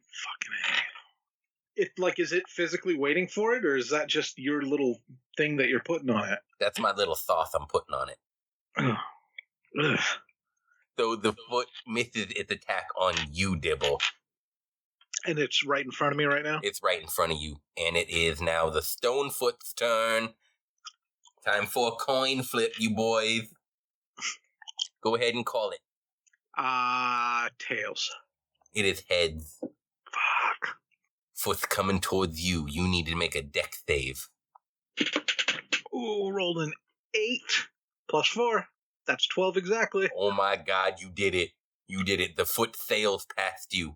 hell. Is it physically waiting for it, or is that just your little thing that you're putting on it? That's my little sauce I'm putting on it. Ugh. So the foot misses its attack on you, Dibble. And it's right in front of me right now? It's right in front of you. And it is now the stone foot's turn. Time for a coin flip, you boys. Go ahead and call it. Tails. It is heads. Fuck. Foot's coming towards you. You need to make a dex save. Ooh, rolled an 8 plus 4. That's 12 exactly. Oh my god, you did it. You did it. The foot sails past you.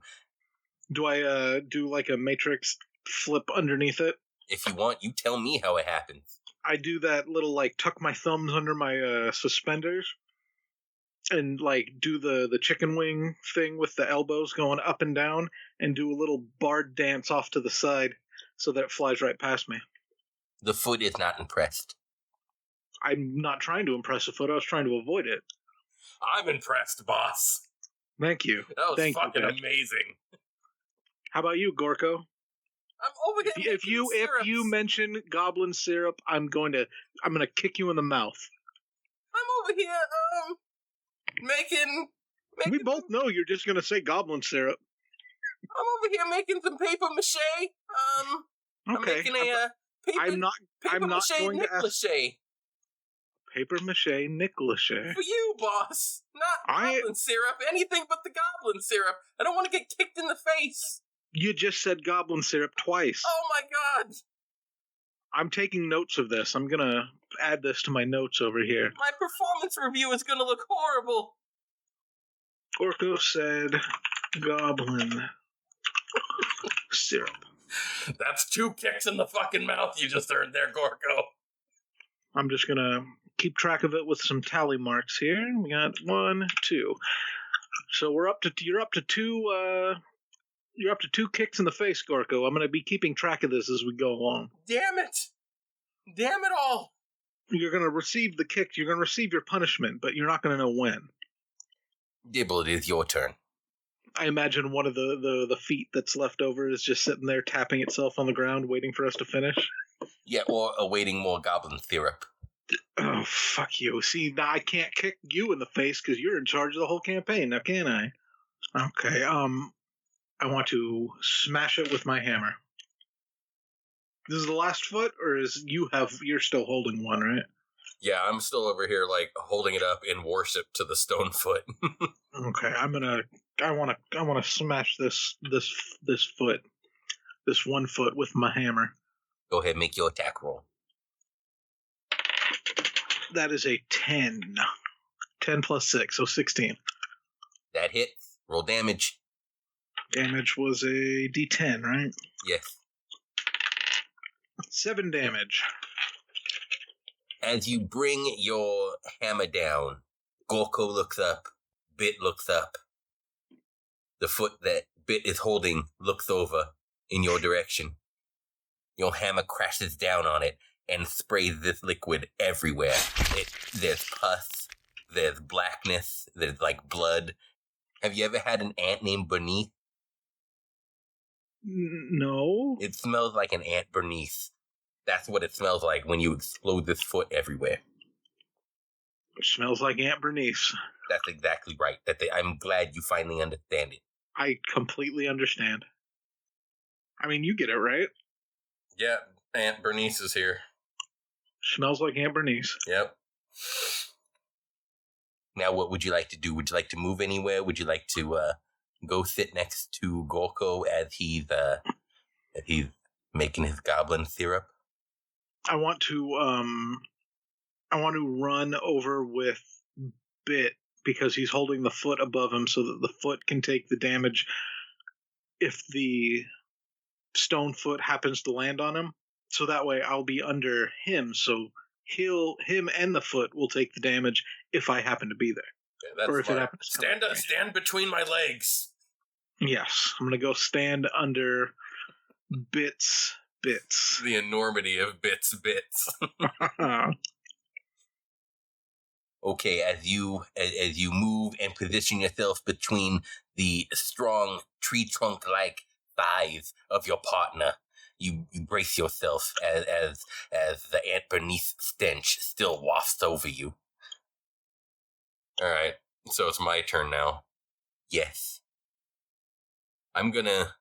Do I do like a matrix flip underneath it? If you want, you tell me how it happens. I do that little tuck my thumbs under my suspenders and do the chicken wing thing with the elbows going up and down and do a little bard dance off to the side so that it flies right past me. The foot is not impressed. I'm not trying to impress the foot. I was trying to avoid it. I'm impressed, boss. Thank you. That was Thank fucking you, amazing. How about you, Gorkoh? I'm over here. If you mention goblin syrup, I'm gonna kick you in the mouth. I'm over here making We both know you're just gonna say goblin syrup. I'm over here making some paper mache. Okay. I'm making a paper. I'm not going to ask. Mache Paper mache Nicholas. for you, boss. Not goblin syrup. Anything but the goblin syrup. I don't want to get kicked in the face. You just said goblin syrup twice. Oh my god. I'm taking notes of this. I'm gonna add this to my notes over here. My performance review is gonna look horrible. Gorkoh said goblin syrup. That's 2 kicks in the fucking mouth you just earned there, Gorkoh. I'm just gonna keep track of it with some tally marks here. We got 1, 2. So you're up to 2. You're up to 2 kicks in the face, Gorkoh. I'm gonna be keeping track of this as we go along. Damn it! Damn it all! You're gonna receive the kick. You're gonna receive your punishment, but you're not gonna know when. Dibble, it is your turn. I imagine one of the feet that's left over is just sitting there tapping itself on the ground, waiting for us to finish. Yeah, or awaiting more goblin syrup. Oh, fuck you. See, now I can't kick you in the face because you're in charge of the whole campaign, now can I? Okay, I want to smash it with my hammer. This is the last foot, or you're still holding one, right? Yeah, I'm still over here, holding it up in worship to the stone foot. Okay, I want to smash this foot, this 1 foot with my hammer. Go ahead, make your attack roll. That is a 10. 10 plus 6, so 16. That hits. Roll damage. Damage was a D10, right? Yes. 7 damage. As you bring your hammer down, Gorkoh looks up, Bitt looks up. The foot that Bitt is holding looks over in your direction. Your hammer crashes down on it and sprays this liquid everywhere. There's pus, there's blackness, there's blood. Have you ever had an ant named Bernice? No. It smells like an ant Bernice. That's what it smells like when you explode this foot everywhere. Smells like Aunt Bernice. That's exactly right. I'm glad you finally understand it. I completely understand. I mean, you get it, right? Yeah, Aunt Bernice is here. Smells like Aunt Bernice. Yep. Now, what would you like to do? Would you like to move anywhere? Would you like to go sit next to Gorkoh as he's making his goblin syrup? I want to run over with Bitt because he's holding the foot above him so that the foot can take the damage if the stone foot happens to land on him. So that way I'll be under him, so him and the foot will take the damage if I happen to be there. Yeah, that's or if smart. it happens to Stand between my legs. Yes, I'm going to go stand under Bitt's bits. The enormity of Bitt's bits. Okay, as you move and position yourself between the strong tree trunk-like thighs of your partner, you brace yourself as the Aunt Bernice stench still wafts over you. All right, so it's my turn now. Yes. I'm gonna,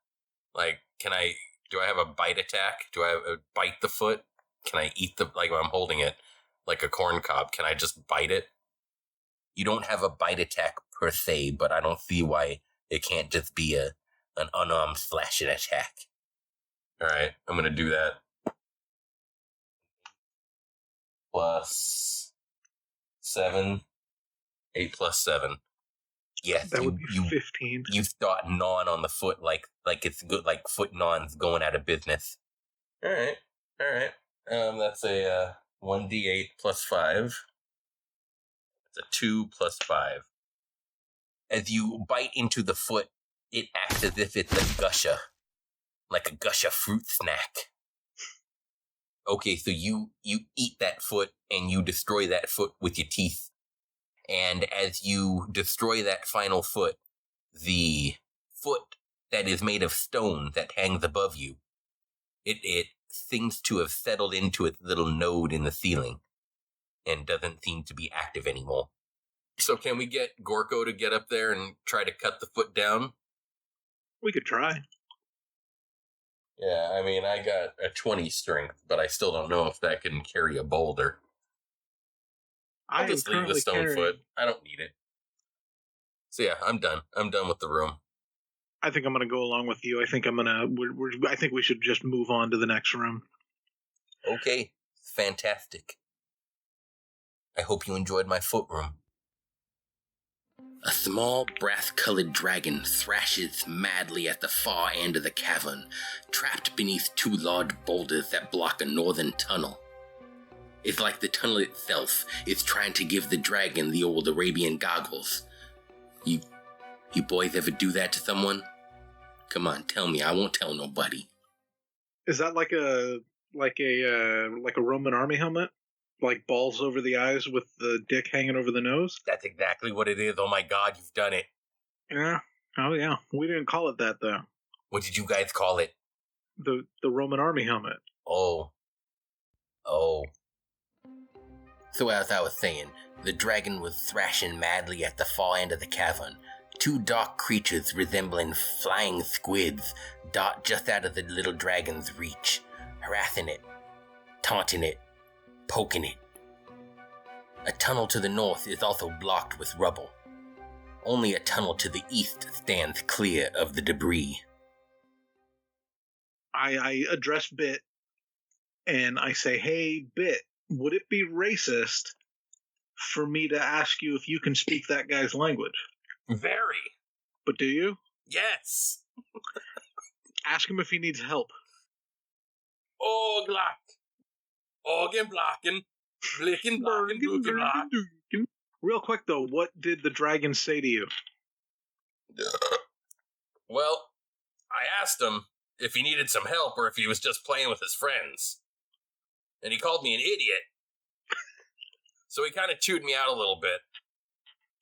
do I have a bite attack? Do I have a bite the foot? Can I eat when I'm holding it like a corn cob, can I just bite it? You don't have a bite attack per se, but I don't see why it can't just be an unarmed slashing attack. All right, I'm gonna do that. Plus 7. 8 plus 7. Yes, that would be 15. You start gnawing on the foot like it's good, like foot gnawing's going out of business. All right. That's a 1d8 plus 5. It's a 2 plus 5. As you bite into the foot, it acts as if it's a gusher, like a gusher fruit snack. Okay, so you eat that foot and you destroy that foot with your teeth. And as you destroy that final foot, the foot that is made of stone that hangs above you, it seems to have settled into its little node in the ceiling and doesn't seem to be active anymore. So can we get Gorkoh to get up there and try to cut the foot down? We could try. Yeah, I mean, I got a 20 strength, but I still don't know if that can carry a boulder. I'll just leave the stone foot. I don't need it. So yeah, I'm done. I'm done with the room. I think I'm going to go along with you. I think I think we should just move on to the next room. Okay, fantastic. I hope you enjoyed my foot room. A small, brass-colored dragon thrashes madly at the far end of the cavern, trapped beneath 2 large boulders that block a northern tunnel. It's like the tunnel itself is trying to give the dragon the old Arabian goggles. You boys ever do that to someone? Come on, tell me. I won't tell nobody. Is that like a Roman army helmet? Like balls over the eyes with the dick hanging over the nose? That's exactly what it is. Oh my god, you've done it. Yeah. Oh yeah. We didn't call it that though. What did you guys call it? The Roman army helmet. Oh. So as I was saying, the dragon was thrashing madly at the far end of the cavern. 2 dark creatures resembling flying squids dart just out of the little dragon's reach, harassing it, taunting it, poking it. A tunnel to the north is also blocked with rubble. Only a tunnel to the east stands clear of the debris. I address Bitt and I say, "Hey, Bitt, would it be racist for me to ask you if you can speak that guy's language?" Very. But do you? Yes. Ask him if he needs help. Oglak. Ogen blocken. Blicken blocken. Bluken block. Real quick though, what did the dragon say to you? Well, I asked him if he needed some help or if he was just playing with his friends. And he called me an idiot. So he kind of chewed me out a little bit.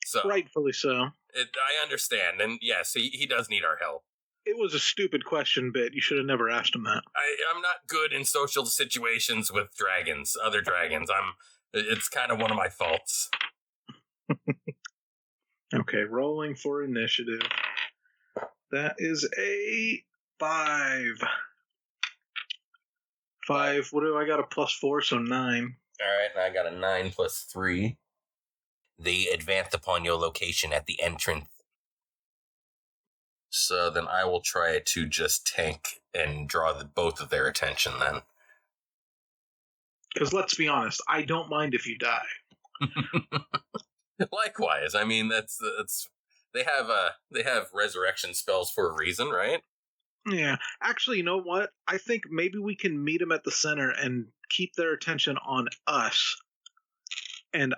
So Rightfully so. I understand. And yes, he does need our help. It was a stupid question, Bitt. You should have never asked him that. I'm not good in social situations with dragons, other dragons. It's kind of one of my faults. Okay, rolling for initiative. That is a 5. 5. What do I got? A +4, so 9. All right, and I got a 9 plus 3. They advanced upon your location at the entrance. So then I will try to just tank and draw both of their attention then. Because let's be honest, I don't mind if you die. Likewise, I mean that's they have resurrection spells for a reason, right? Yeah. Actually, you know what? I think maybe we can meet them at the center and keep their attention on us. And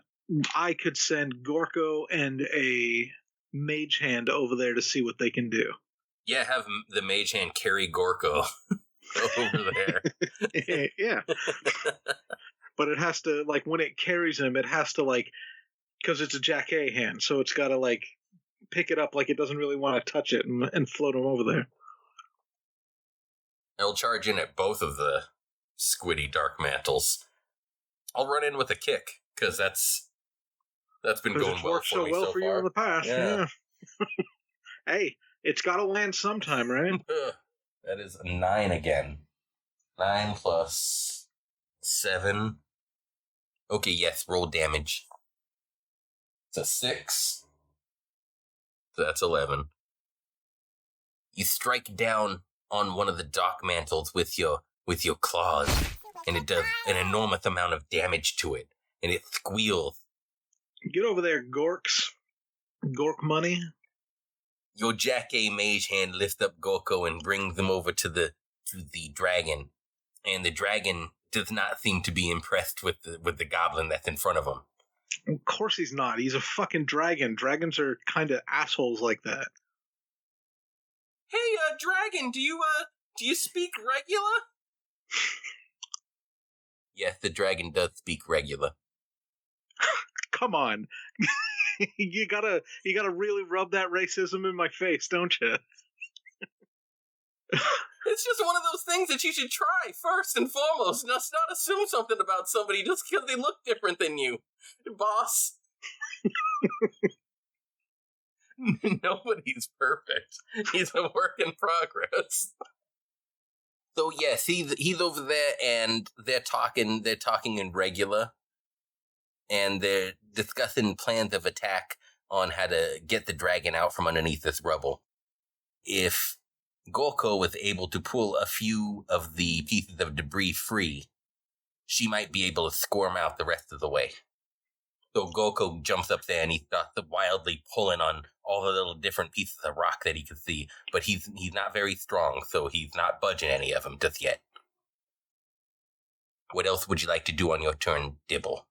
I could send Gorkoh and a mage hand over there to see what they can do. Yeah, have the mage hand carry Gorkoh over there. Yeah. But it has to, like, when it carries him, it has to, like, because it's a Jack A hand, so it's got to, like, pick it up like it doesn't really want to touch it and float him over there. I'll charge in at both of the squiddy dark mantles. I'll run in with a kick, because that's been going well for me so far. You in the past, yeah. Hey, it's got to land sometime, right? That is a 9 again. 9 plus 7. Okay, yes, roll damage. It's a 6. So that's 11. You strike down on one of the dark mantles with your claws, and it does an enormous amount of damage to it, and it squeals. Get over there, Gorks. Gork money. Your Jack A mage hand lifts up Gorkoh and brings them over to the dragon, and the dragon does not seem to be impressed with the goblin that's in front of him. Of course he's not. He's a fucking dragon. Dragons are kind of assholes like that. Hey, dragon, do you speak regular? Yes, the dragon does speak regular. Come on. You gotta really rub that racism in my face, don't you? It's just one of those things that you should try first and foremost. Not assume something about somebody just because they look different than you, boss. Nobody's perfect. He's a work in progress. So yes, he's over there, and they're talking in regular, and they're discussing plans of attack on how to get the dragon out from underneath this rubble. If Gorkoh was able to pull a few of the pieces of debris free, she might be able to squirm out the rest of the way. So Gorkoh jumps up there and he starts wildly pulling on all the little different pieces of rock that he can see, but he's not very strong, so he's not budging any of them just yet. What else would you like to do on your turn, Dibble?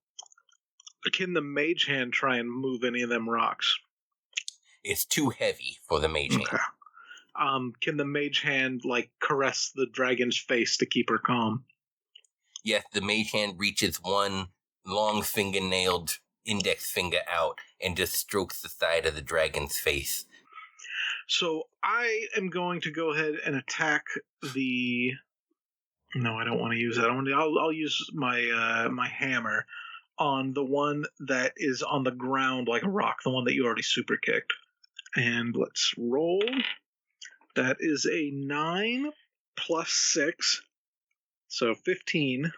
Can the mage hand try and move any of them rocks? It's too heavy for the mage hand. Can the mage hand, like, caress the dragon's face to keep her calm? Yes, the mage hand reaches one long fingernailed index finger out and just strokes the side of the dragon's face. So I am going to go ahead and attack the... No, I don't want to use that. I'll use my hammer on the one that is on the ground like a rock, the one that you already super kicked. And let's roll. That is a 9 plus 6, so 15.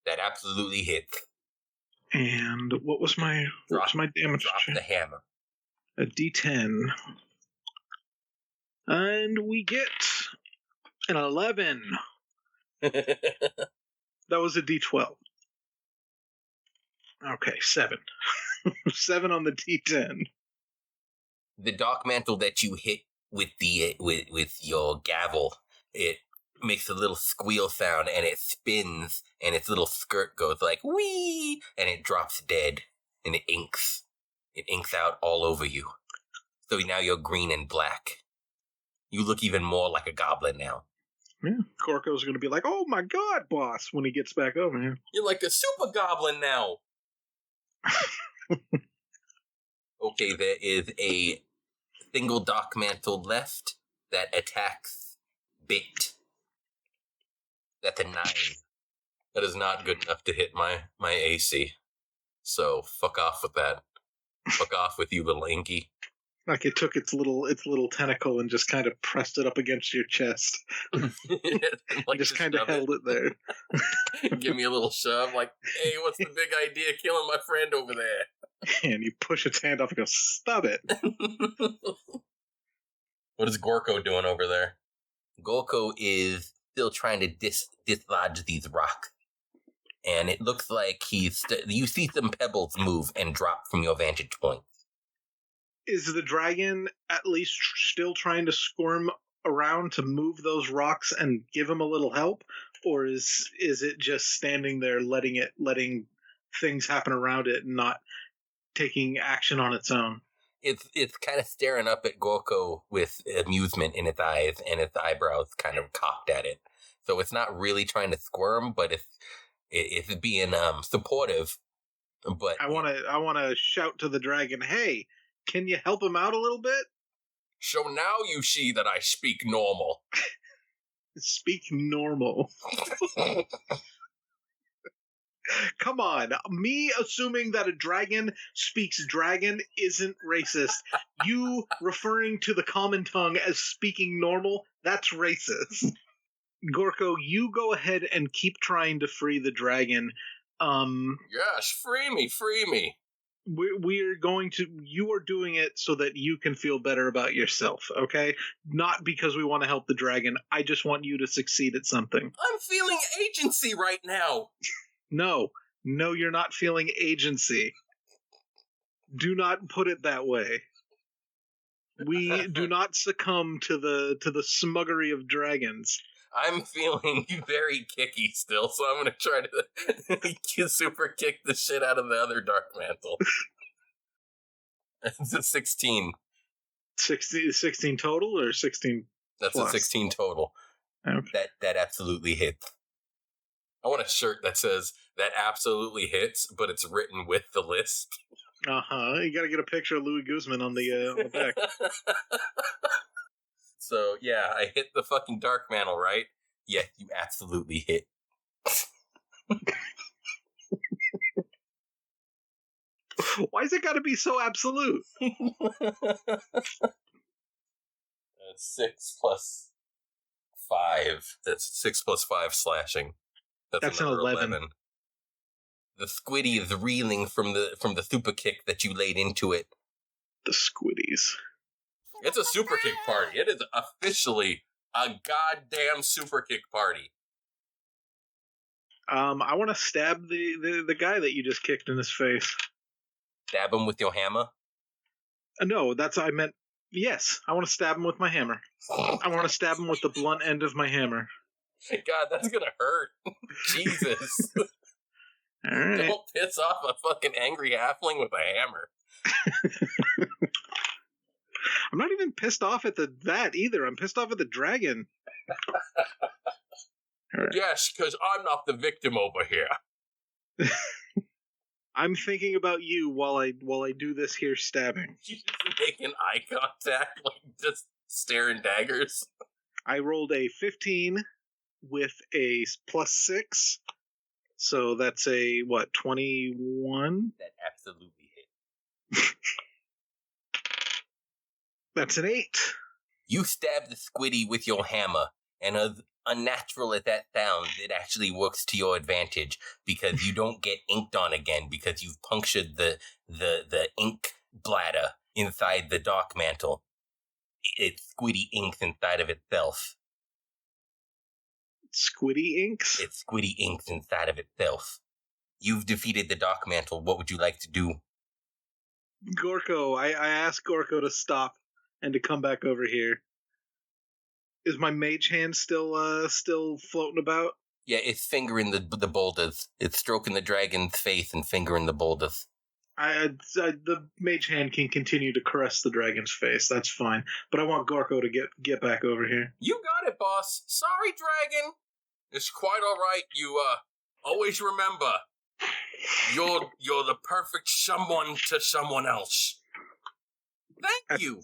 That absolutely hits. And what was my damage? Drop the hammer. A D10. And we get an 11. That was a D12. Okay, 7. 7 on the D10. The dark mantle that you hit with your gavel, it makes a little squeal sound and it spins and its little skirt goes like wee, and it drops dead and it inks out all over you. So now you're green and black. You look even more like a goblin now. Yeah, Gorkoh's going to be like, "Oh my god, boss," when he gets back over here. You're like a super goblin now. Okay, there is a single dark mantle left that attacks Bitt. That's a 9. That is not good enough to hit my AC. So fuck off with that. Fuck off with you, little inky. Like it took its little tentacle and just kind of pressed it up against your chest. Like just kind of held it there. Give me a little shove, like, hey, what's the big idea killing my friend over there? And you push its hand off and go, stop it. What is Gorkoh doing over there? Gorkoh is still trying to dislodge these rocks. And it looks like you see some pebbles move and drop from your vantage point. Is the dragon at least still trying to squirm around to move those rocks and give him a little help? Or is it just standing there letting things happen around it and not taking action on its own? It's kind of staring up at Gorkoh with amusement in its eyes and its eyebrows kind of cocked at it. So it's not really trying to squirm, but it's being supportive. But I want to shout to the dragon, "Hey, can you help him out a little bit?" So now you see that I speak normal. Speak normal. Come on. Me assuming that a dragon speaks dragon isn't racist. You referring to the common tongue as speaking normal, that's racist. Gorkoh, you go ahead and keep trying to free the dragon. Yes, free me. We're going to... You are doing it so that you can feel better about yourself, okay? Not because we want to help the dragon. I just want you to succeed at something. I'm feeling agency right now. No, you're not feeling agency. Do not put it that way. We do not succumb to the smuggery of dragons. I'm feeling very kicky still, so I'm going to try to super kick the shit out of the other Dark Mantle. It's a 16. 16 total or 16 That's plus? a 16 total. Okay. That absolutely hits. I want a shirt that says, that absolutely hits, but it's written with the list. Uh-huh. You gotta get a picture of Louis Guzman on the back. So, yeah, I hit the fucking Dark Mantle, right? Yeah, you absolutely hit. Why's it gotta be so absolute? 6 plus 5. That's 6 plus 5 slashing. That's an 11. The squiddy is reeling from the super kick that you laid into it. The squiddies. It's a super kick party. It is officially a goddamn super kick party. I want to stab the guy that you just kicked in his face. Stab him with your hammer? No, I meant, yes, I want to stab him with my hammer. I want to stab him with the blunt end of my hammer. God, that's gonna hurt. Jesus. All right. Don't piss off a fucking angry halfling with a hammer. I'm not even pissed off at that either. I'm pissed off at the dragon. Right. Yes, because I'm not the victim over here. I'm thinking about you while I do this here stabbing. You just making eye contact, like just staring daggers. I rolled a 15 with a +6, so that's a 21. That absolutely hit. That's an 8. You stab the squiddy with your hammer, and as unnatural as that sounds, it actually works to your advantage because you don't get inked on again because you've punctured the ink bladder inside the dark mantle. It's squiddy inks inside of itself. Squiddy inks? It's squiddy inks inside of itself. You've defeated the dark mantle. What would you like to do? Gorkoh, I asked Gorkoh to stop and to come back over here. Is my mage hand still floating about? Yeah, it's fingering the boulders. It's stroking the dragon's face and fingering the boulders. The mage hand can continue to caress the dragon's face. That's fine. But I want Gorkoh to get back over here. You got it, boss. Sorry, dragon. It's quite all right. You always remember, you're the perfect someone to someone else. Thank you.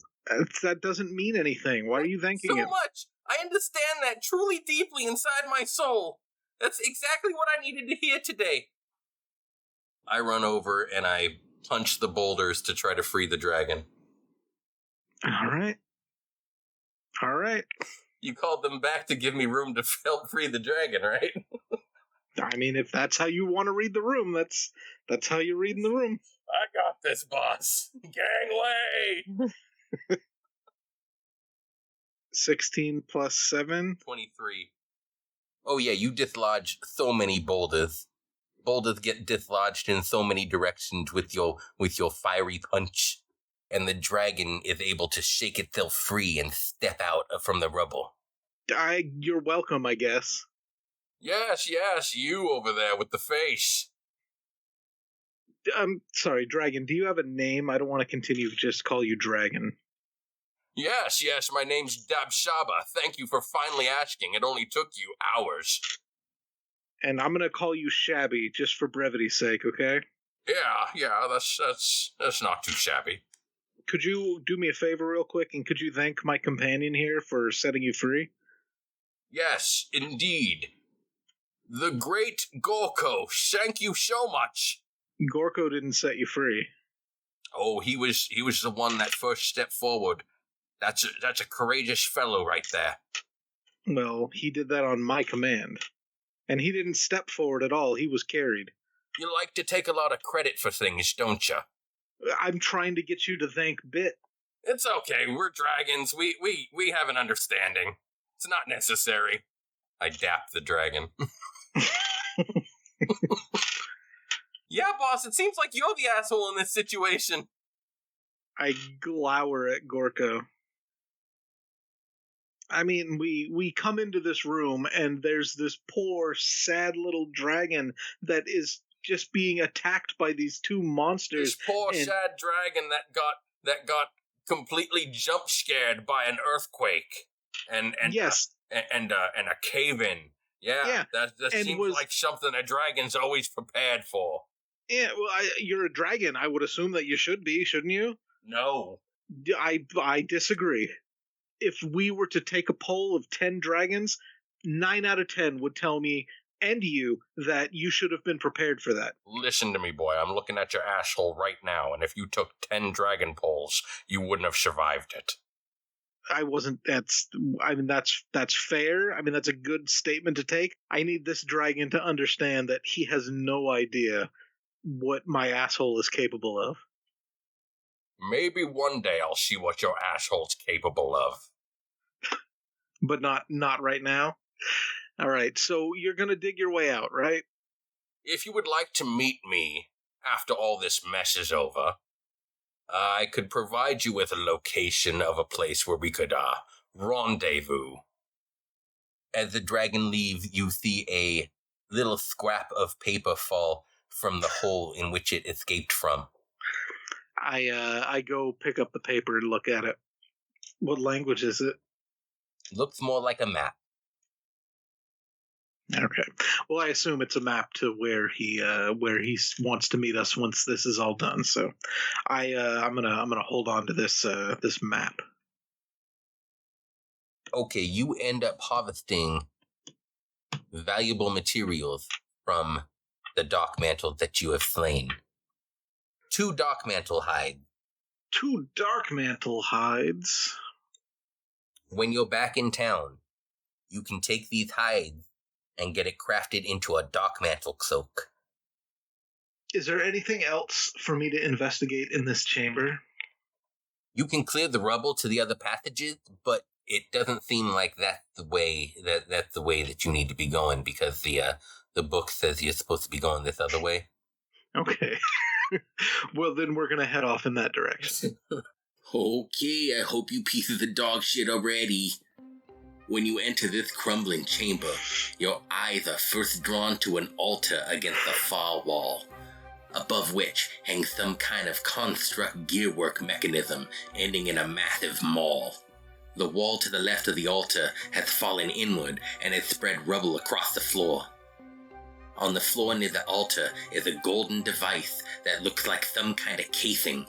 That doesn't mean anything. Why are you thanking him? So much. I understand that truly deeply inside my soul. That's exactly what I needed to hear today. I run over and I punch the boulders to try to free the dragon. All right. You called them back to give me room to help free the dragon, right? I mean, if that's how you want to read the room, that's how you read in the room. I got this, boss. Gangway! 16 plus 7? 23. Oh yeah, you dislodge so many boulders. Boulders get dislodged in so many directions with your fiery punch. And the dragon is able to shake itself free and step out from the rubble. You're welcome, I guess. Yes, you over there with the face. I'm sorry, Dragon, do you have a name? I don't want to continue to just call you Dragon. Yes, my name's Dabshaba. Thank you for finally asking. It only took you hours. And I'm going to call you Shabby, just for brevity's sake, okay? Yeah, that's not too shabby. Could you do me a favor real quick, and could you thank my companion here for setting you free? Yes, indeed. The great Gorkoh, thank you so much. Gorkoh didn't set you free. Oh, he was the one that first stepped forward. That's a courageous fellow right there. Well, he did that on my command. And he didn't step forward at all, he was carried. You like to take a lot of credit for things, don't you? I'm trying to get you to thank Bitt. It's okay, we're dragons. We have an understanding. It's not necessary. I dap the dragon. Yeah, boss, it seems like you're the asshole in this situation. I glower at Gorkoh. I mean, we come into this room, and there's this poor, sad little dragon that is just being attacked by these two monsters. This poor, sad dragon that got completely jump scared by an earthquake and yes, and a cave-in. Yeah, that seems like something a dragon's always prepared for. Yeah, well, you're a dragon. I would assume that you should be, shouldn't you? No. I disagree. If we were to take a poll of 10 dragons, 9 out of 10 would tell me and you that you should have been prepared for that. Listen to me, boy. I'm looking at your asshole right now, and if you took 10 dragon polls, you wouldn't have survived it. I wasn't. That's fair. I mean, that's a good statement to take. I need this dragon to understand that he has no idea what my asshole is capable of. Maybe one day I'll see what your asshole's capable of. But not right now? All right, so you're going to dig your way out, right? If you would like to meet me after all this mess is over, I could provide you with a location of a place where we could rendezvous. As the dragon leaves, you see a little scrap of paper fall from the hole in which it escaped from. I go pick up the paper and look at it. What language is it? Looks more like a map. Okay. Well, I assume it's a map to where he wants to meet us once this is all done. So, I'm gonna hold on to this map. Okay, you end up harvesting valuable materials from the dark mantle that you have slain. 2 dark mantle hides. 2 dark mantle hides. When you're back in town, you can take these hides and get it crafted into a dark mantle cloak. Is there anything else for me to investigate in this chamber? You can clear the rubble to the other passages, but it doesn't seem like that's the way that you need to be going, because the book says you're supposed to be going this other way. Okay. Well, then we're gonna head off in that direction. Okay, I hope you pieces of dog shit are ready. When you enter this crumbling chamber, your eyes are first drawn to an altar against the far wall, above which hangs some kind of construct gearwork mechanism ending in a massive maul. The wall to the left of the altar has fallen inward and has spread rubble across the floor. On the floor near the altar is a golden device that looks like some kind of casing.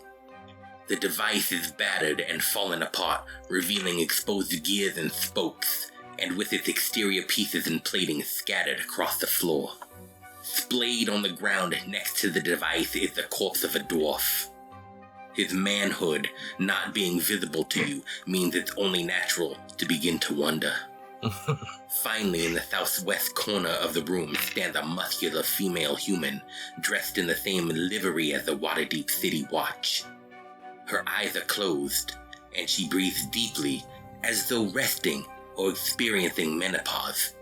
The device is battered and fallen apart, revealing exposed gears and spokes, and with its exterior pieces and plating scattered across the floor. Splayed on the ground next to the device is the corpse of a dwarf. His manhood not being visible to you means it's only natural to begin to wonder. Finally, in the southwest corner of the room stands a muscular female human dressed in the same livery as the Waterdeep City Watch. Her eyes are closed, and she breathes deeply as though resting or experiencing menopause.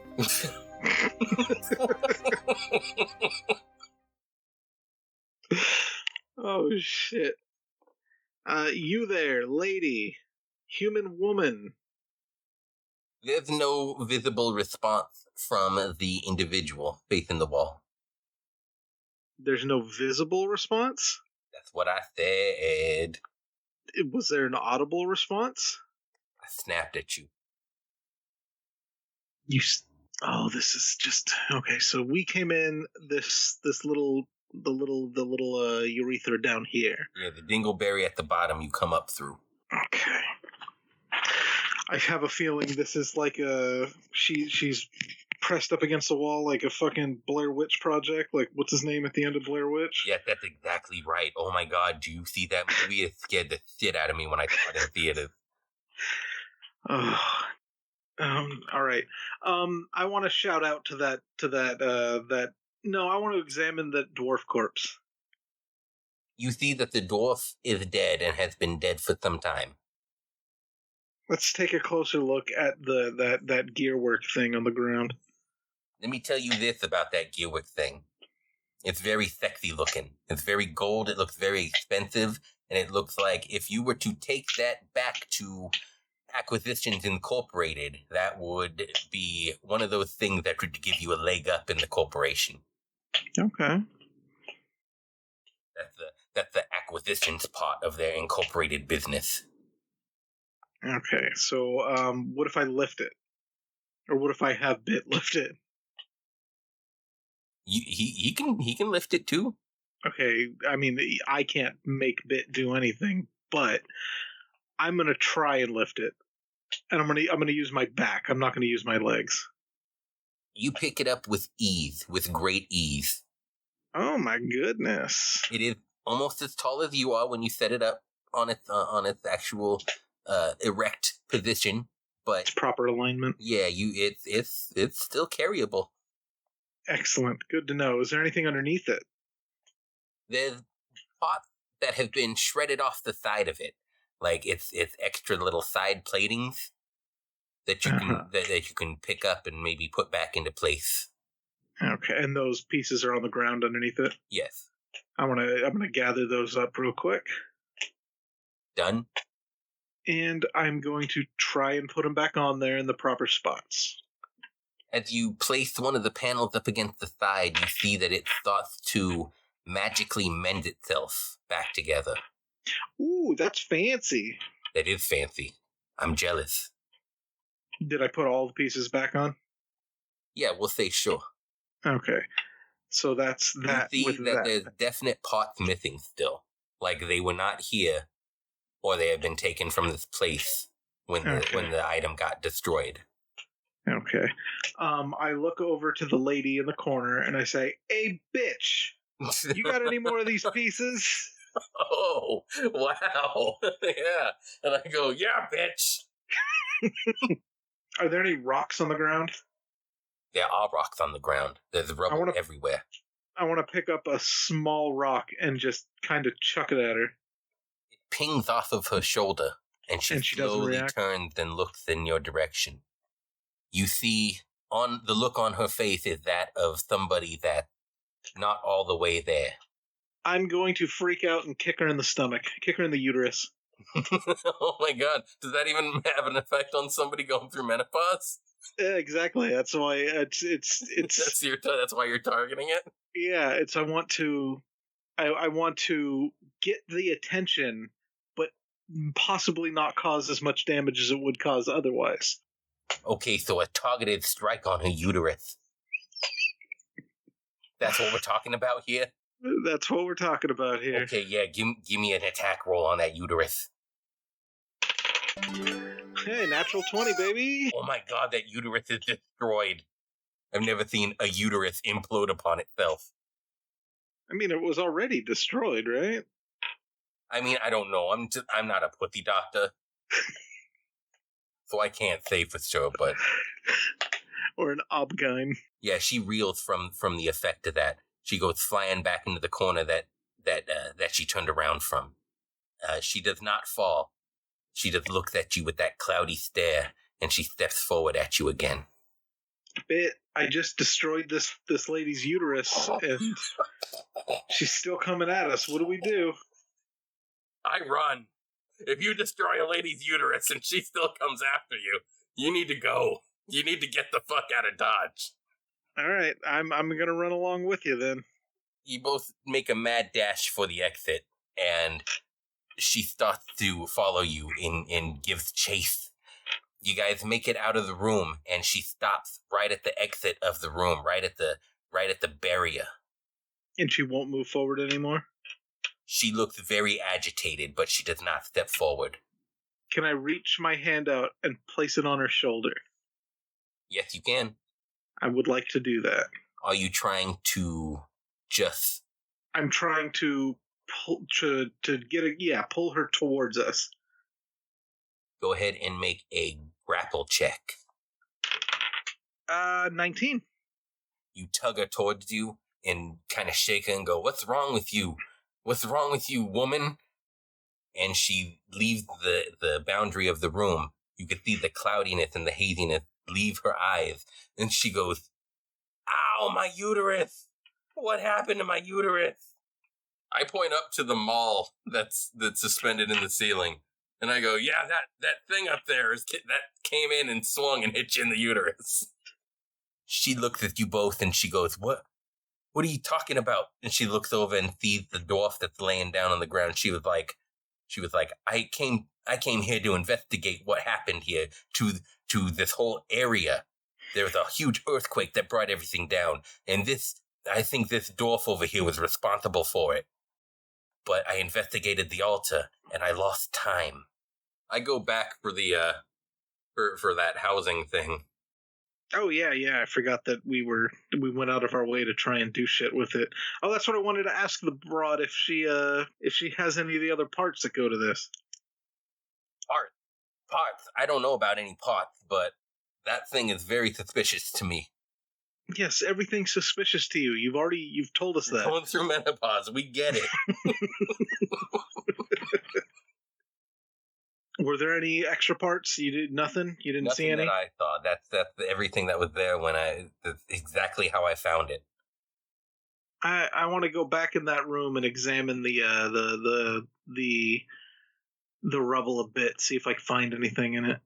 Oh, shit. You there, lady. Human woman. There's no visible response from the individual facing the wall. There's no visible response? That's what I said. Was there an audible response? I snapped at you. This is just okay. So we came in the little urethra down here. Yeah, the dingleberry at the bottom you come up through. Okay. I have a feeling this is like she's pressed up against the wall like a fucking Blair Witch Project. Like, what's his name at the end of Blair Witch? Yeah, that's exactly right. Oh my god, do you see that movie? It scared the shit out of me when I saw it in theaters. All right. I want to shout out to that. No, I want to examine the dwarf corpse. You see that the dwarf is dead and has been dead for some time. Let's take a closer look at that gearwork thing on the ground. Let me tell you this about that gearwork thing. It's very sexy looking. It's very gold. It looks very expensive. And it looks like if you were to take that back to Acquisitions Incorporated, that would be one of those things that would give you a leg up in the corporation. Okay. That's the acquisitions part of their incorporated business. Okay, so what if I lift it? Or what if I have Bitt lift it? He can lift it too. Okay, I mean, I can't make Bitt do anything, but I'm gonna try and lift it, and I'm gonna use my back. I'm not gonna use my legs. You pick it up with ease, with great ease. Oh my goodness! It is almost as tall as you are when you set it up on its actual erect position, but it's proper alignment. Yeah, it's still carryable. Excellent, good to know. Is there anything underneath it? There's parts that have been shredded off the side of it, like it's extra little side platings that you can that you can pick up and maybe put back into place. Okay, and those pieces are on the ground underneath it? Yes. I'm gonna gather those up real quick. Done. And I'm going to try and put them back on there in the proper spots. As you place one of the panels up against the side, you see that it starts to magically mend itself back together. Ooh, that's fancy. That is fancy. I'm jealous. Did I put all the pieces back on? Yeah, we'll say sure. Okay. So that's that. You see that there's definite parts missing still. Like they were not here, or they have been taken from this place when the item got destroyed. Okay. I look over to the lady in the corner and I say, "Hey, bitch, you got any more of these pieces?" Oh, wow. Yeah. And I go, "Yeah, bitch." Are there any rocks on the ground? There are rocks on the ground. There's rubble everywhere. I want to pick up a small rock and just kind of chuck it at her. It pings off of her shoulder, and she slowly turns and looks in your direction. You see, on the look on her face is that of somebody that's not all the way there. I'm going to freak out and kick her in the stomach. Kick her in the uterus. Oh my god. Does that even have an effect on somebody going through menopause? Yeah, exactly. That's why it's that's why you're targeting it? Yeah, I want to get the attention, but possibly not cause as much damage as it would cause otherwise. Okay, so a targeted strike on her uterus. That's what we're talking about here? That's what we're talking about here. Okay, yeah, give me an attack roll on that uterus. Hey, natural 20, baby! Oh my god, that uterus is destroyed. I've never seen a uterus implode upon itself. I mean, it was already destroyed, right? I mean, I don't know. I'm not a pussy doctor. So I can't say for sure, but... Or an obgyn. Yeah, she reels from the effect of that. She goes flying back into the corner that she turned around from. She does not fall. She just looks at you with that cloudy stare, and she steps forward at you again. Bitt, I just destroyed this lady's uterus, and she's still coming at us. What do we do? I run. If you destroy a lady's uterus and she still comes after you, you need to go. You need to get the fuck out of Dodge. All right, I'm gonna run along with you then. You both make a mad dash for the exit, and she starts to follow you and gives chase. You guys make it out of the room, and she stops right at the exit of the room, right at the barrier. And she won't move forward anymore? She looks very agitated, but she does not step forward. Can I reach my hand out and place it on her shoulder? Yes, you can. I would like to do that. Are you trying to just... I'm trying to pull pull her towards us. Go ahead and make a grapple check. 19. You tug her towards you and kind of shake her and go, "What's wrong with you? What's wrong with you, woman?" And she leaves the boundary of the room. You can see the cloudiness and the haziness leave her eyes. And she goes, "Ow, my uterus! What happened to my uterus?" I point up to the maul that's suspended in the ceiling. And I go, "Yeah, that thing up there that came in and swung and hit you in the uterus." She looks at you both and she goes, What are you talking about?" And she looks over and sees the dwarf that's laying down on the ground. She was like, I came here to investigate what happened here to this whole area. There was a huge earthquake that brought everything down. And I think this dwarf over here was responsible for it. But I investigated the altar and I lost time. I go back for the for that housing thing. Oh yeah, I forgot that we went out of our way to try and do shit with it. Oh, that's what I wanted to ask the broad if she has any of the other parts that go to this. Parts. I don't know about any parts, but that thing is very suspicious to me. Yes, everything's suspicious to you. You've told us that. Going through menopause, we get it. Were there any extra parts? You did nothing? You didn't see any? Nothing that I saw. That's everything that was there that's exactly how I found it. I want to go back in that room and examine the rubble a bit, see if I can find anything in it.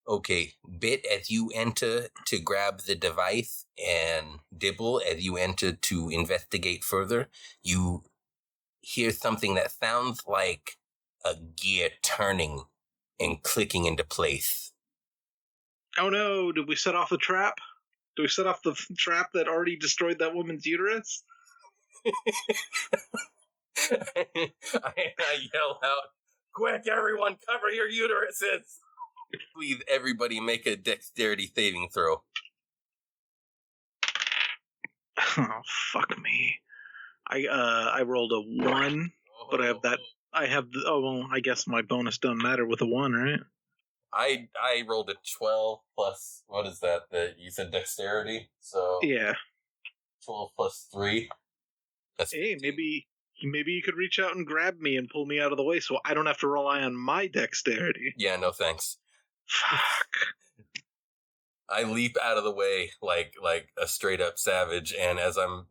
Okay, Bitt, as you enter to grab the device, and Dibble, as you enter to investigate further, you hear something that sounds like a gear turning and clicking into place. Oh no, did we set off the trap? Did we set off the trap that already destroyed that woman's uterus? I yell out, "Quick, everyone, cover your uteruses!" Please, everybody, make a dexterity saving throw. Oh, fuck me. I rolled a 1, but I have that. I guess my bonus doesn't matter with a 1, right? I rolled a 12 plus, what is that you said dexterity? So yeah. 12 plus 3. That's hey, 15. maybe you could reach out and grab me and pull me out of the way so I don't have to rely on my dexterity. Yeah, no thanks. Fuck. I leap out of the way like a straight up savage, and as I'm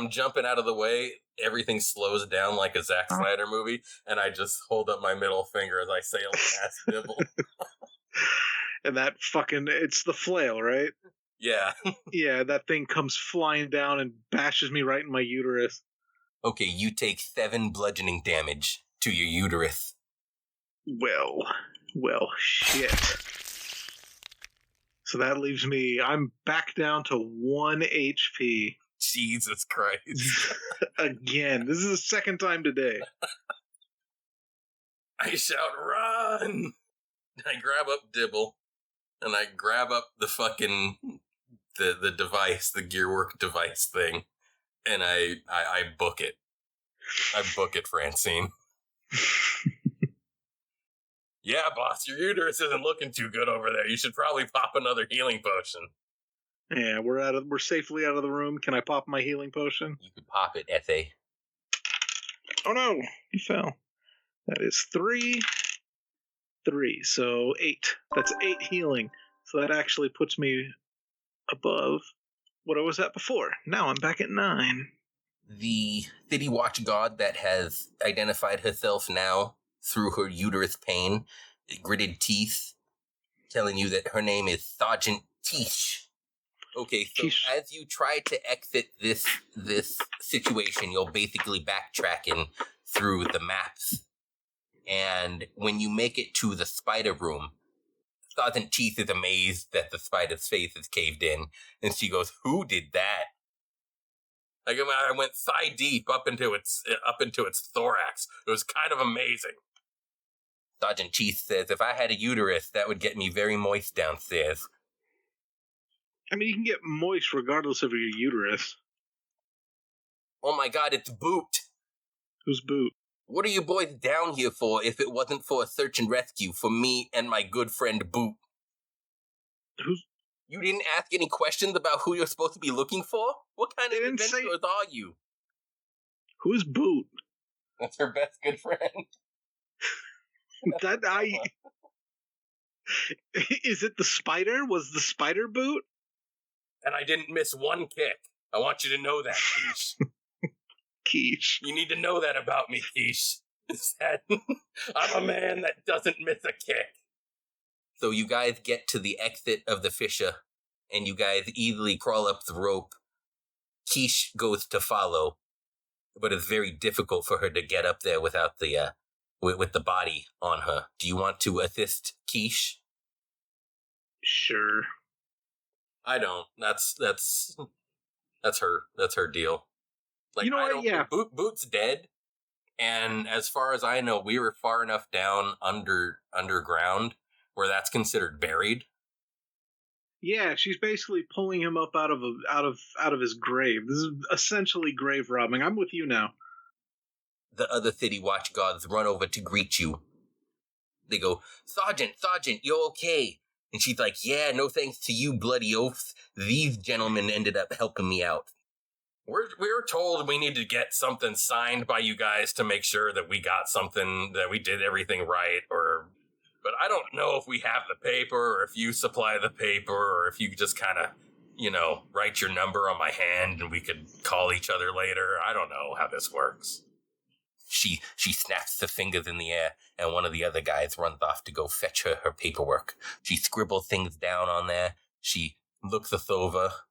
jumping out of the way, everything slows down like a Zack Snyder movie, and I just hold up my middle finger as I sail past Dibble. And that it's the flail, right? Yeah. Yeah, that thing comes flying down and bashes me right in my uterus. Okay, you take 7 bludgeoning damage to your uterus. Well, shit. So that leaves me, I'm back down to 1 HP. Jesus Christ. Again, this is the second time today. I shout, "Run!" I grab up Dibble, and I grab up the fucking the device, the gearwork device thing, and I book it. I book it, Francine. Yeah, boss, your uterus isn't looking too good over there. You should probably pop another healing potion. Yeah, we're safely out of the room. Can I pop my healing potion? You could pop it, F.A. Oh no, you fell. That is 3, so 8. That's 8 healing. So that actually puts me above what I was at before. Now I'm back at 9. The city watch god that has identified herself now through her uterus pain, gritted teeth, telling you that her name is Sergeant Tish. Okay, so as you try to exit this situation, you're basically backtracking through the maps. And when you make it to the spider room, Sergeant Teeth is amazed that the spider's face is caved in, and she goes, "Who did that?" Like, I went thigh deep up into its thorax. It was kind of amazing. Sergeant Teeth says, "If I had a uterus, that would get me very moist downstairs." I mean, you can get moist regardless of your uterus. Oh my god, it's Boot. Who's Boot? What are you boys down here for if it wasn't for a search and rescue for me and my good friend Boot? You didn't ask any questions about who you're supposed to be looking for? What kind of adventurers are you? Who's Boot? That's her best good friend. Is it the spider? Was the spider Boot? And I didn't miss one kick. I want you to know that, Quiche. Quiche. You need to know that about me, Quiche. I'm a man that doesn't miss a kick. So you guys get to the exit of the fissure, and you guys easily crawl up the rope. Quiche goes to follow, but it's very difficult for her to get up there without the with the body on her. Do you want to assist Quiche? Sure. I don't. That's her deal. Like, you know what? Yeah. Boot's dead, and as far as I know, we were far enough down underground where that's considered buried. Yeah, she's basically pulling him up out of his grave. This is essentially grave robbing. I'm with you now. The other city watch guards run over to greet you. They go, Sergeant, you're okay." And she's like, "Yeah, no thanks to you, bloody oafs. These gentlemen ended up helping me out." We were told we need to get something signed by you guys to make sure that we got something, that we did everything right, but I don't know if we have the paper, or if you supply the paper, or if you just kind of, write your number on my hand and we could call each other later. I don't know how this works. She snaps the fingers in the air, and one of the other guys runs off to go fetch her paperwork. She scribbles things down on there. She looks us over,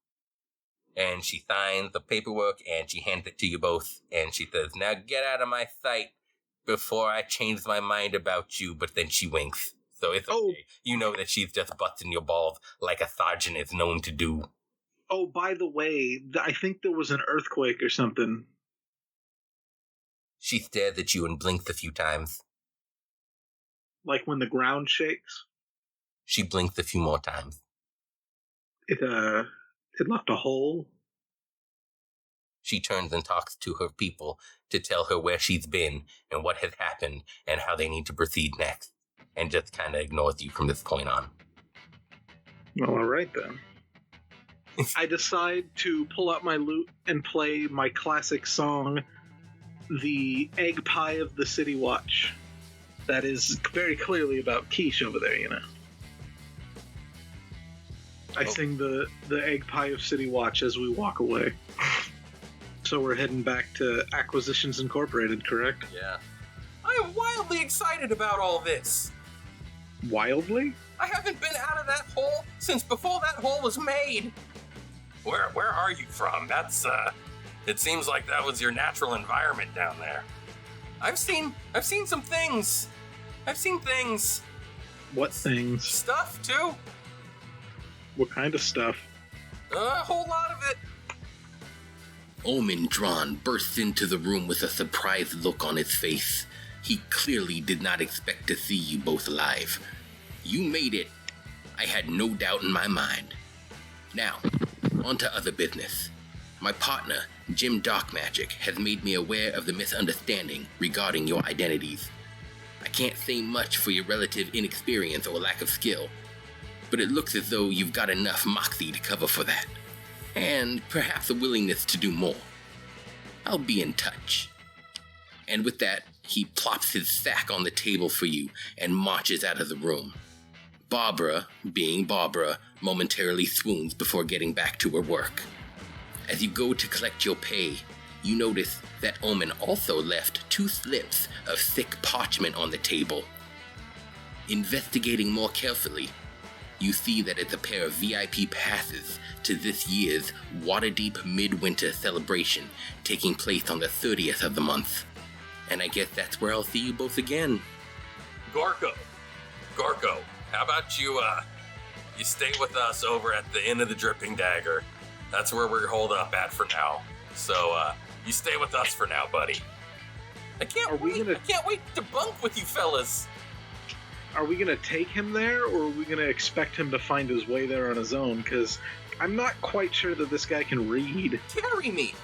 and she signs the paperwork, and she hands it to you both, and she says, "Now get out of my sight before I change my mind about you," but then she winks. So it's okay. Oh. You know that she's just busting your balls like a sergeant is known to do. Oh, by the way, I think there was an earthquake or something. She stares at you and blinks a few times. Like when the ground shakes? She blinks a few more times. It left a hole. She turns and talks to her people to tell her where she's been and what has happened and how they need to proceed next, and just kind of ignores you from this point on. Well, all right then. I decide to pull out my lute and play my classic song, The Egg Pie of the City Watch. That is very clearly about Quiche over there, I sing the Egg Pie of City Watch as we walk away. So we're heading back to Acquisitions Incorporated, correct? Yeah. I am wildly excited about all this. Wildly? I haven't been out of that hole since before that hole was made. Where are you from? That's it seems like that was your natural environment down there. I've seen some things. I've seen things. What things? Stuff too. What kind of stuff? A whole lot of it. Omen Drawn bursts into the room with a surprised look on his face. He clearly did not expect to see you both alive. You made it. I had no doubt in my mind. Now, On to other business. My partner, Jim Darkmagic, has made me aware of the misunderstanding regarding your identities. I can't say much for your relative inexperience or lack of skill, but it looks as though you've got enough moxie to cover for that, and perhaps a willingness to do more. I'll be in touch. And with that, he plops his sack on the table for you and marches out of the room. Barbara, being Barbara, momentarily swoons before getting back to her work. As you go to collect your pay, you notice that Omen also left 2 slips of thick parchment on the table. Investigating more carefully, you see that it's a pair of VIP passes to this year's Waterdeep Midwinter celebration taking place on the 30th of the month. And I guess that's where I'll see you both again. Gorkoh, how about you stay with us over at the Inn of the Dripping Dagger? That's where we're holed up at for now. So, you stay with us for now, buddy. I can't wait to bunk with you fellas. Are we going to take him there, or are we going to expect him to find his way there on his own? Because I'm not quite sure that this guy can read. Carry me!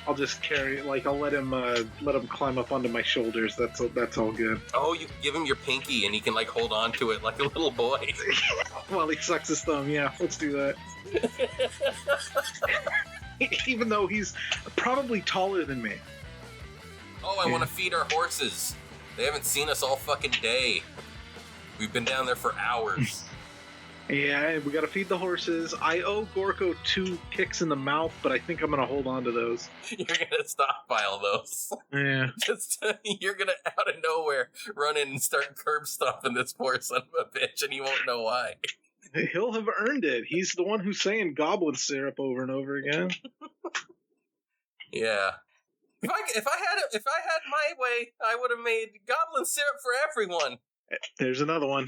I'll just I'll let him climb up onto my shoulders. That's all good. Oh, you can give him your pinky and he can hold on to it like a little boy. While he sucks his thumb, yeah, let's do that. Even though he's probably taller than me. Oh, I want to feed our horses. They haven't seen us all fucking day. We've been down there for hours. Yeah, we gotta feed the horses. I owe Gorkoh 2 kicks in the mouth, but I think I'm gonna hold on to those. You're gonna stockpile those. Yeah. You're gonna, out of nowhere, run in and start curb stomping this poor son of a bitch, and he won't know why. He'll have earned it. He's the one who's saying goblin syrup over and over again. Yeah. If I had my way, I would have made goblin syrup for everyone. There's another one.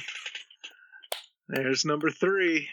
There's number 3.